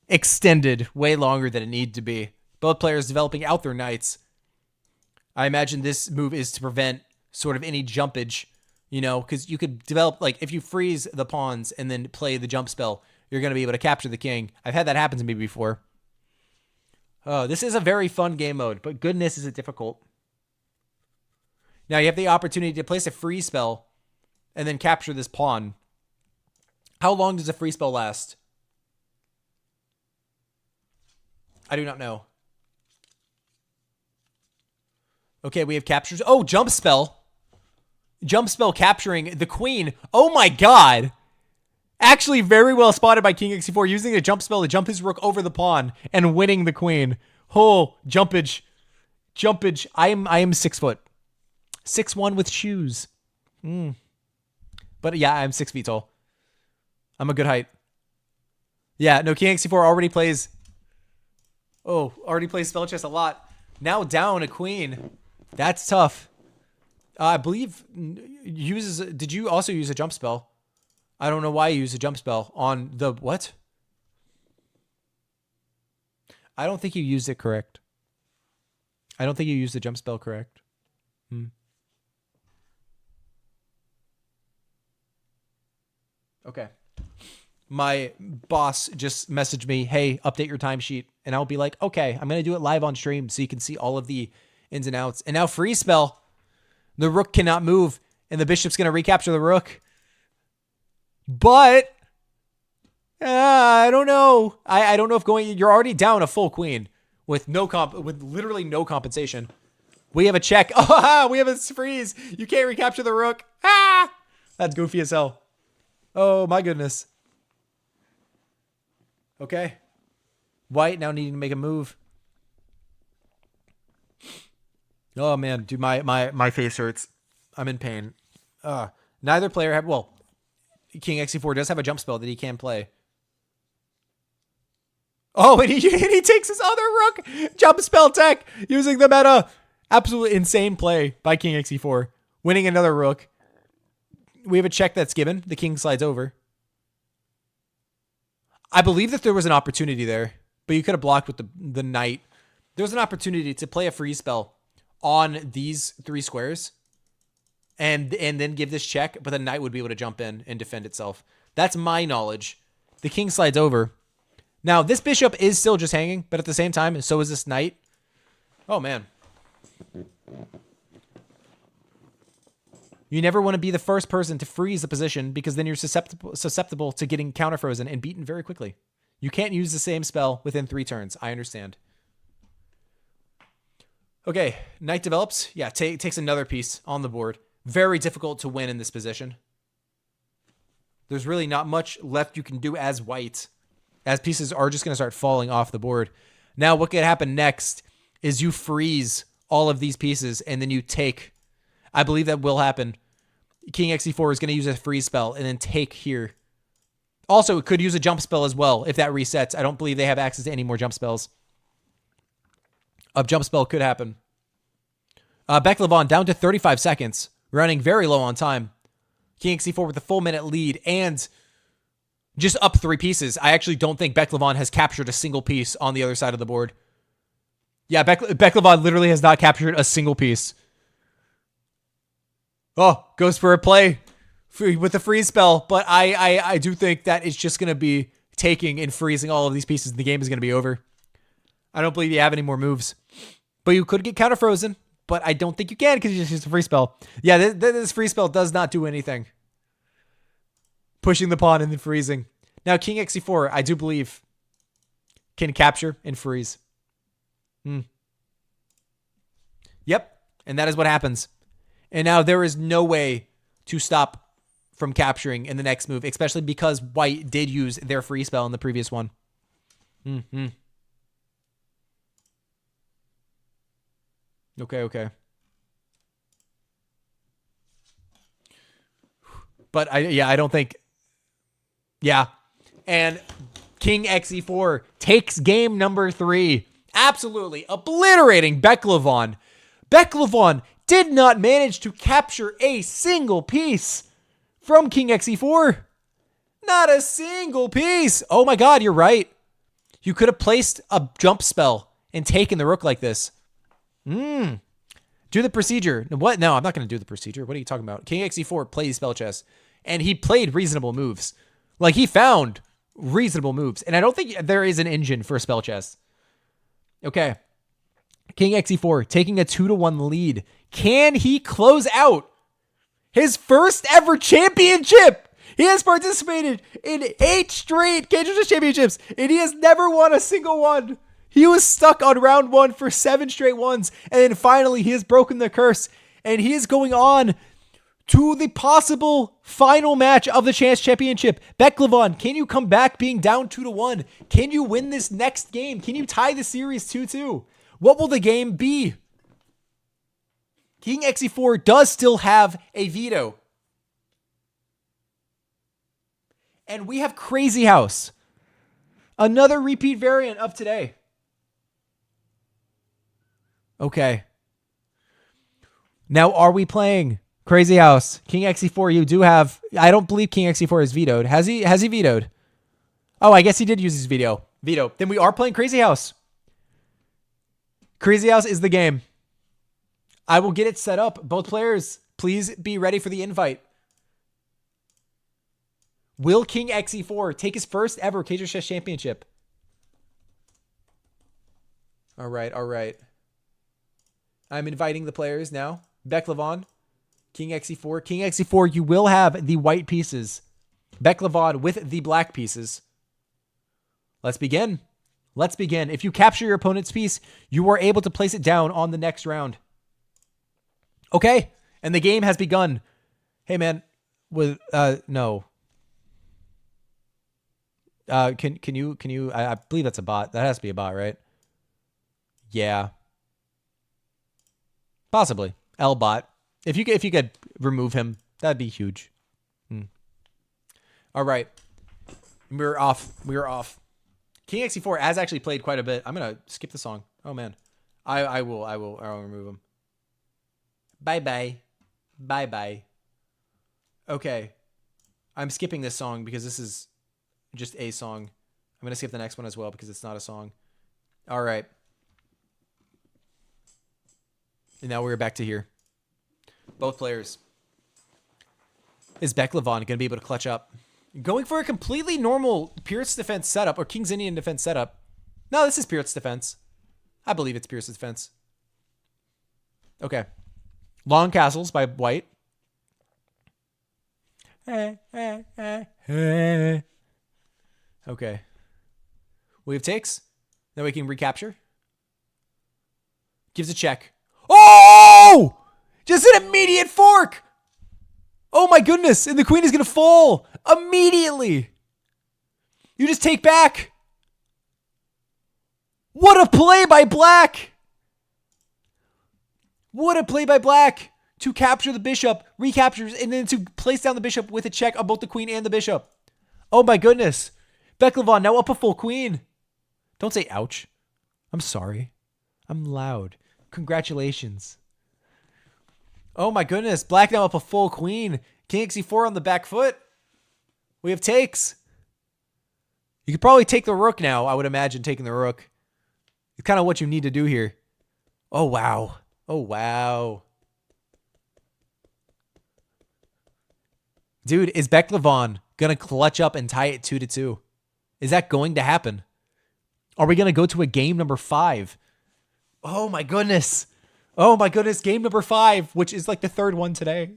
Speaker 1: extended way longer than it needed to be. Both players developing out their knights. I imagine this move is to prevent sort of any jumpage, because you could develop, if you freeze the pawns and then play the jump spell, you're going to be able to capture the king. I've had that happen to me before. This is a very fun game mode, but goodness is it difficult. Now you have the opportunity to place a free spell and then capture this pawn. How long does a free spell last? I do not know. Okay, we have captures. Oh, jump spell. Jump spell capturing the queen. Oh my god. Actually, very well spotted by King XE4, using a jump spell to jump his rook over the pawn and winning the queen. Oh, jumpage. I am 6 foot. 6'1" with shoes. But yeah, I'm 6 feet tall. I'm a good height. Yeah, no, King XE4 already plays spell chess a lot. Now down a queen. That's tough. I believe did you also use a jump spell? I don't know why you used a jump spell on the what? I don't think you used it correct. I don't think you used the jump spell correct. Okay. My boss just messaged me, hey, update your timesheet. And I'll be like, okay, I'm going to do it live on stream so you can see all of the ins and outs. And now free spell. The rook cannot move. And the bishop's going to recapture the rook. But I don't know. I don't know if you're already down a full queen with with literally no compensation. We have a check. Oh, we have a freeze. You can't recapture the rook. That's goofy as hell. Oh my goodness. Okay. White now needing to make a move. Oh man, dude, my face hurts. I'm in pain. Neither player have, King XE4 does have a jump spell that he can play. Oh, and he takes his other rook. Jump spell tech using the meta. Absolutely insane play by King XE4. Winning another rook. We have a check that's given. The king slides over. I believe that there was an opportunity there, but you could have blocked with the knight. There was an opportunity to play a free spell on these 3 squares and then give this check, but the knight would be able to jump in and defend itself. That's my knowledge. The king slides over. Now, this bishop is still just hanging, but at the same time, so is this knight. Oh, man. You never want to be the first person to freeze the position because then you're susceptible to getting counter frozen and beaten very quickly. You can't use the same spell within 3 turns. I understand. Okay, knight develops. Yeah, takes another piece on the board. Very difficult to win in this position. There's really not much left you can do as white, as pieces are just going to start falling off the board. Now, what could happen next is you freeze all of these pieces, and then you take. I believe that will happen. King xe4 is going to use a freeze spell and then take here. Also, it could use a jump spell as well if that resets. I don't believe they have access to any more jump spells. A jump spell could happen. Beck-Levon down to 35 seconds, running very low on time. King xe4 with a full minute lead and just up 3 pieces. I actually don't think Beck-Levon has captured a single piece on the other side of the board. Yeah, Beck-Levon literally has not captured a single piece. Oh, goes for a play with the freeze spell, but I do think that it's just going to be taking and freezing all of these pieces. The game is going to be over. I don't believe you have any more moves. But you could get counter frozen, but I don't think you can because you just used a free spell. Yeah, this free spell does not do anything. Pushing the pawn and then freezing. Now, King xe4, I do believe, can capture and freeze. Yep, and that is what happens. And now there is no way to stop from capturing in the next move, especially because white did use their free spell in the previous one. Okay. But I don't think. Yeah. And King xe4 takes game number 3. Absolutely obliterating Beck-Levon. Beck-Levon did not manage to capture a single piece from King xe4. Not a single piece. Oh my God, you're right. You could have placed a jump spell and taken the rook like this. Do the procedure. What? No, I'm not going to do the procedure. What are you talking about? King xe4 plays spell chess, and he played reasonable moves. Like, he found reasonable moves, and I don't think there is an engine for spell chess. Okay. King xe4 taking a 2-1 lead. Can he close out his first ever championship? He has participated in 8 straight Cager Chess championships, and he has never won a single one. He was stuck on round 1 for 7 straight ones, and then finally he has broken the curse, and he is going on to the possible final match of the Chance Championship. Beck-Levon, can you come back being down 2-1? Can you win this next game? Can you tie the series 2-2? What will the game be? King xe4 does still have a veto. And we have Crazy House. Another repeat variant of today. Okay. Now, are we playing Crazy House? King xe4, you do have... I don't believe King xe4 is vetoed. Has he vetoed? Oh, I guess he did use his veto. Then we are playing Crazy House. Crazy House is the game. I will get it set up. Both players, please be ready for the invite. Will King xe4 take his first ever Cager Chess Championship? All right. I'm inviting the players now. Beck-Levon, King xe4. King xe4, you will have the white pieces. Beck-Levon with the black pieces. Let's begin. If you capture your opponent's piece, you are able to place it down on the next round. Okay, and the game has begun. Hey, man, no. Can you? I believe that's a bot. That has to be a bot, right? Yeah. Possibly. L-bot. If you could remove him, that'd be huge. All right. We're off. King xe4 has actually played quite a bit. I'm gonna skip the song. Oh man. I will remove him. Bye. Okay. I'm skipping this song because this is just a song. I'm gonna skip the next one as well because it's not a song. All right. And now we're back to here. Both players. Is Beck-Levon going to be able to clutch up? Going for a completely normal Pierce's Defense setup or King's Indian Defense setup. No, this is Pierce's Defense. I believe it's Pierce's Defense. Okay. Long castles by white. Okay. We have takes. Then we can recapture. Gives a check. Oh! Just an immediate fork. Oh my goodness. And the queen is going to fall immediately. You just take back. What a play by Black. What a play by Black to capture the bishop, recaptures, and then to place down the bishop with a check on both the queen and the bishop. Oh my goodness. Beklevon now up a full queen. Don't say ouch. I'm sorry. I'm loud. Congratulations. Oh my goodness. Black now up a full queen. King xe4 on the back foot. We have takes. You could probably take the rook now. I would imagine taking the rook. It's kind of what you need to do here. Oh, wow. Oh, wow. Dude, is Beklevon going to clutch up and tie it 2-2? Is that going to happen? Are we going to go to a game number 5? Oh, my goodness. Oh, my goodness. Game number 5, which is like the third one today.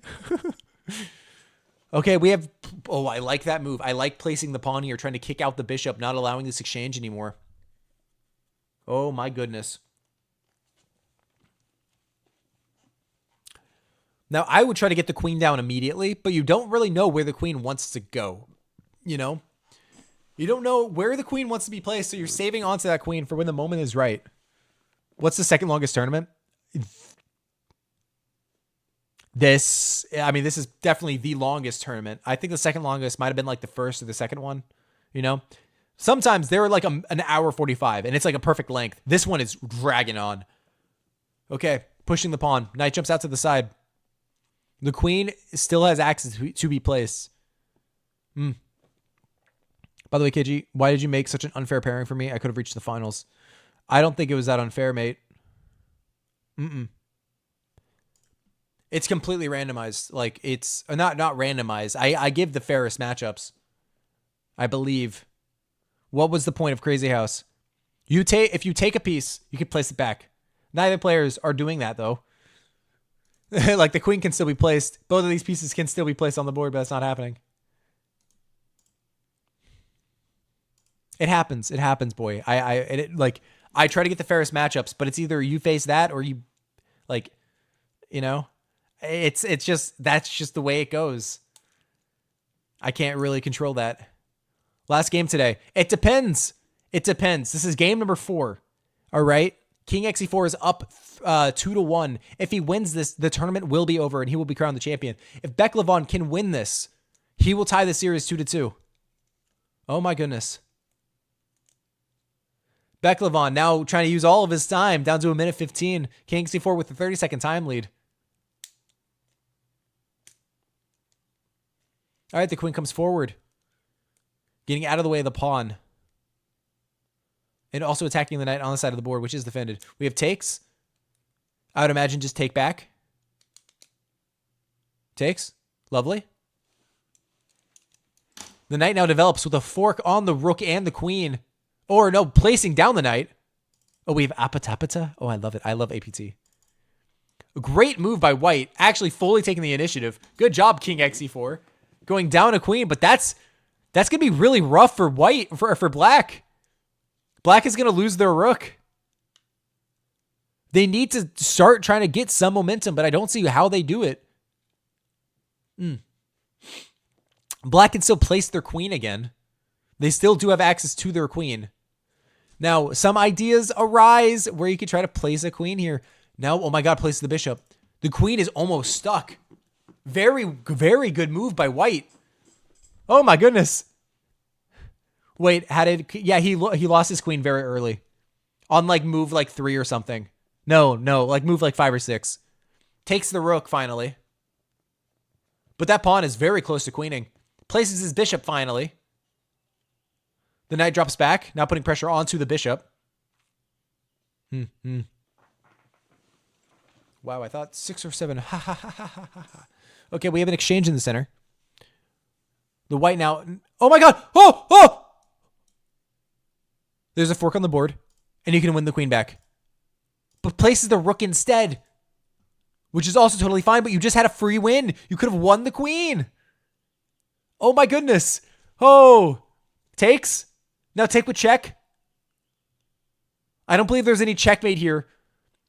Speaker 1: Okay, we have... Oh, I like that move. I like placing the pawn here, trying to kick out the bishop, not allowing this exchange anymore. Oh, my goodness. Now, I would try to get the queen down immediately, but you don't really know where the queen wants to go, you know? You don't know where the queen wants to be placed, so you're saving onto that queen for when the moment is right. What's the second longest tournament? This is definitely the longest tournament. I think the second longest might have been like the first or the second one, you know? Sometimes they're like an hour 45, and it's like a perfect length. This one is dragging on. Okay, pushing the pawn. Knight jumps out to the side. The queen still has access to be placed. By the way, KG, why did you make such an unfair pairing for me? I could have reached the finals. I don't think it was that unfair, mate. It's completely randomized. Like, it's not randomized. I give the fairest matchups, I believe. What was the point of Crazy House? If you take a piece, you can place it back. Neither players are doing that, though. Like, the queen can still be placed. Both of these pieces can still be placed on the board, but it's not happening. It happens. It happens, boy. I try to get the fairest matchups, but it's either you face that or you, like, you know, it's just, that's just the way it goes. I can't really control that. Last game today. It depends. It depends. This is game number 4. All right. King xe4 is up 2-1. If he wins this, the tournament will be over and he will be crowned the champion. If Beklevon can win this, he will tie the series 2-2. Oh my goodness. Beklevon now trying to use all of his time down to 1:15. King xe4 with the 30-second time lead. All right, the queen comes forward. Getting out of the way of the pawn. And also attacking the knight on the side of the board, which is defended. We have takes. I would imagine just take back. Takes. Lovely. The knight now develops with a fork on the rook and the queen. Or no, placing down the knight. Oh, we have apatapata. Oh, I love it. I love APT. A great move by white. Actually fully taking the initiative. Good job, King xe4. Going down a queen, but that's going to be really rough for white, for black. Black is going to lose their rook. They need to start trying to get some momentum, but I don't see how they do it. Black can still place their queen again. They still do have access to their queen. Now, some ideas arise where you could try to place a queen here. Now, oh my god, place the bishop. The queen is almost stuck. Very, very good move by white. Oh my goodness. Wait, yeah, he lost his queen very early. On like move like 3 or something. No, like move like 5 or 6. Takes the rook finally. But that pawn is very close to queening. Places his bishop finally. The knight drops back, now putting pressure onto the bishop. Wow, I thought 6 or 7. Ha ha ha ha ha ha. Okay, we have an exchange in the center. The white now. Oh my god! Oh! There's a fork on the board, and you can win the queen back. But places the rook instead, which is also totally fine, but you just had a free win. You could have won the queen. Oh my goodness. Oh. Takes? Now take with check. I don't believe there's any checkmate here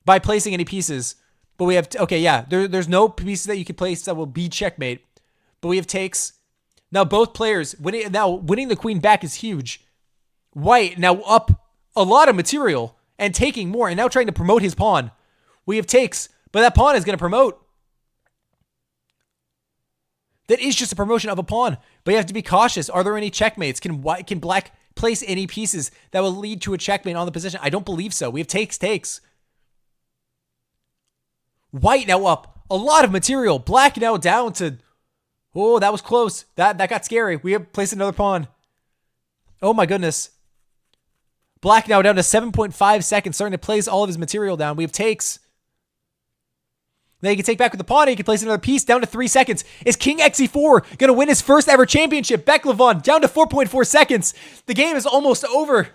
Speaker 1: by placing any pieces. But we have, okay, yeah, there's no pieces that you can place that will be checkmate. But we have takes. Now both players, winning the queen back is huge. White now up a lot of material and taking more and now trying to promote his pawn. We have takes, but that pawn is going to promote. That is just a promotion of a pawn, but you have to be cautious. Are there any checkmates? Can black place any pieces that will lead to a checkmate on the position? I don't believe so. We have takes. White now up a lot of material. Black now down to, oh, that was close. That got scary. We have placed another pawn. Oh my goodness. Black now down to 7.5 seconds, starting to place all of his material down. We have takes. Then he can take back with the pawn. He can place another piece down to 3 seconds. Is King xe4 going to win his first ever championship? Beklevon down to 4.4 seconds. The game is almost over.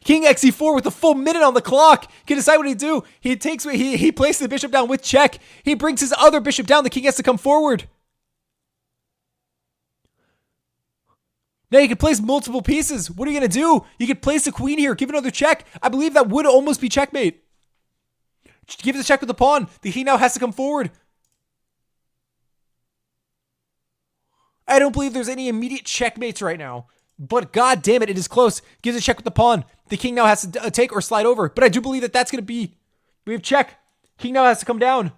Speaker 1: King xe4 with a full minute on the clock can decide what he do. He places the bishop down with check. He brings his other bishop down. The king has to come forward. Now you can place multiple pieces. What are you going to do? You could place the queen here. Give another check. I believe that would almost be checkmate. Give the check with the pawn. The king now has to come forward. I don't believe there's any immediate checkmates right now. But god damn it, it is close. Gives a check with the pawn. The king now has to take or slide over. But I do believe that that's going to be... We have check. King now has to come down.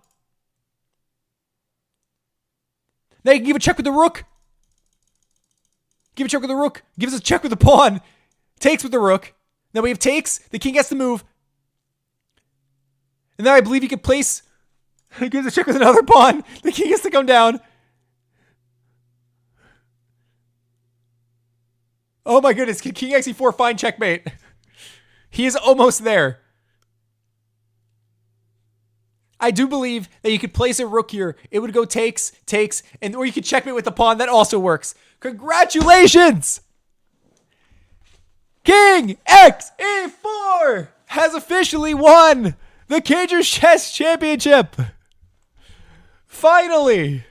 Speaker 1: Now you can give a check with the rook. Give a check with the rook. Gives us a check with the pawn. Takes with the rook. Now we have takes. The king has to move. And then I believe he could place... He gives a check with another pawn. The king has to come down. Oh my goodness. Can King xe4 find checkmate? He is almost there. I do believe that you could place a rook here. It would go takes, and or you could checkmate with the pawn. That also works. Congratulations! King xe4 has officially won the Cager Chess Championship. Finally,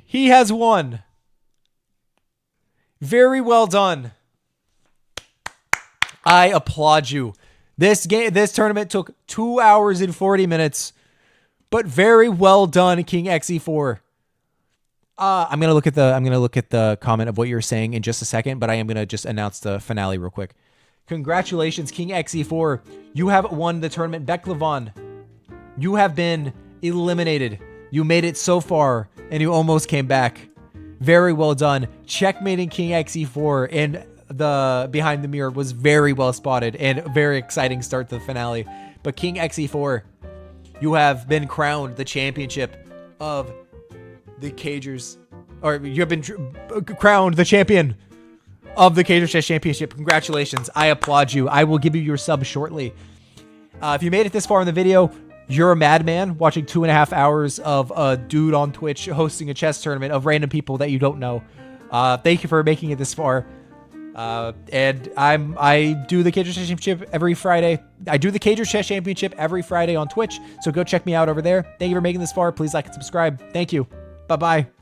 Speaker 1: he has won. Very well done. I applaud you. This tournament took 2 hours and 40 minutes, but very well done, King xe4. I'm gonna look at the comment of what you're saying in just a second, but I am gonna just announce the finale real quick. Congratulations, King xe4. You have won the tournament. Beklevon, you have been eliminated. You made it so far, and you almost came back. Very well done. Checkmating King xe4 and the behind the mirror was very well spotted and a very exciting start to the finale. But King xe4, you have been crowned the championship of the Cagers, or you have been crowned the champion of the Cager Chess Championship. Congratulations. I applaud you. I will give you your sub shortly. If you made it this far in the video, you're a madman watching 2.5 hours of a dude on Twitch hosting a chess tournament of random people that you don't know. Thank you for making it this far. And I do the Cager Chess Championship every Friday. I do the Cager Chess Championship every Friday on Twitch. So go check me out over there. Thank you for making this far. Please like and subscribe. Thank you. Bye-bye.